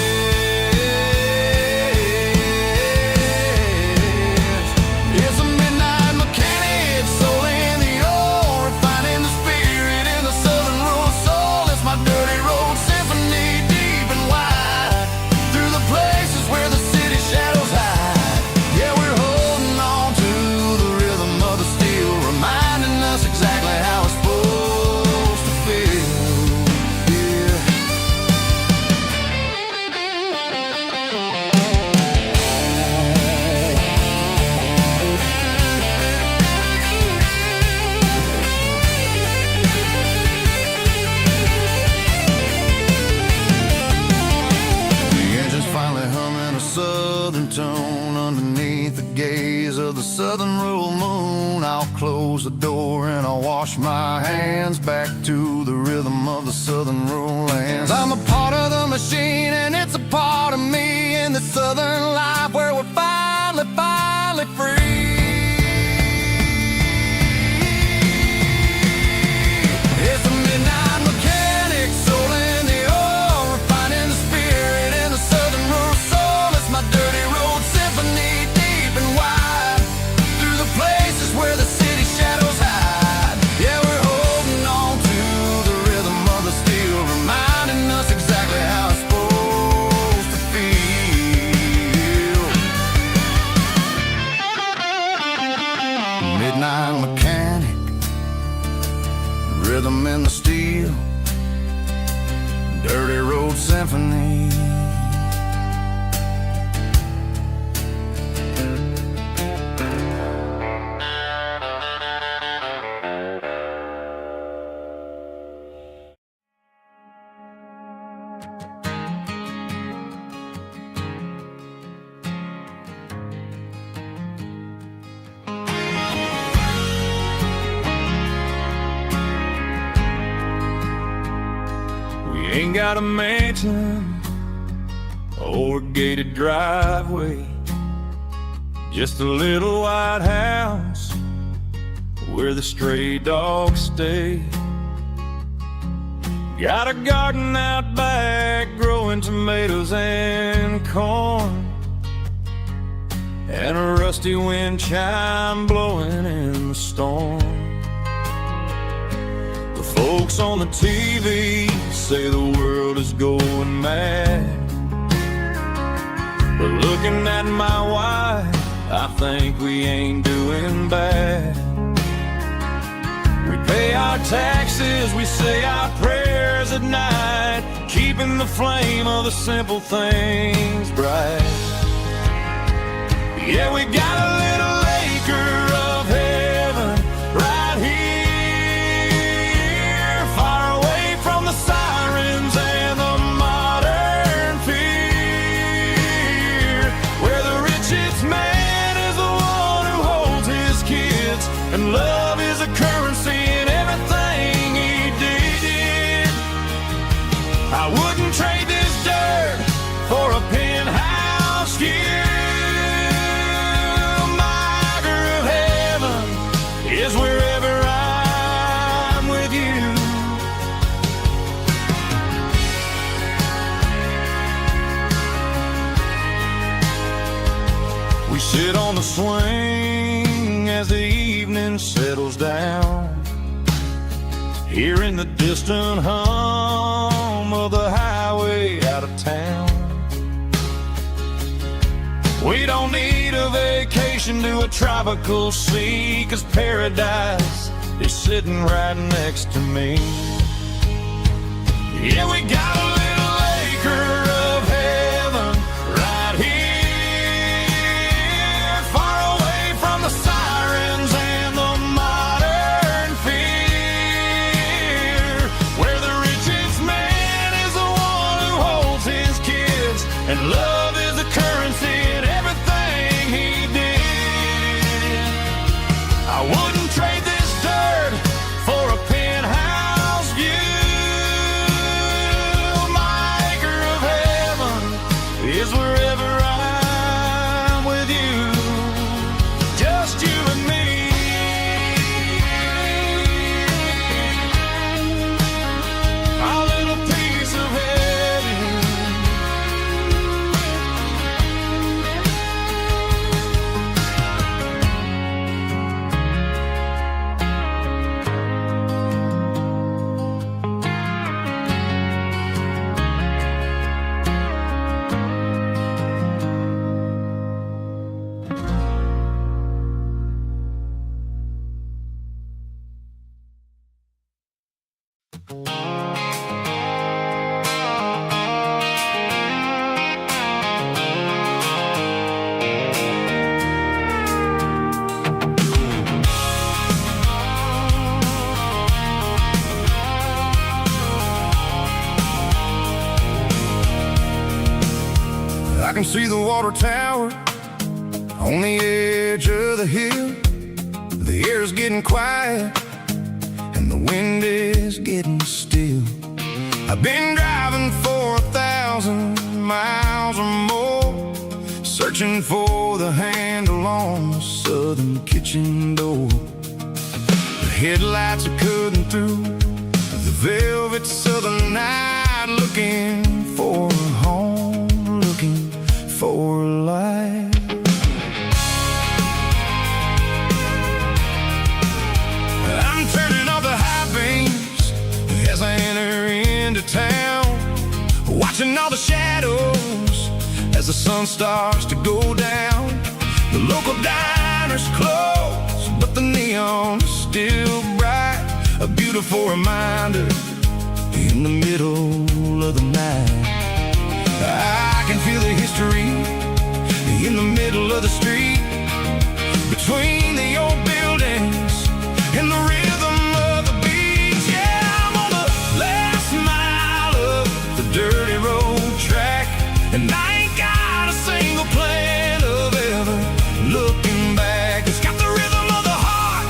It's a midnight mechanic, soul in the ore, refining the spirit in the southern rural soul. It's my dirty road symphony, deep and wide, through the places where the city shadows hide. Yeah, we're holding on to the rhythm of the steel, reminding us exactly how it's supposed to feel. Yeah. The engine's finally humming a southern tune underneath the gaze of the southern rural moon. I'll close the door and I'll wash my hands back to the rhythm of the southern rural lands. I'm a part of the machine and it's a part of me in the southern life where we're finally free. It's a midnight mechanic, soul in the ore, refining the spirit in the southern rural soul. It's my dirty road symphony, deep and wide, through the places where the city shadows hide. Yeah, we're holding on to the rhythm of the steel, reminding us exactly how it's supposed to feel. Midnight mechanic, rhythm in the steel, dirty road symphony. We ain't got a mansion or a gated driveway, just a little white house where the stray dogs stay. Got a garden out back growing tomatoes and corn, and a rusty wind chime blowing in the storm. The folks on the TV say the world is going mad, but looking at my wife, I think we ain't doing bad. We pay our taxes, we say our prayers at night, keeping the flame of the simple things bright. Yeah, we got a little acre of heaven right here, far away from the sirens and the modern fear, where the richest man is the one who holds his kids, and love is a currency swing as the evening settles down. Hearing the distant hum of the highway out of town. We don't need a vacation to a tropical sea, 'cause paradise is sitting right next to me. Yeah, we got a little acre of heaven right here, far away from the sirens and the modern fear, where the richest man is the one who holds his kids, and love is the currency in everything he did. I wouldn't trade this dirt for a penthouse view. My acre of heaven is wherever I'm with you, just you and me. Our little piece of heaven. I can see the water tower on the edge of the hill. The air's getting quiet and the wind is getting still. I've been driving for 1,000 miles or more, searching for the handle on the southern kitchen door. The headlights are cutting through the velvet southern night, looking for a home, looking for life. I'm turning off the high beams as I enter into town, watching all the shadows as the sun starts to go down. The local diner's closed, but the neon is still bright, a beautiful reminder in the middle of the night. I can feel the history in the middle of the street, between the old buildings and the rhythm of the beat. Yeah, I'm on the last mile of the dirty road track, and I ain't got a single plan of ever looking back. It's got the rhythm of the heart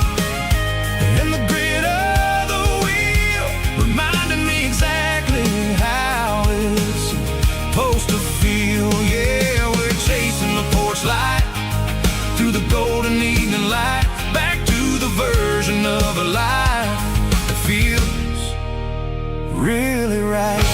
and the grit of the wheel, reminding me exactly how it's supposed to feel. Yeah, we're chasing the porch light through the golden evening light, back to the version of a life that feels really right.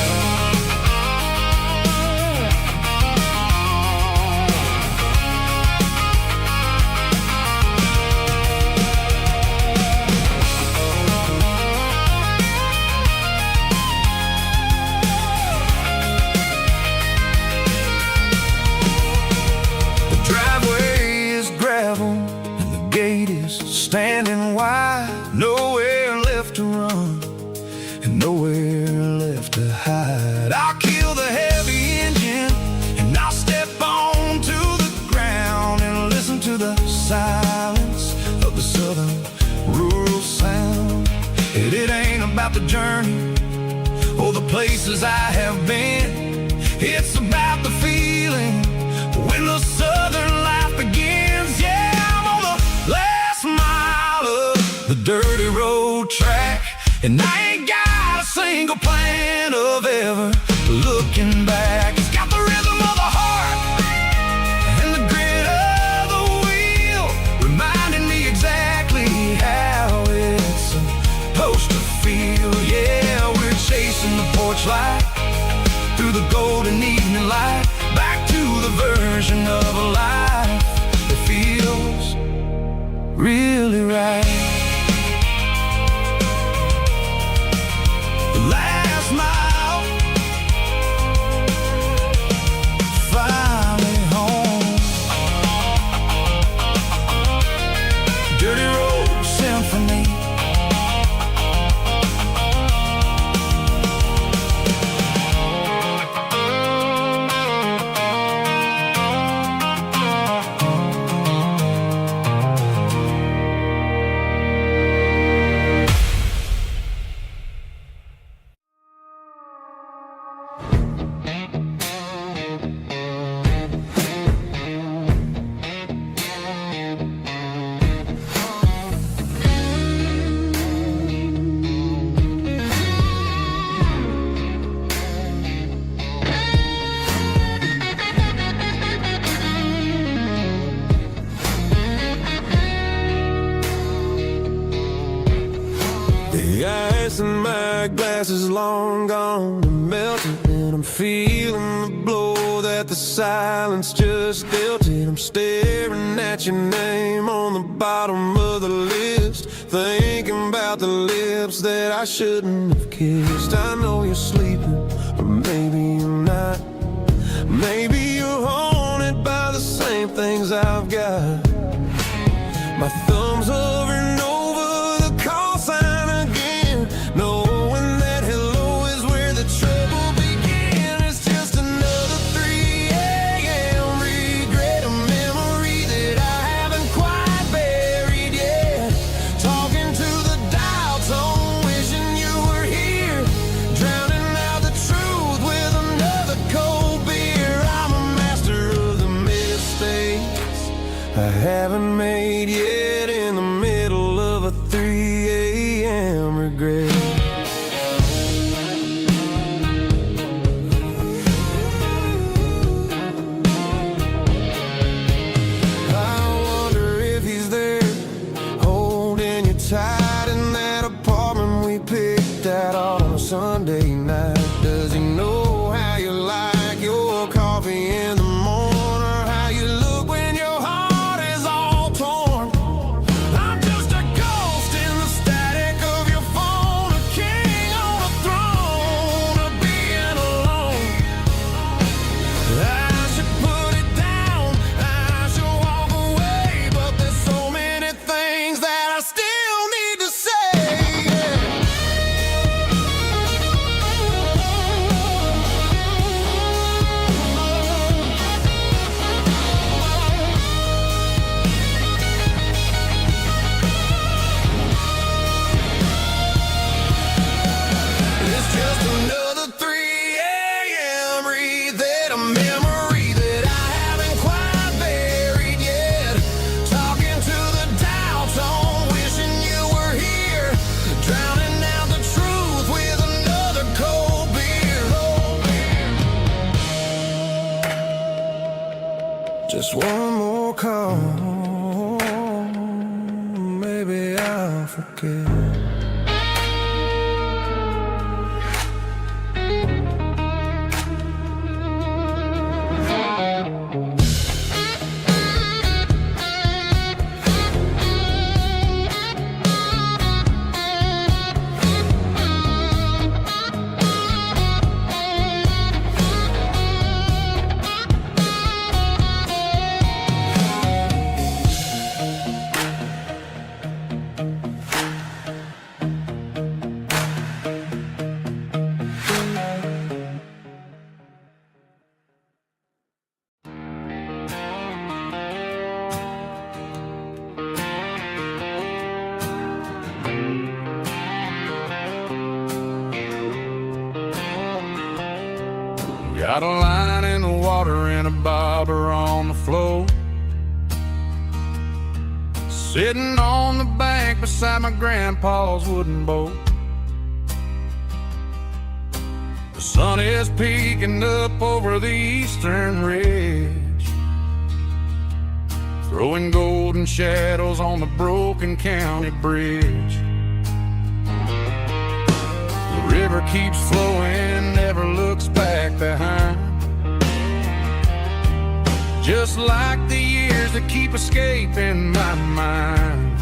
Standing wide, nowhere left to run and nowhere left to hide. I'll kill the heavy engine and I'll step onto the ground and listen to the silence of the southern rural sound. And it ain't about the journey or the places I have been, it's about the feeling when the southern life begins. Yeah, I'm on the last mile of the dirty road track, and I ain't got a single plan of ever looking back. It's got the rhythm of the heart and the grit of the wheel, reminding me exactly how it's supposed to feel. Yeah, we're chasing the porch light through the golden evening light, back to the version of a life that feels really right. The last mile, finally home. Dirty road symphony. The ice in my glass is long gone and melted, and I'm feeling the blow that the silence just dealt it. I'm staring at your name on the bottom of the list, thinking about the lips that I shouldn't have kissed. I know you're sleeping, or maybe you're not. Maybe you're haunted by the same things I've got. My thumb's hovering over the call sign again, knowing that hello is where the trouble began. It's just another 3 a.m. regret, a memory that I haven't quite buried yet. Talking to the dial tone, wishing you were here, drowning out the truth with another cold beer. I'm a master of the mistakes I haven't made yet, in the middle of a 3 a.m. regret. I wonder if he's there, holding you tight in that apartment we picked out on a Sunday night. Does he know how you like your coffee in the morning, or how you look when your heart is all torn? I'm just a ghost in the static of your phone, a king on a throne of being alone. I should put it down, I should walk away, but there's so many things that I still need to say. It's just another 3 a.m. read, a memory that I haven't quite buried yet. Talking to the dial tone, wishing you were here, drowning out the truth with another cold beer. Just one more call, maybe I'll forget. Got a line in the water and a bobber on the floor, sitting on the bank beside my grandpa's wooden boat. The sun is peeking up over the eastern ridge, throwing golden shadows on the broken county bridge. The river keeps flowing, never looks back behind, just like the years that keep escaping my mind.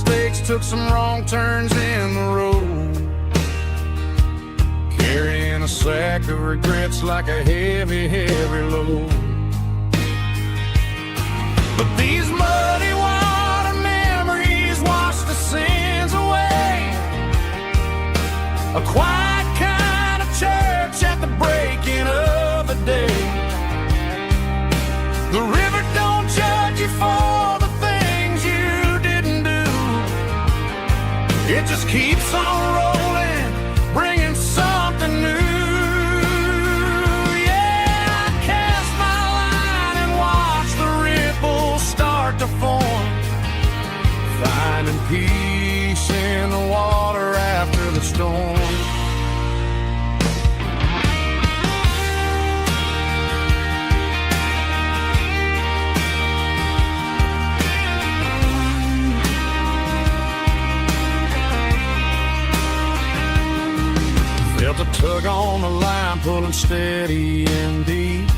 mistakes, took some wrong turns in the road, carrying a sack of regrets like a heavy, heavy load. But these muddy water memories wash the sins away. A quiet kind of church at the breaking of the day. The river don't judge you for the things you didn't do. It just keeps on rolling, bringing something new. Yeah, I cast my line and watch the ripples start to form, finding peace in the water after the storm. Felt a tug on the line, pulling steady and deep.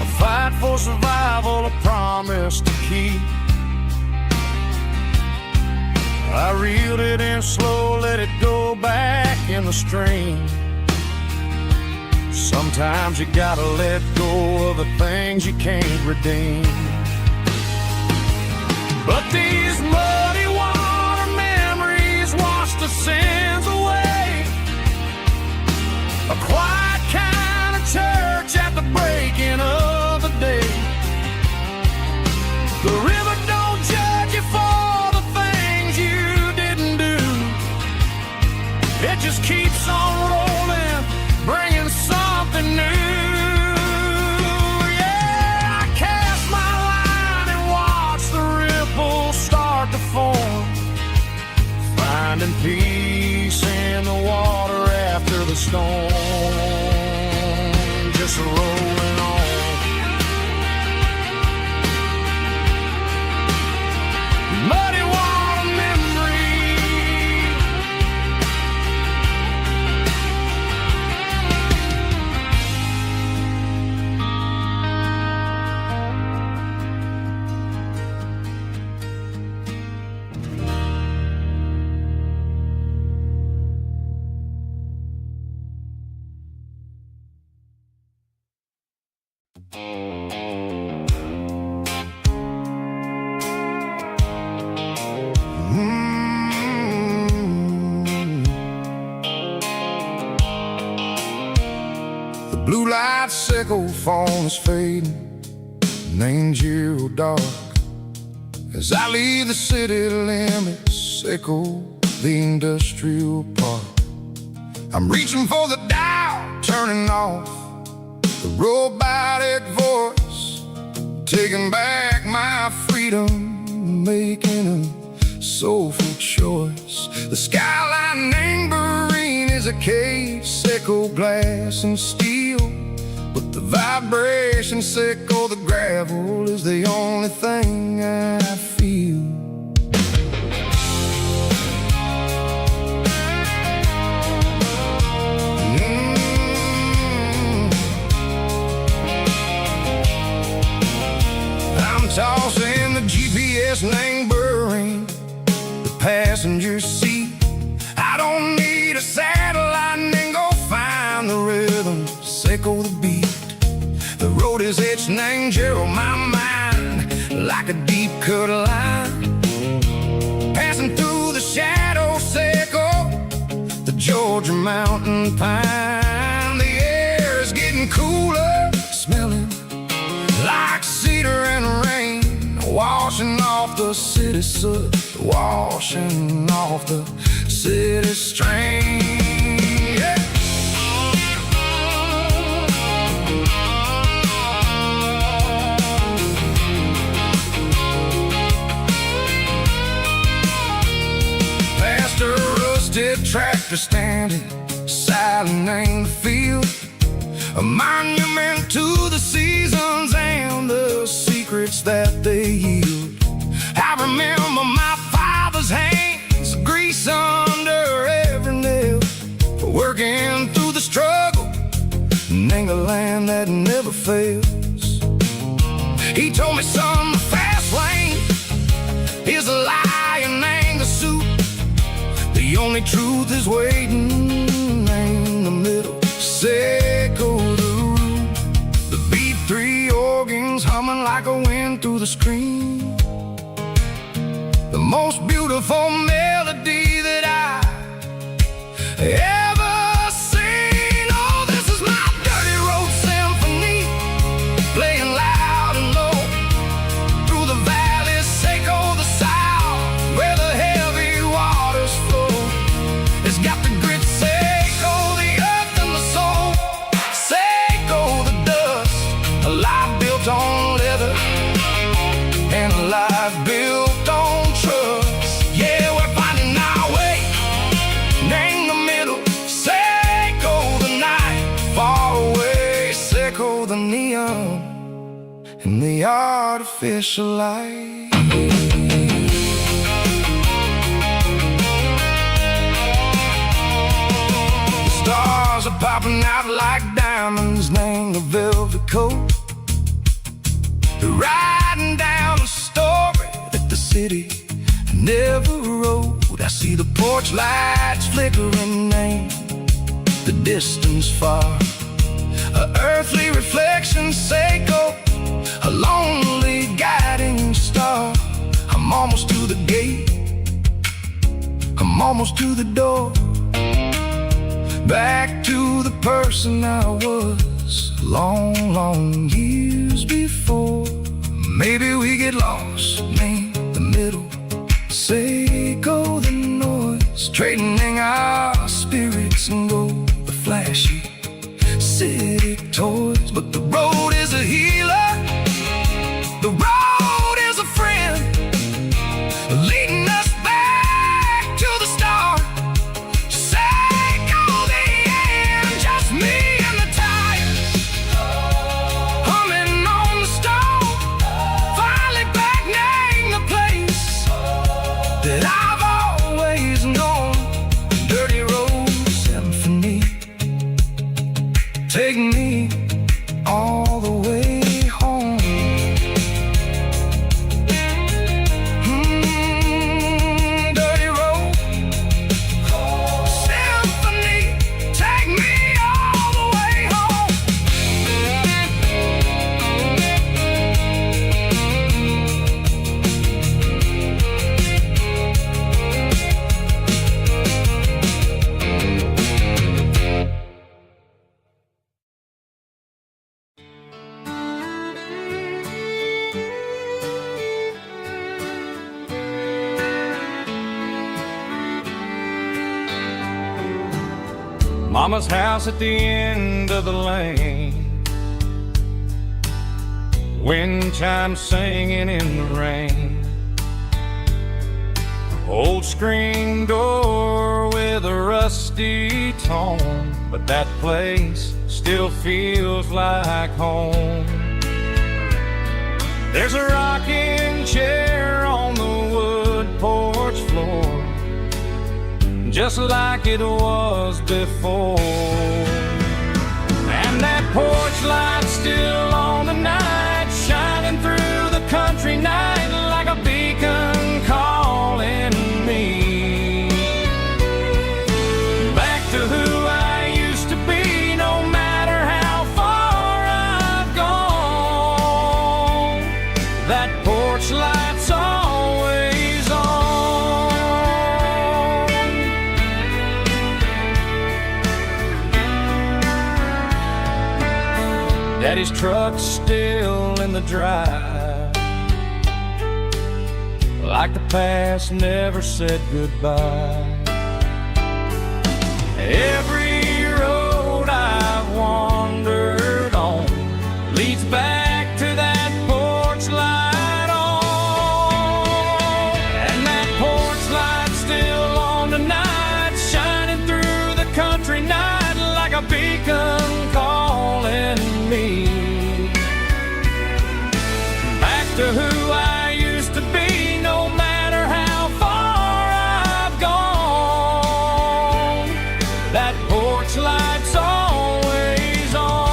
A fight for survival, a promise to keep. I reeled it in slow, let it go back in the stream. Sometimes you gotta let go of the things you can't redeem. But these muddy water memories wash the sins away. A quiet kind of church at the breaking of the day. The river don't judge you for the things you didn't do. It just keeps on rolling, bringing something new. Yeah, I cast my line and watch the ripples start to form, finding peace in the water after the storm. Just rolling on. Muddy water memory. The blue light sickle phone is fading, named you dark. As I leave the city limits, sickle the industrial park. I'm reaching for the dial, turning off the robotic voice, taking back my freedom, making a soulful choice. The skyline named Bryan is a cave, sickle glass and steel, but the vibration sickle, the gravel, is the only thing I feel. I'm tossing the GPS named Bryan, the passenger seat. I don't need a satellite and go find the rhythm, sickle the beat. The road is etched named Gerald, my mind, like a deep cut line. Passing through the shadow, sickle the Georgia mountain pine. The air is getting cooler, smelling like cedar and rain, washing off the city soot, washing off the city strain. Yeah. Past a rusted tractor standing silent in the field, a monument to the seasons and the secrets that they yield. I remember my father's hands, grease under every nail, working through the struggle, and a land that never fails. He told me, son, the fast lane is a lie and ain't the suit. The only truth is waiting in the middle. Seco the root. The beat 3 organs humming like a wind through the screen. The most beautiful melody that I ever seen. Oh, this is my dirty road symphony, playing loud and low through the valleys, Seco the south, where the heavy waters flow. It's got the grit, Seco the earth and the soul, Seco the dust, a life built on leather and a life built on trust. Yeah, we're finding our way in the middle. Seco the night, far away. Seco the neon and the artificial light. The stars are popping out like diamonds, named the velvet coat. They're riding down a story that the city never wrote. I see the porch lights flickering, name the distance far. A earthly reflection, Seco, a lonely guiding star. I'm almost to the gate, I'm almost to the door, back to the person I was long, long years before. Maybe we get lost in the middle, Seco the noise, trading our spirits and go the flashy city toys. But the road is a healer, the road is a friend, leading us back to the start. Seco the end, just me and the tires, humming on the stove. Finally back, name the place that I've always known. Dirty road symphony, take me all the way home. Dirty road symphony, take me all the way home. Mama's house at the end of the lane, wind chimes singing in the rain. Old screen door with a rusty tone, but that place still feels like home. There's a rocking chair on the wood porch floor, just like it was before. And that porch light's still on tonight, shining through the country night like a beacon calling me back to who I used to be. No matter how far I've gone, that porch light's always on. Daddy's truck's still in the drive, like the past never said goodbye. Every road I've wandered on leads back to that porch light on. And that porch light's still on tonight, shining through the country night like a beacon calling me back to who I used to be. No matter how far I've gone, that porch light's always on.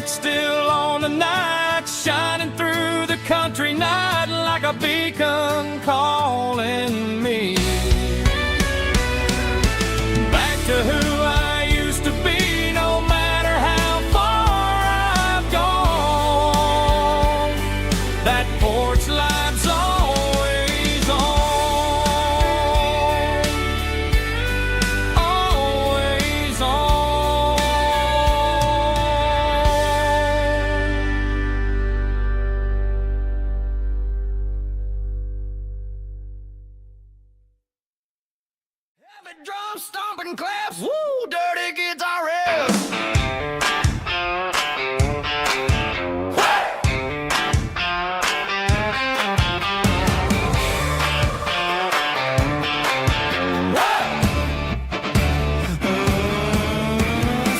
still on the night, shining through the country night like a beacon calling me back to who I used to be. No matter how far I've gone, that porch light's always on, always on. Heavy drum stomping claps, woo, dirty guitar riffs.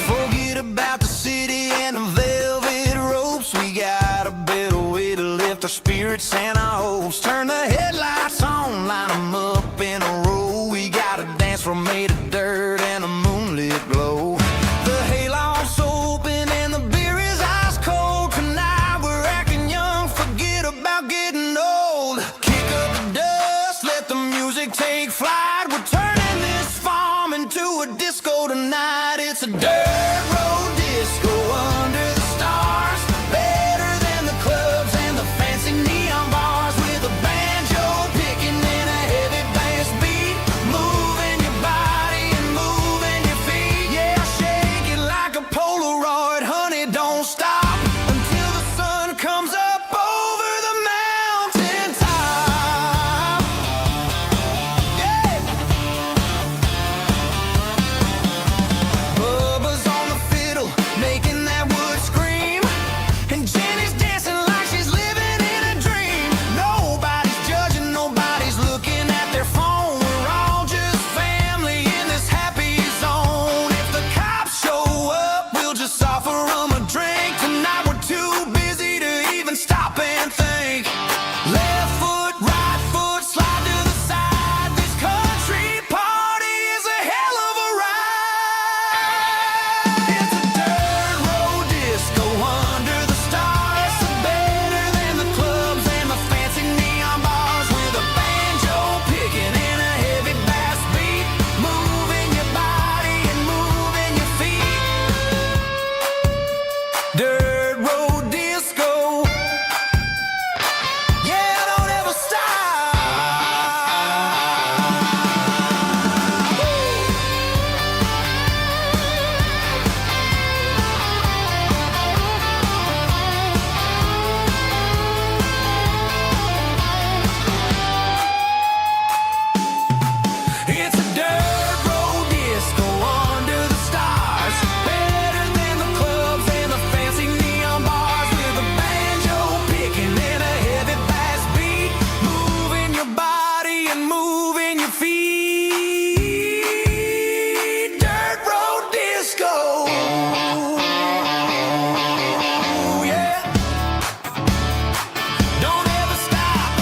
Forget about the city and the velvet ropes. We got a better way to lift our spirits and our hopes. Turn the headlights on, line them up in a row. We got a dance floor made of dirt and a moonlit glow. The hayloft's open and the beer is ice cold. Tonight we're acting young, forget about getting old. Kick up the dust, let the music take flight. We're turning this farm into a disco tonight. It's a dirt road disco under the stars. Better than the clubs and the fancy neon bars. With a banjo picking and a heavy bass beat. Moving your body and moving your feet. Yeah, shake it like a Polaroid, honey, don't stop until the sun comes up over the mountain top. Yeah. Bubba's on the fiddle, making that wood scream. And Jenny's dancing like she's living in a dream. Nobody's judging, nobody's looking at their phone. We're all just family in this happy zone. If the cops show up, we'll just offer them a drink. Tonight we're too busy to even stop and think. Left foot, right foot, slide to the side. This country party is a hell of a ride. It's a dirt road disco under the stars. Better than the clubs and the fancy neon bars. With a banjo picking and a heavy bass beat. Moving your body and moving your feet. Dirt road disco. Yeah, don't ever stop. It's a dirt road disco under the stars. Better than the clubs and the fancy neon bars. With a banjo picking and a heavy bass beat. Moving your body and moving your feet. Dirt road disco. Yeah. Don't ever stop.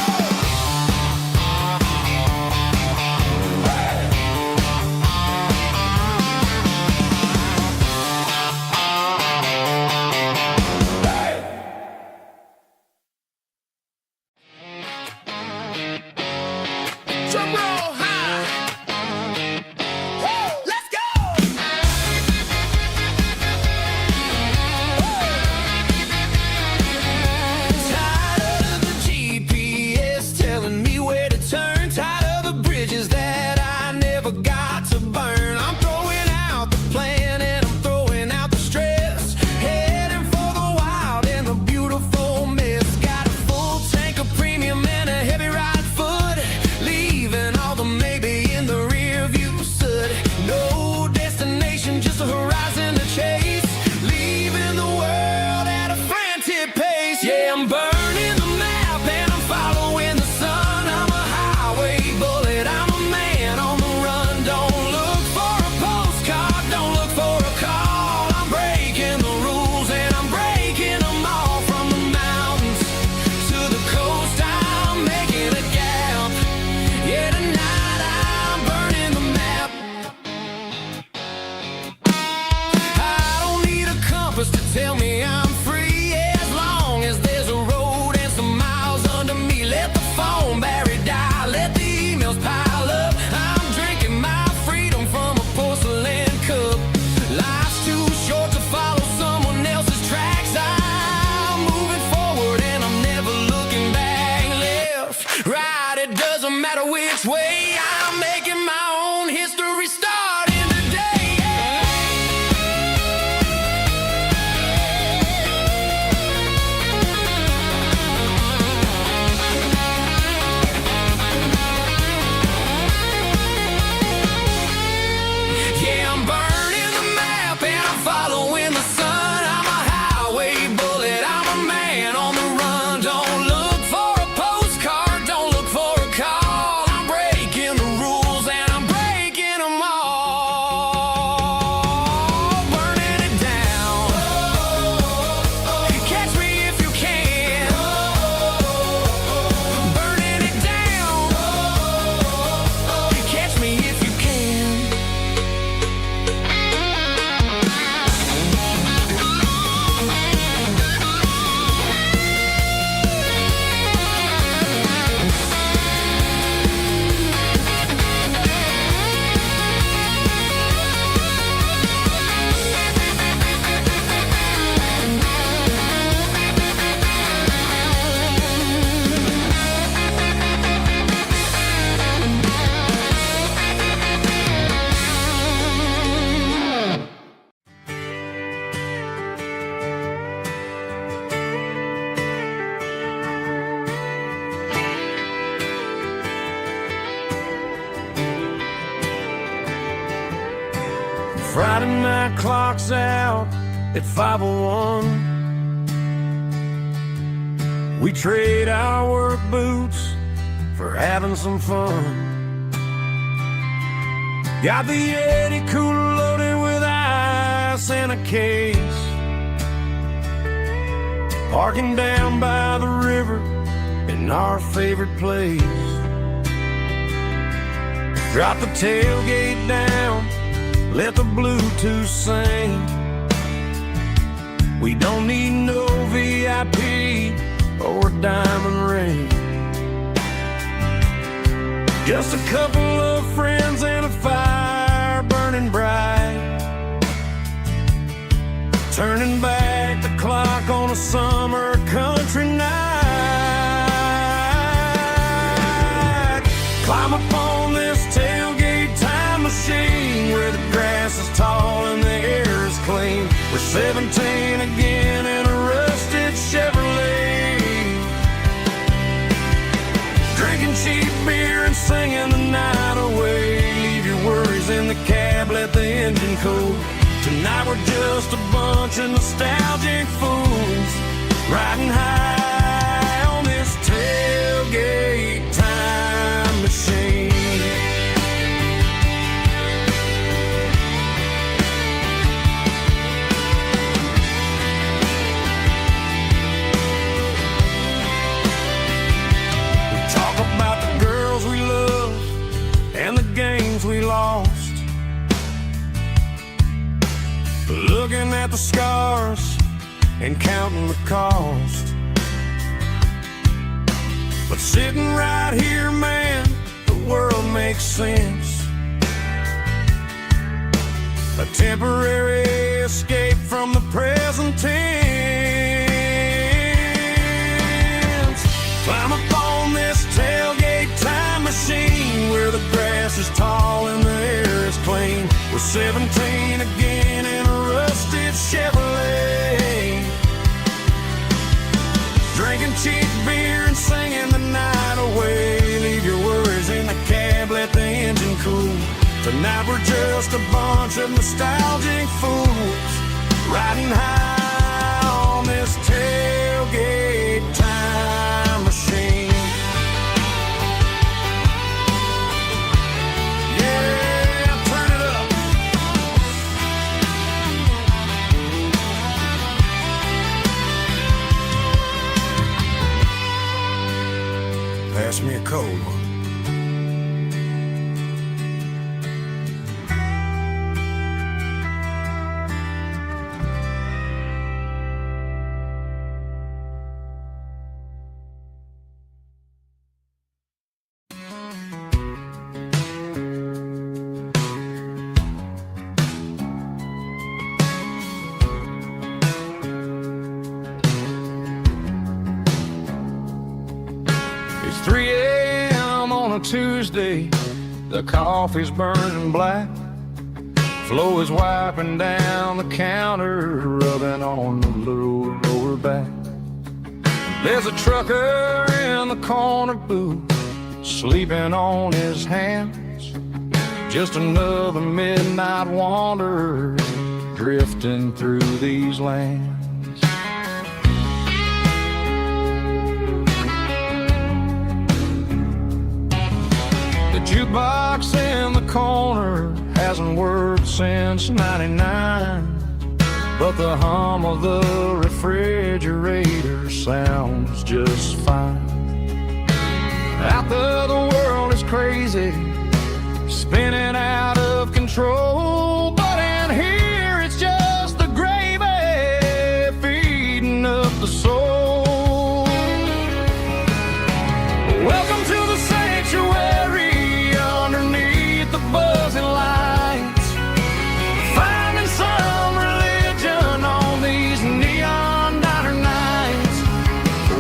Drum roll high. Woo, let's go. Tired of the GPS telling me where to turn. Tired of the bridges that I never got to burn. I'm throwing out the plan and I'm throwing out the stress. Heading for the wild and the beautiful mist. Got a full tank of premium and a heavy right foot. Leaving all which way. I'm making my own history starting today. Yeah, I'm burning the map and I'm following the sun. I'm a highway bullet, I'm a man on the run. Don't look for a postcard, don't look for a call. I'm breaking the rules and I'm breaking them all. Burning it down. Catch me if you can. Burning it down. Catch me if you can. Friday night clock's out at 5:01. We trade our work boots for having some fun. Got the Yeti cooler loaded with ice and a case. Parking down by the river in our favorite place. Drop the tailgate down, let the Bluetooth sing. We don't need no VIP or a diamond ring. Just a couple of friends and a fire burning bright. Turning back the clock on a summer country night. Climb up on this tailgate time machine where the grass is tall and the air is clean. We're 17 again in a rusted Chevrolet. Drinking cheap beer and singing the night away. Leave your worries in the cab, let the engine cool. Tonight we're just a bunch of nostalgic fools riding high on this tailgate time machine. We talk about the girls we love and the games we lost. Looking at the scars and counting the cost. But sitting right here, man, the world makes sense. A temporary escape from the present tense. Climb up on this tailgate time machine where the grass is tall and the air is clean. We're 17 again in a rusted Chevrolet. Drinking cheap beer and singing the night away. Leave your worries in the cab, let the engine cool. Tonight we're just a bunch of nostalgic fools riding high on this tailgate time machine. Yeah, turn it up. Pass me a cold one. Tuesday, the coffee's burning black. Flo is wiping down the counter, rubbing on the little lower back. There's a trucker in the corner booth, sleeping on his hands. Just another midnight wanderer drifting through these lands. The jukebox in the corner hasn't worked since '99, but the hum of the refrigerator sounds just fine. Out there the world is crazy, spinning out of control, but in here it's just the gravy feeding up the soul. Welcome to the sanctuary underneath the buzzing lights, finding some religion on these neon diner nights,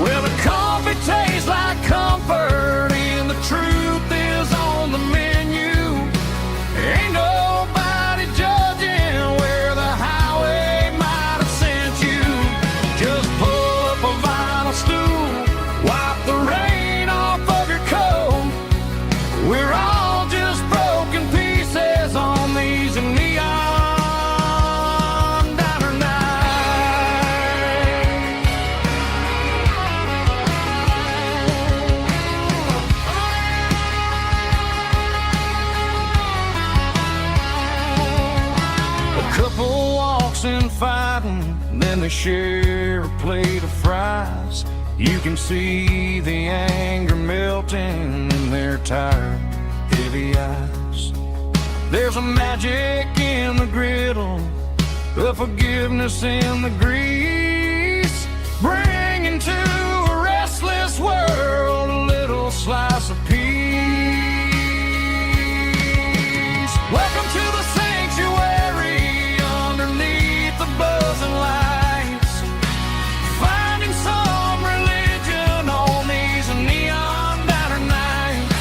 where the coffee tastes like comfort and the truth is on the menu. Ain't nobody judging where the highway might have sent you. Just pull up a vinyl stool, wipe the rain off of your coat. We're all just broken pieces on these neon diner nights. A couple walks in fighting, then they share a plate of fries. You can see the anger melting in their tired, heavy eyes. There's a magic in the griddle, a forgiveness in the grease, bringing to a restless world a little slice of peace. Welcome to the sanctuary underneath the buzzing lights, finding some religion on these neon diner nights,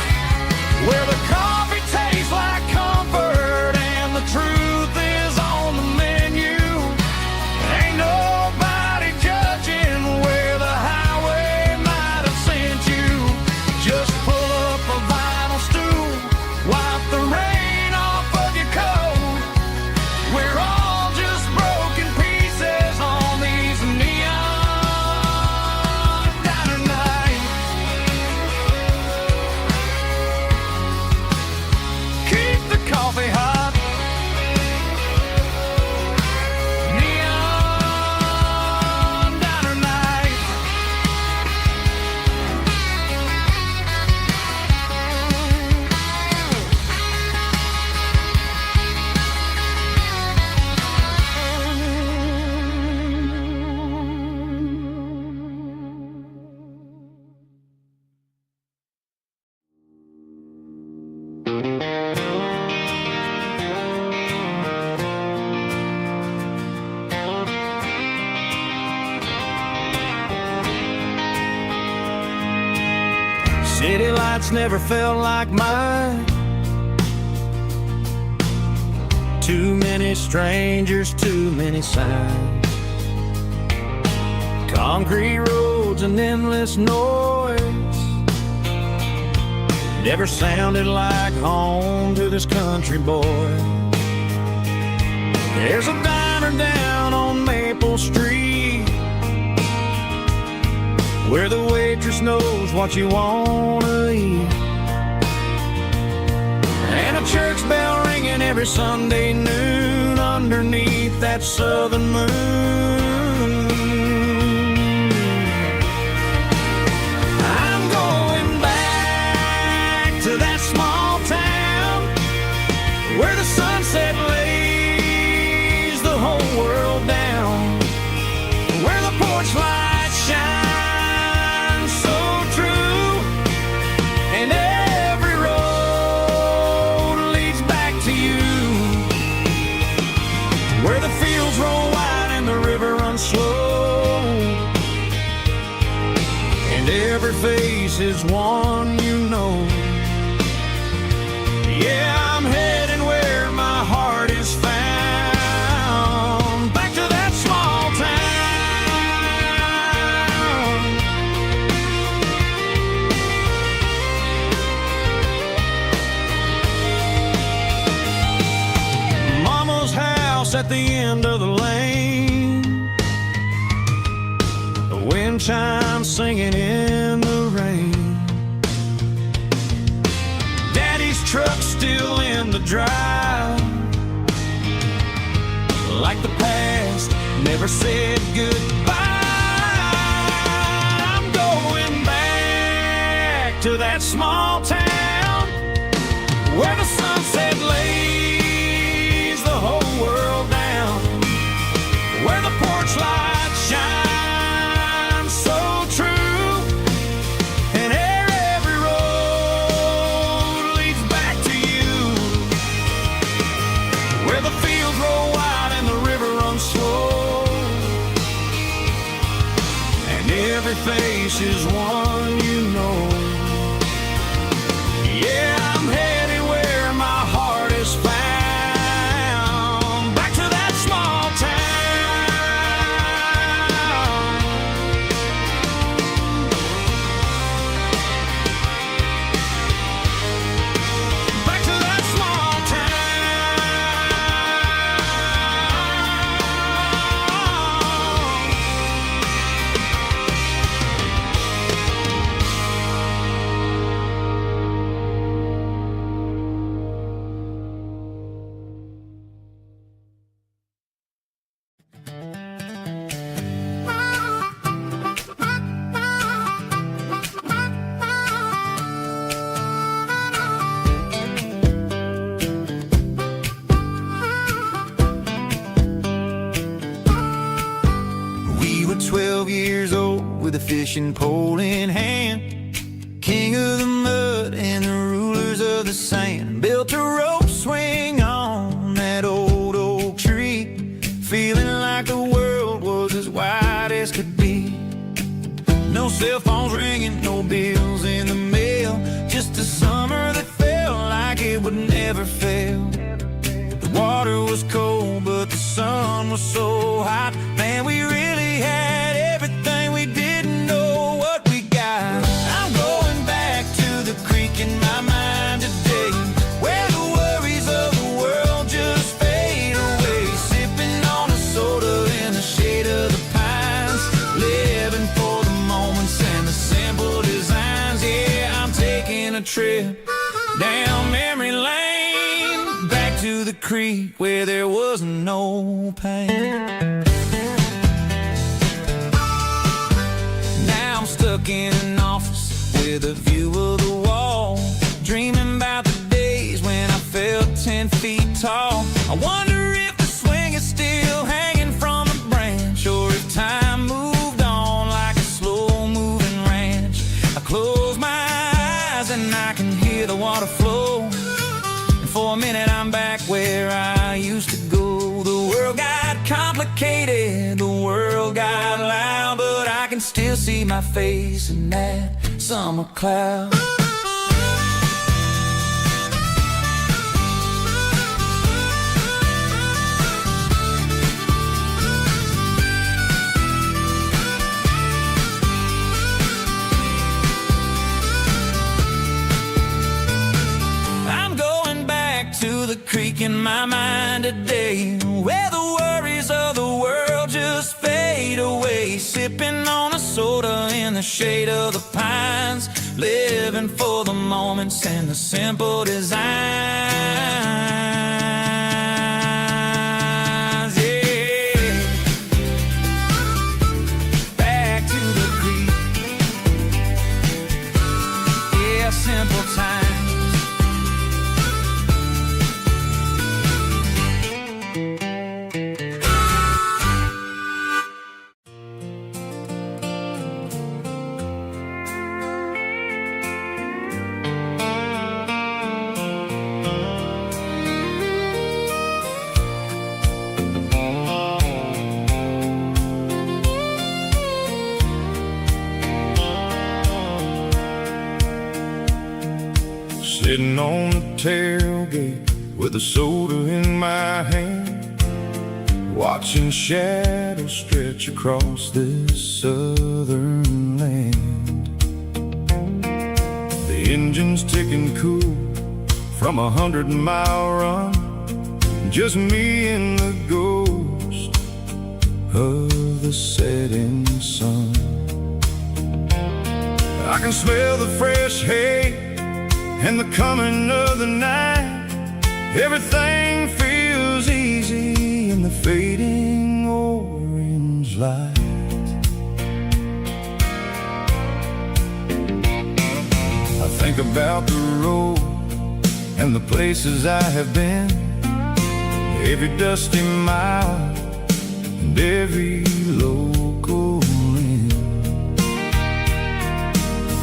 where the coffee tastes like comfort and the truth is on the menu. Ain't nobody judging where the highway might have sent you. Just pull up a vinyl stool, wipe the rain off of your coat. We're all just broken pieces on these neon diner nights. Keep the coffee hot. Neon diner nights. City lights never felt like mine. Too many strangers, too many signs. Concrete roads and endless noise never sounded like home to this country boy. There's a diner down on Maple Street where the waitress knows what you wanna eat, and a church bell ringing every Sunday noon underneath that southern moon. I'm going back to that small town where the sunset lays the whole world down, where the porch lights shine slow, and every face is one you know. house at the end of the lane, the wind chimes singing in the rain. Daddy's truck's still in the drive, like the past never said goodbye. I'm going back to that small town where the sunset lays the whole world down, where the porch light shines so true, and every road leads back to you, where the fields roll wide and the river runs slow, and every face is one you know. Yeah, I'm headed where my heart is found, back to that small town. Back to that small We were 12 years old with a fishing pole in hand, king of the mud and the rulers of the sand. Built a rope swing on that old oak tree, feeling like the world was as wide as could be. No cell phones ringing, no bills in the mail, just a summer that felt like it would never fail. The water was cold, but the sun was so hot. Man, we really had everything, we didn't know what we got. I'm going back to the creek in my mind today, where the worries of the world just fade away. Sipping on a soda in the shade of the pines, living for the moments and the simple designs. Yeah, I'm taking a trip down memory lane, back to the creek where there was no pain. Now I'm stuck in an office with a view of the wall, dreaming about the days when I felt 10 feet tall. I wonder if the swing is still hanging from a branch, or if time moved on like a slow-moving ranch. I close my eyes and I can hear the water flow, and for a minute I'm back where I used to go. The world got complicated, the world got loud, but I can still see my face in that summer cloud. I'm going back to the creek in my mind today, where the worries of the world just fade away. Sipping on a soda in the shade of the pines, living for the moments and the simple designs. Yeah, back to the creek. Yeah, simple times. Sitting on the tailgate with a soda in my hand, watching shadows stretch across this southern land. The engine's ticking cool from 100-mile run, just me and the go of the setting sun. I can smell the fresh hay and the coming of the night. Everything feels easy in the fading orange light. I think about the road and the places I have been, every dusty mile and every local inn.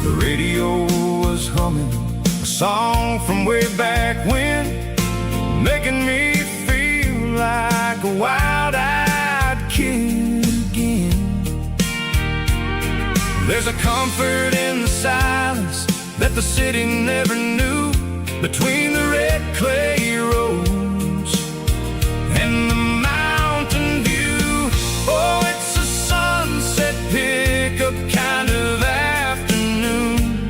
The radio was humming a song from way back when, making me feel like a wild-eyed kid again. There's a comfort in the silence that the city never knew, between the red clay roads and the mountain view. Oh, it's a sunset pickup kind of afternoon,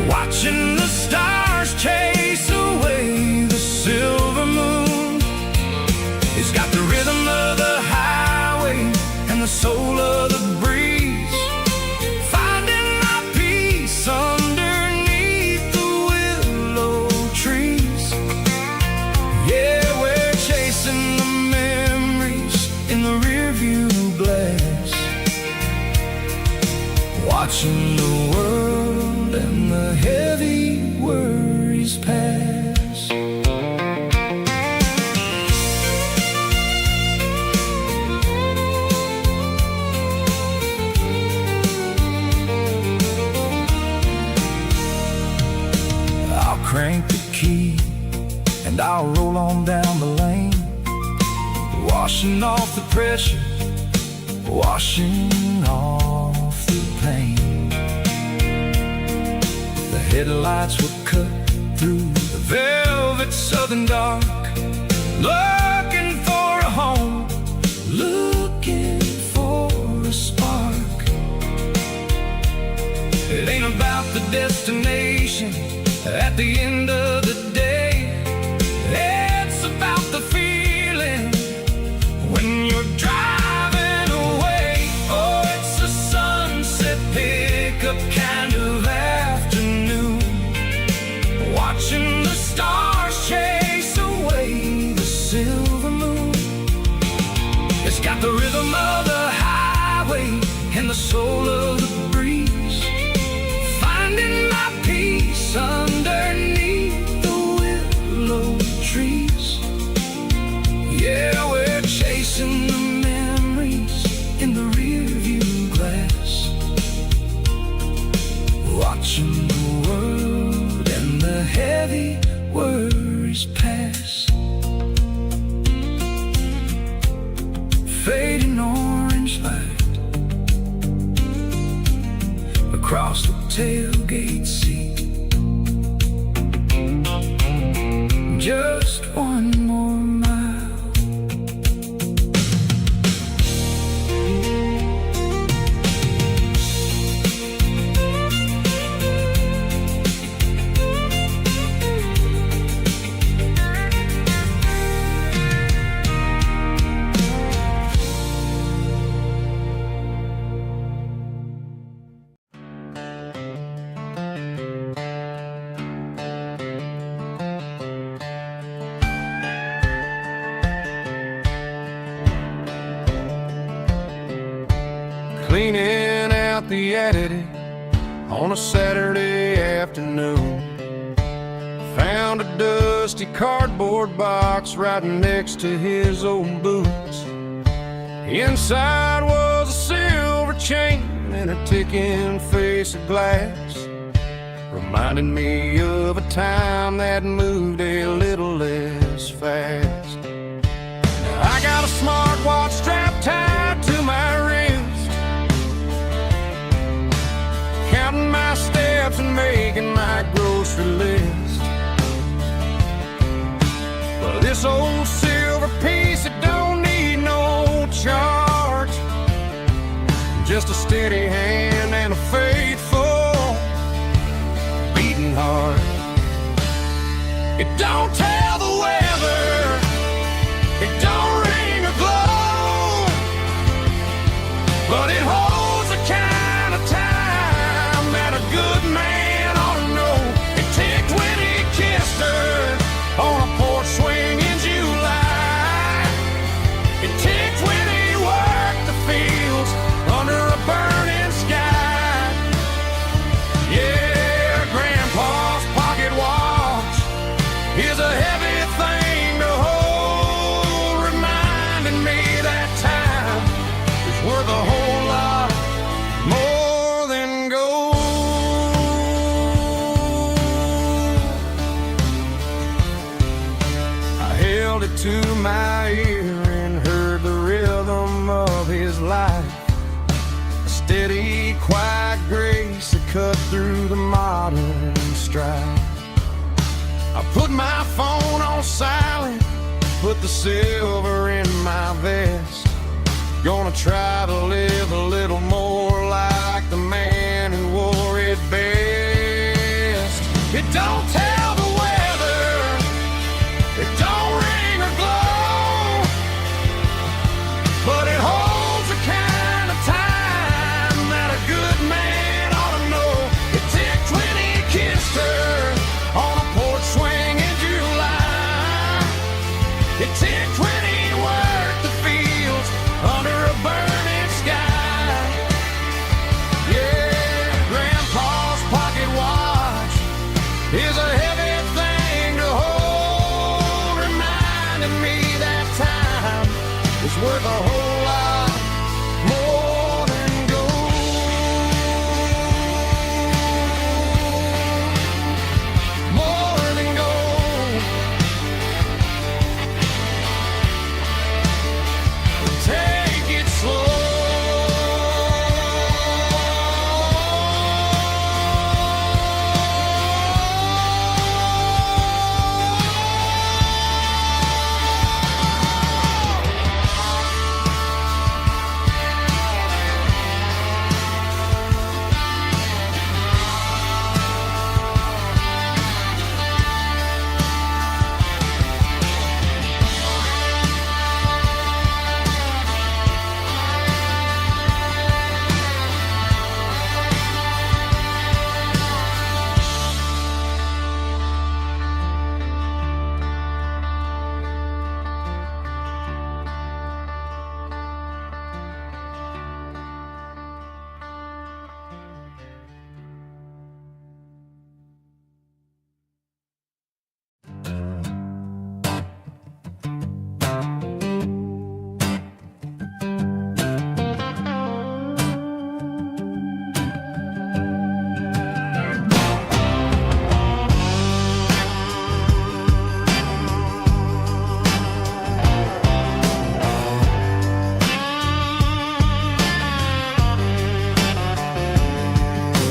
watching the stars chase away the silver moon. It's got the rhythm of the highway and the soul of the breeze, finding my peace underneath the willow trees. Yeah, we're chasing the memories in the rearview glass, watching the world and the heavy worries pass. I'll crank the key and I'll roll on down the lane, washing off the pressure, washing off the pain. The headlights will cut through the velvet southern dark, looking for a home, looking for a spark. It ain't about the destination at the end of the day, it's about the feeling when you're driving away. Oh, it's a sunset pickup kind of afternoon, watching the stars chase away the silver moon. It's got the rhythm of the highway and the soul of the breeze, finding my peace underneath the willow trees. Yeah, we're chasing the memories in the rearview glass, watching the world and the heavy worries pass. Fading orange light across the tailgate seat, just one more mile. Cleaning out the attic on a Saturday afternoon, found a dusty cardboard box right next to his old boots. Inside was a silver chain and a ticking face of glass, reminding me of a time that moved a little less fast. I got a smartwatch strapped tied to my wrist, counting my steps and making my grocery list. But this old silver piece, it don't need no charge, just a steady hand and a faithful beating heart. It don't tell the weather, it don't ring or glow, held it to my ear and heard the rhythm of his life. A steady, quiet grace that cut through the modern strife. I put my phone on silent, put the silver in my vest. Gonna try to live a little more like the man who wore it best. It don't tell the weather, it don't ring or glow, but it holds the kind of time that a good man ought to know. It ticked when he kissed her on a porch swing in July. It ticked when he worked the fields under a burning sky. Yeah, Grandpa's pocket watch is a heavy thing to hold, reminding me that time is worth a whole lot more than gold. More than gold. Take it slow.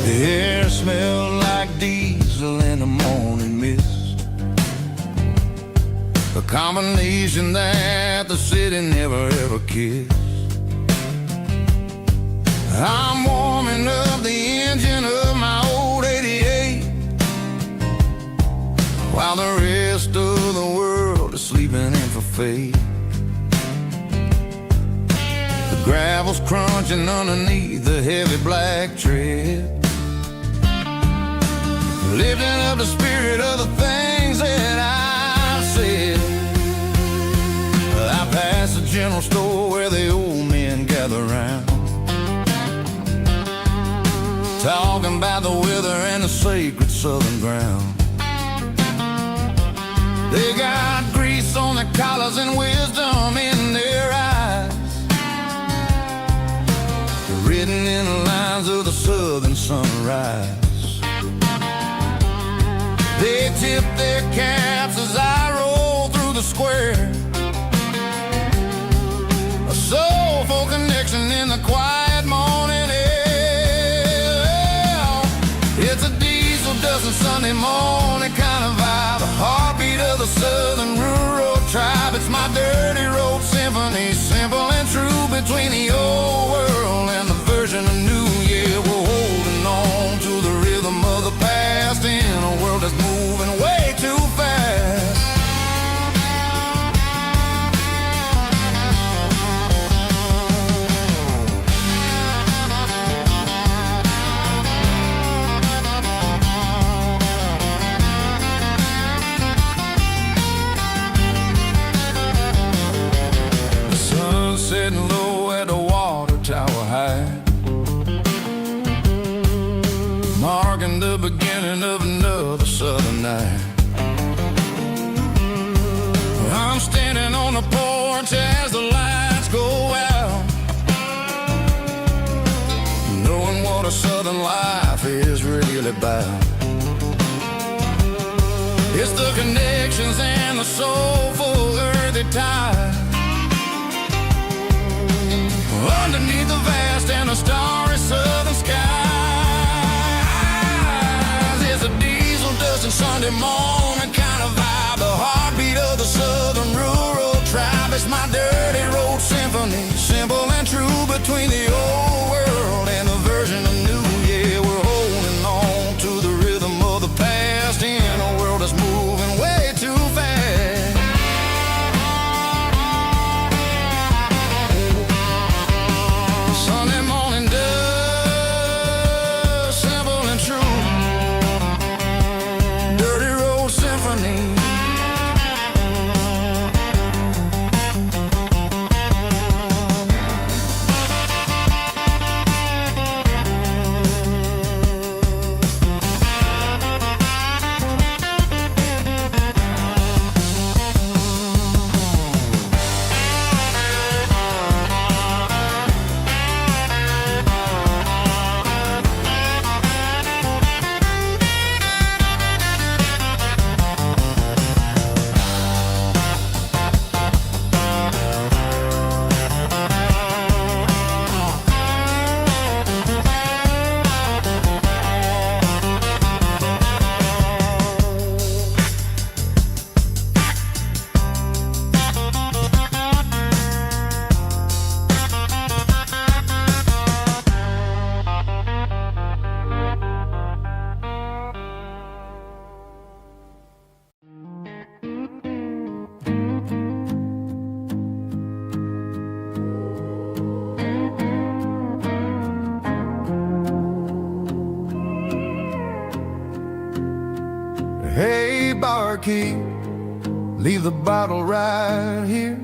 The air smelled like diesel in the morning mist, a combination that the city never ever kissed. I'm warming up the engine of my old 88, while the rest of the world is sleeping in for fate. The gravel's crunching underneath the heavy black tread, lifting up the spirit of the things that I've said. I passed the general store where the old men gather round, talking about the weather and the sacred southern ground. They got grease on their collars and wisdom in their eyes, written in the lines of the southern sunrise. They tip their caps as I roll through the square, a soulful connection in the quiet morning air. It's a diesel dusting Sunday morning kind of vibe, a heartbeat of the southern rural tribe. It's my dirty road symphony, simple and true, between the old world and the version of new. Yeah, we're holding on to the rhythm of the past in a world that's moving way too fast. The sun's setting low at the water tower high, marking the beginning of another southern night. I'm standing on the porch as the lights go out, knowing what a southern life is really about. It's the connections and the soulful earth sympathy tied. Underneath the vast and the starry southern skies is a diesel dusting Sunday morning kind of vibe, the heartbeat of the southern rural tribe. It's my dirty road symphony, simple and true between the old world and the version of new. Yeah, we're holding on to the rhythm of the past in a world that's moving way too fast. Sunday morning dust, simple and true. Dirty road symphony. Hey, barkeep, leave the bottle right here.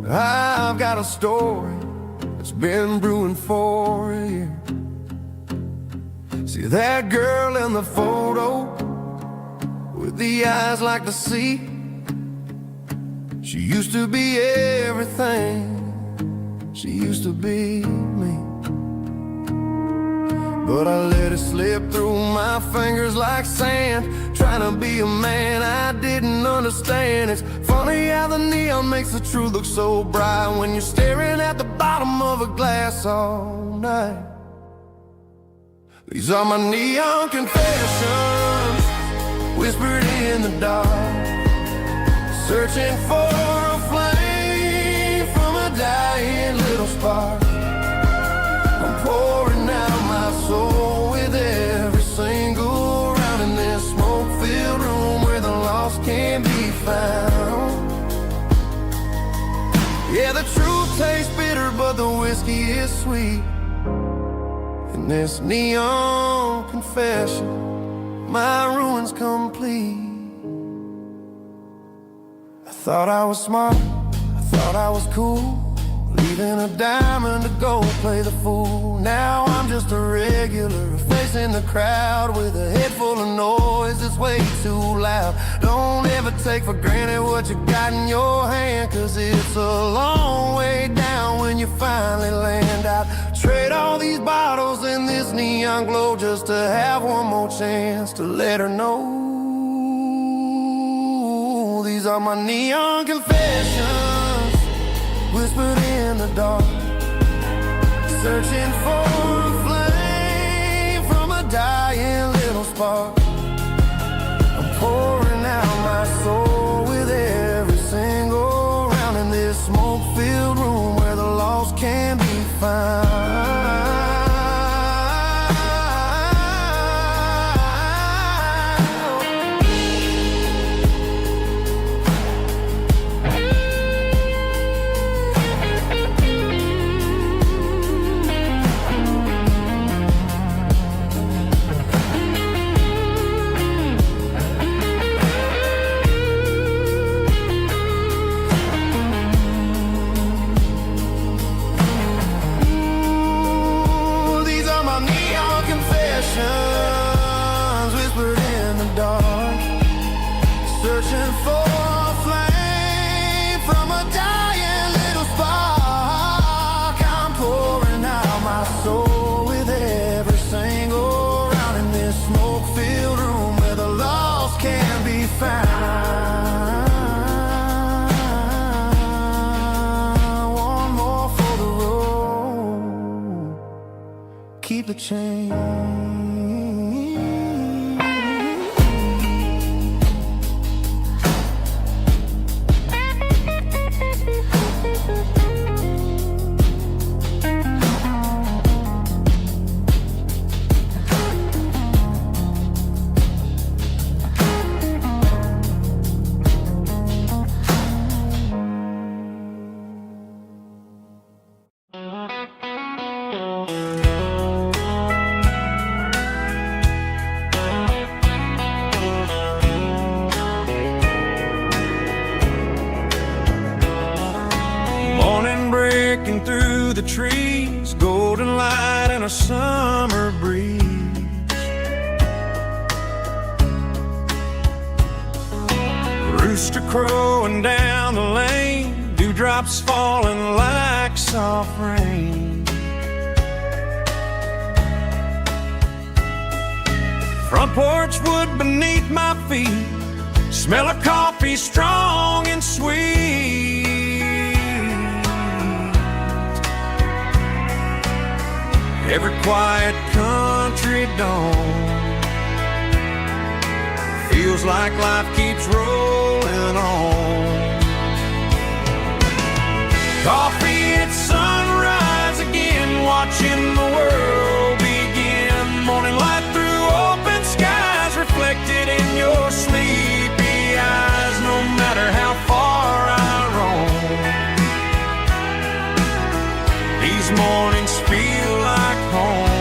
I've got a story that's been brewing for a year. See that girl in the photo with the eyes like the sea? She used to be everything, she used to be me. But I let it slip through my fingers like sand, trying to be a man I didn't understand. It's funny how the neon makes the truth look so bright when you're staring at the bottom of a glass all night. These are my neon confessions, whispered in the dark, searching for a flame from a dying little spark. I'm pouring out my soul with every single round in this smoke-filled room where the lost can be found. Yeah, the truth tastes bitter, but the whiskey is sweet. In this neon confession, my ruin's complete. I thought I was smart, I thought I was cool, leaving a diamond to go play the fool. Now I'm just a regular, facing the crowd with a head full of noise that's way too loud. Don't ever take for granted what you got in your hand, cause it's a long way down when you finally land out. Trade all these bottles and this neon glow just to have one more chance to let her know. These are my neon confessions, whispered in the dark, searching for a flame from a dying little spark. I'm pouring out my soul with every single round in this smoke-filled room where the lost can be found. Whispered in the dark, searching for a flame from a dying little spark. I'm pouring out my soul with every single round in this smoke-filled room where the lost can be found. keep the change. Morning breaking through the trees, golden light and a summer breeze. Rooster crowing down the lane, dewdrops falling like soft rain. Front porch wood beneath my feet, smell of coffee strong and sweet. Every quiet country dawn feels like life keeps rolling on. Coffee at sunrise again, watching the world begin. Morning light through open skies, reflected in your sleepy eyes. No matter how far I roam, these mornings feel like home.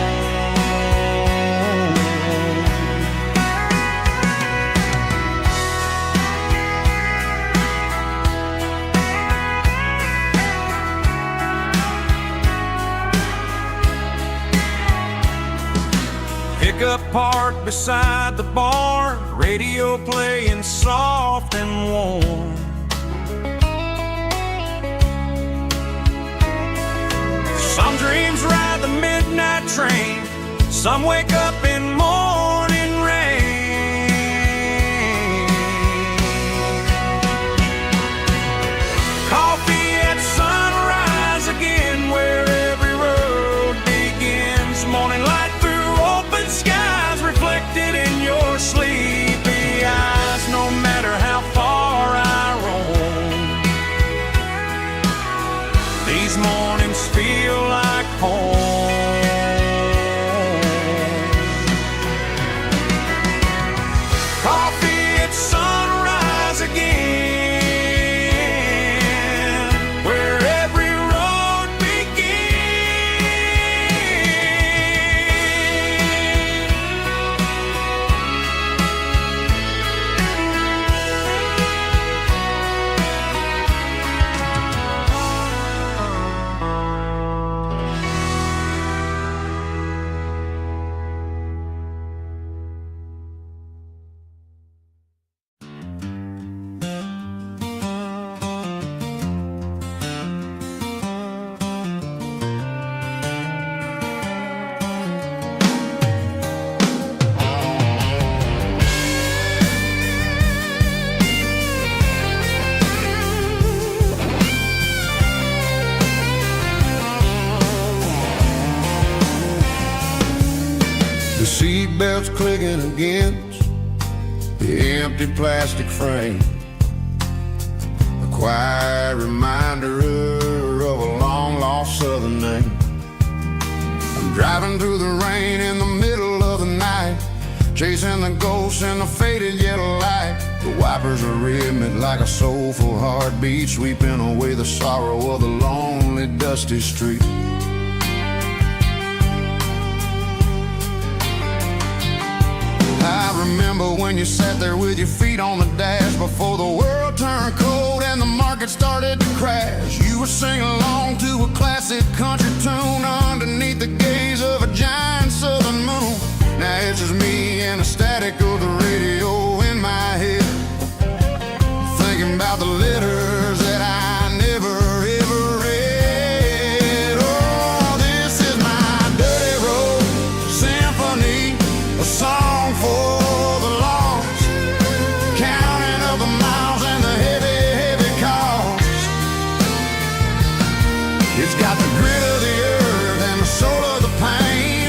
Pickup parked beside the barn, radio playing soft and warm. Some dreams ride the midnight train, some wake up in morning rain. Coffee at sunrise again, where every road begins. Morning light through open skies, reflected in your sleepy eyes. No matter how far I roam, these mornings feel like home. Coffee at sunrise again, where every road The seatbelt's clicking against the empty plastic frame, a quiet reminder of a long-lost southern name. I'm driving through the rain in the middle of the night, chasing the ghosts in the faded yellow light. The wipers are rhythmic like a soulful heartbeat, sweeping away the sorrow of the lonely, dusty street. I remember when you sat there with your feet on the dash, before the world turned cold and the market started to crash. You were singing along to a classic country tune underneath the gaze of a giant southern moon. Now it's just me and the static of the radio in my head, thinking about the letters that I never ever read. Oh, this is my dirty road symphony, a song for the lost, counting up the miles and the heavy, heavy cost. It's got the grit of the earth and the soul of the pain.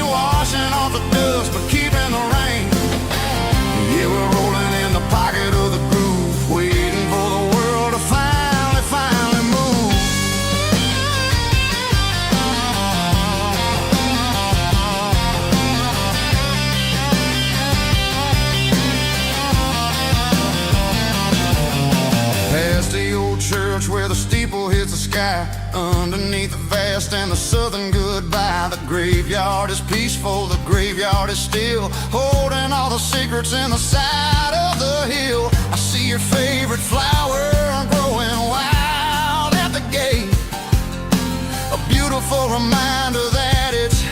sky, underneath the vast and the southern goodbye. The graveyard is peaceful, the graveyard is still, holding all the secrets in the side of the hill. I see your favorite flower growing wild at the gate, a beautiful reminder that it's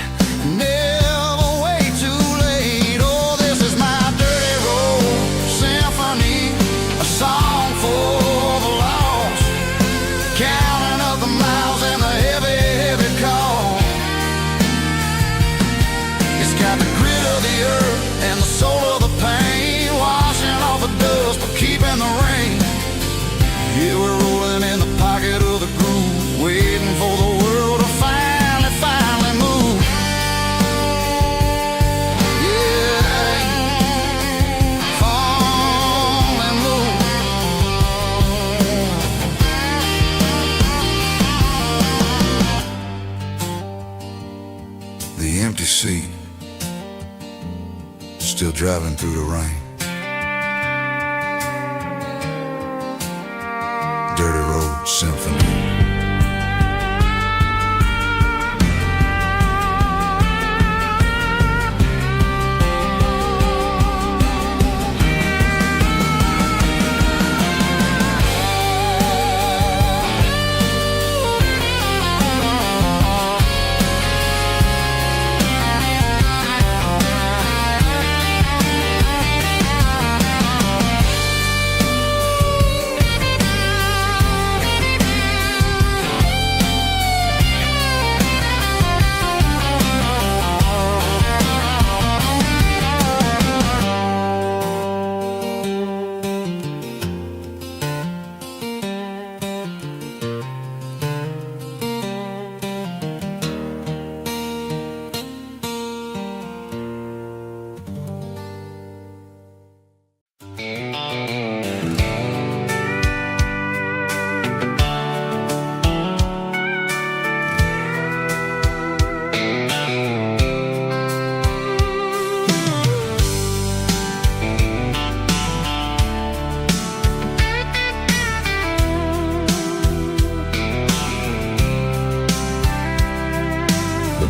never way too late. Oh, this is my dirty road symphony, a song for the lost, counting up the miles and the heavy, heavy call. It's got the grit of the earth and the soul of the pain, washing off the dust but keeping the rain. Yeah, we're rolling in the pocket of the groove, waiting for the world to finally move. Yeah, finally move. The empty seat, still driving through the rain. Dirty Road Symphony.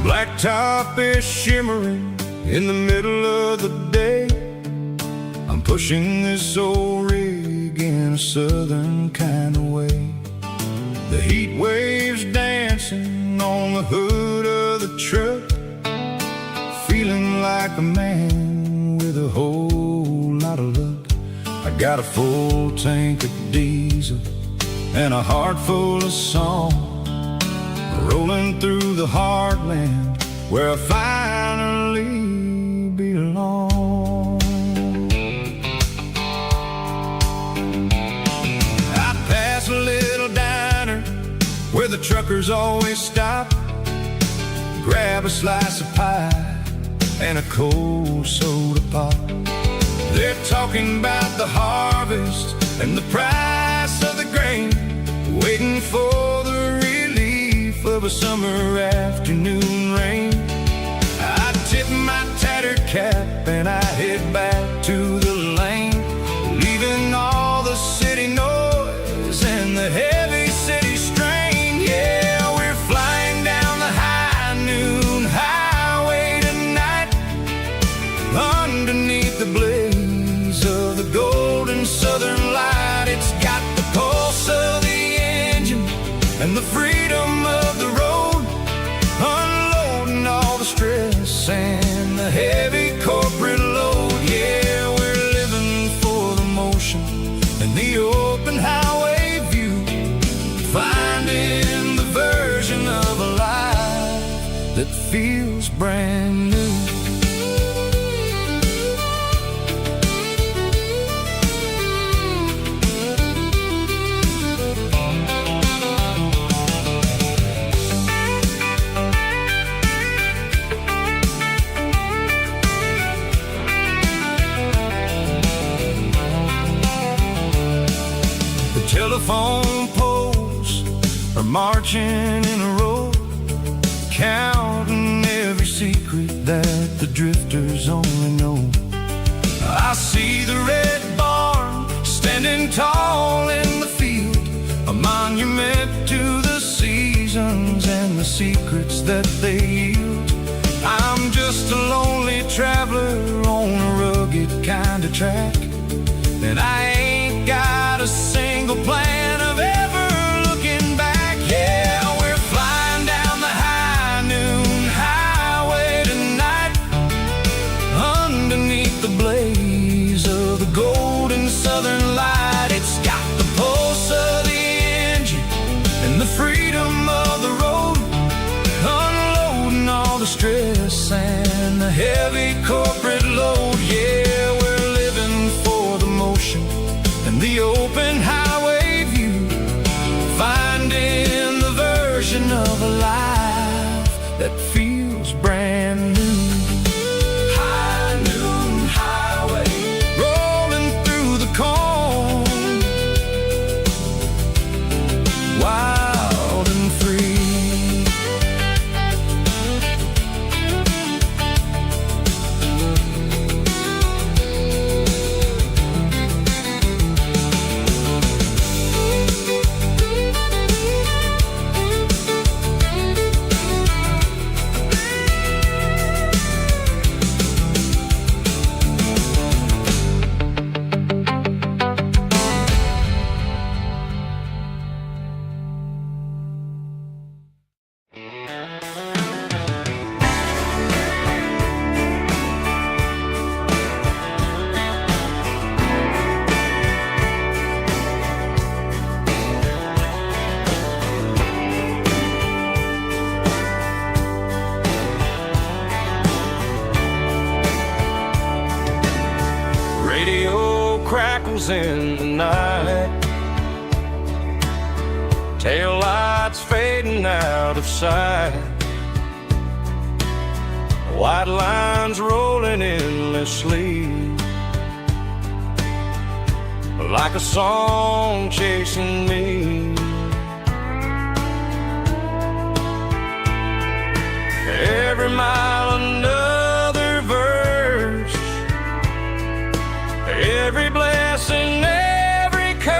Blacktop is shimmering in the middle of the day. I'm pushing this old rig in a southern kind of way. The heat waves dancing on the hood of the truck, feeling like a man with a whole lot of luck. I got a full tank of diesel and a heart full of song, rolling through the heartland where I finally belong. I pass a little diner where the truckers always stop, grab a slice of pie and a cold soda pop. They're talking about the harvest and the price of the grain, waiting for the relief of a summer afternoon rain. I tip my tattered cap and I head back to the lane, leaving all the city noise and the heavy city strain. Yeah, we're flying down the high noon highway tonight, underneath the blaze of the golden southern light. It's got the pulse of the engine and the freedom of the road, unloading all the stress and the heavy corporate load. Yeah, we're living for the motion and the open highway view, finding the version of a life that feels brand new. Telephone poles are marching in a row, counting every secret that the drifters only know. I see the red barn standing tall in the field, a monument to the the secrets that they yield. I'm just a lonely traveler on a rugged kind of track, and I ain't got a single plan of ever looking back. Yeah, we're flying down the high noon highway tonight, underneath the blaze of the golden southern light. It's got the pulse of the engine and the freedom of the road, unloading all the stress and the heavy corporate load. Yeah, we're living for the motion and the open highway view, finding the version of a life that feels brand new. High noon highway, rolling through the corn, wild and free. Radio crackles in the night, tail lights fading out of sight, white lines rolling endlessly, like a song chasing me. Every mile another verse, every blessing, every curse.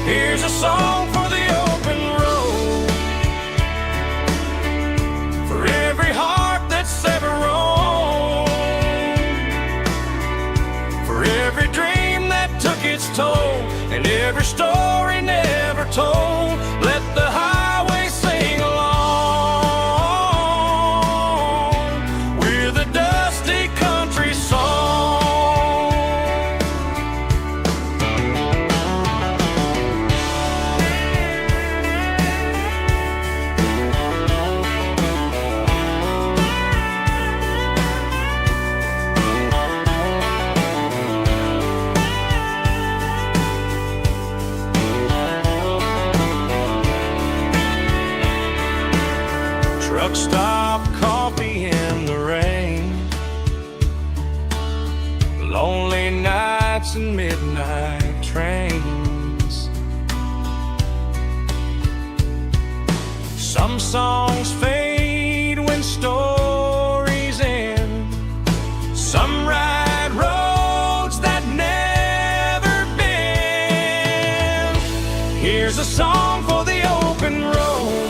Here's a song for the open road, for every heart that's ever roamed, for every dream that took its toll, and every story never told. Let the highway sing along with a dusty country song. Truck stop, coffee in the rain, lonely nights and midnight trains. Some songs fade when stories end, some ride roads that never bend. Here's a song for the open road,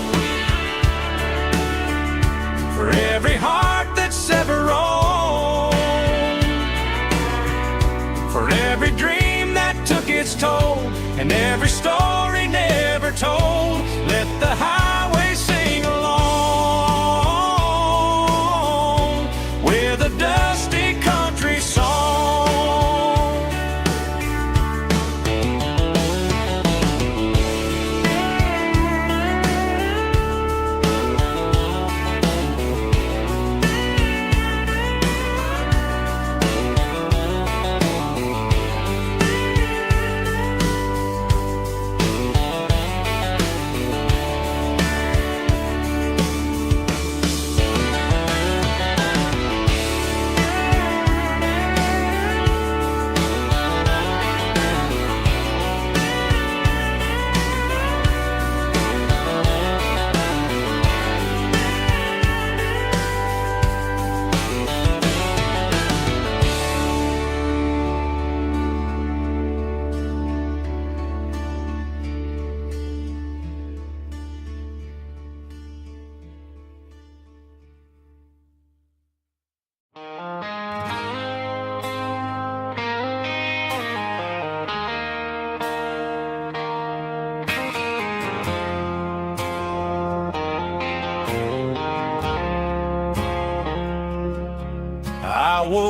for every heart that's ever roamed, for every dream that took its toll, and every story never told. Let the highway sing along with a dusty country song.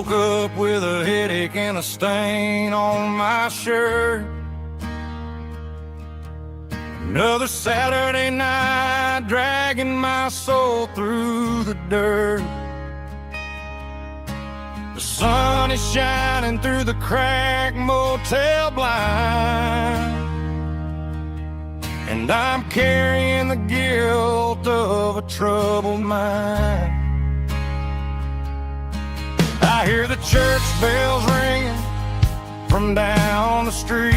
woke up with a headache and a stain on my shirt. Another Saturday night, dragging my soul through the dirt. The sun is shining through the cracked motel blind, and I'm carrying the guilt of a troubled mind. I hear the church bells ringing from down the street,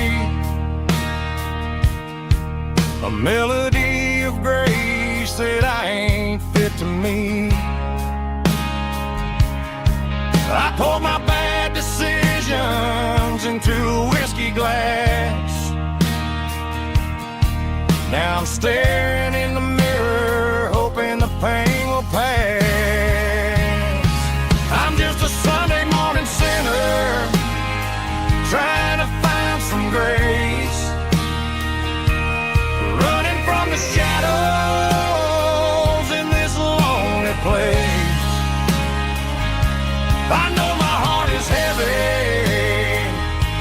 a melody of grace that I ain't fit to meet. I poured my bad decisions into a whiskey glass. Now I'm staring in the mirror, hoping the pain will pass. I'm just a Sunday morning sinner, trying to find some grace, running from the shadows in this lonely place. I know my heart is heavy,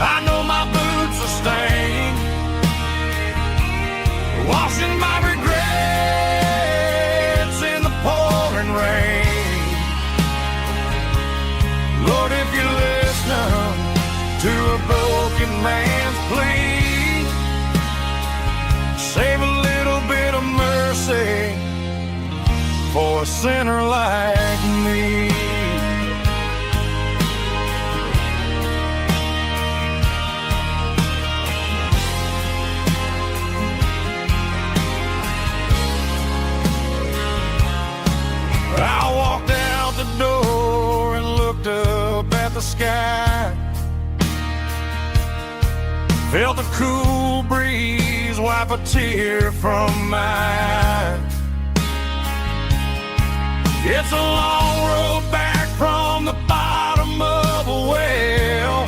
I know my boots are stained, washing my regrets in the pouring rain. Lord, if you're listening to a broken man's plea, save a little bit of mercy for a sinner like me. I walked out the door and looked up at the sky, felt a cool breeze wipe a tear from my eye. It's a long road back from the bottom of a well,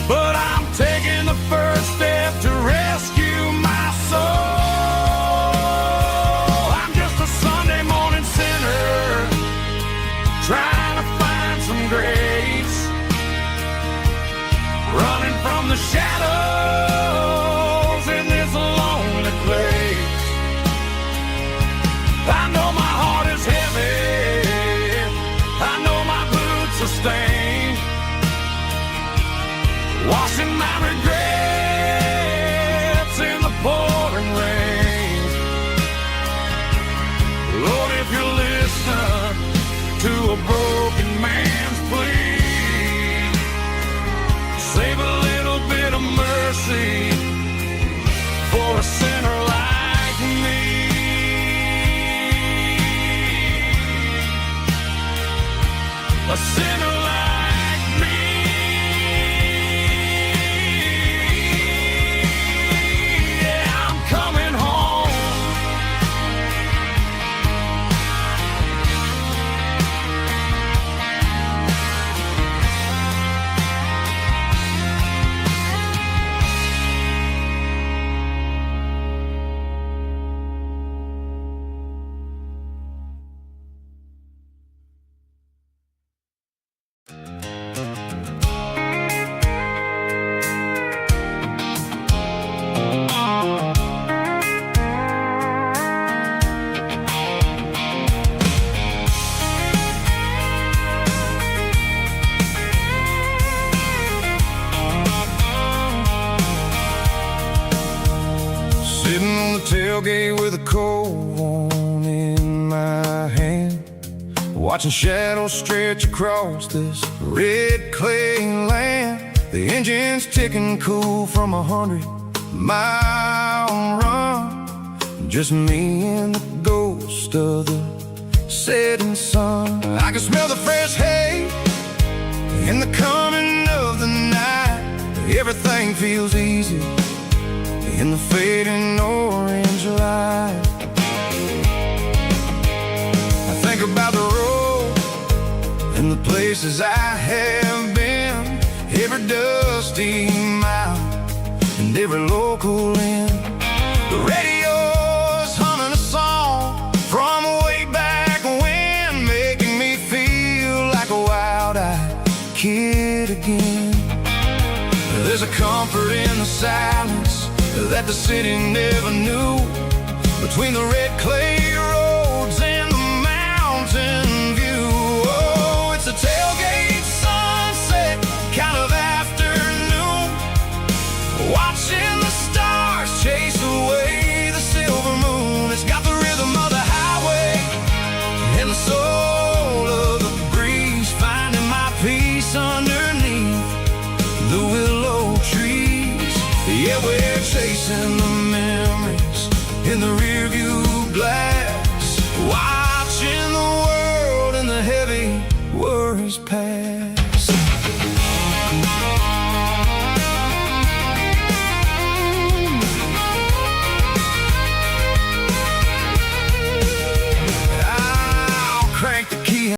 but I'm taking the first step to rescue my soul. Trying to find some grace, running from the shadows in this lonely place. I know my heart is heavy, I know my boots are stained, washing my regrets in the pouring rain. Lord, if you're listening to a broken man's plea, save a little bit of mercy for a sinner like me. A sinner like me. Yeah, I'm coming home. Sitting on the tailgate with a cold one in my hand, watching shadows stretch across this red clay land. The engine's ticking cool from 100-mile run, just me and the ghost of the setting sun. I can smell the fresh hay and the coming of the night. Everything feels easy in the fading orange light. I think about the road and the places I have been, every dusty mile and every local inn. The radio's humming a song from way back when, making me feel kid again. There's a comfort in the silence that the city never knew. Between the red clay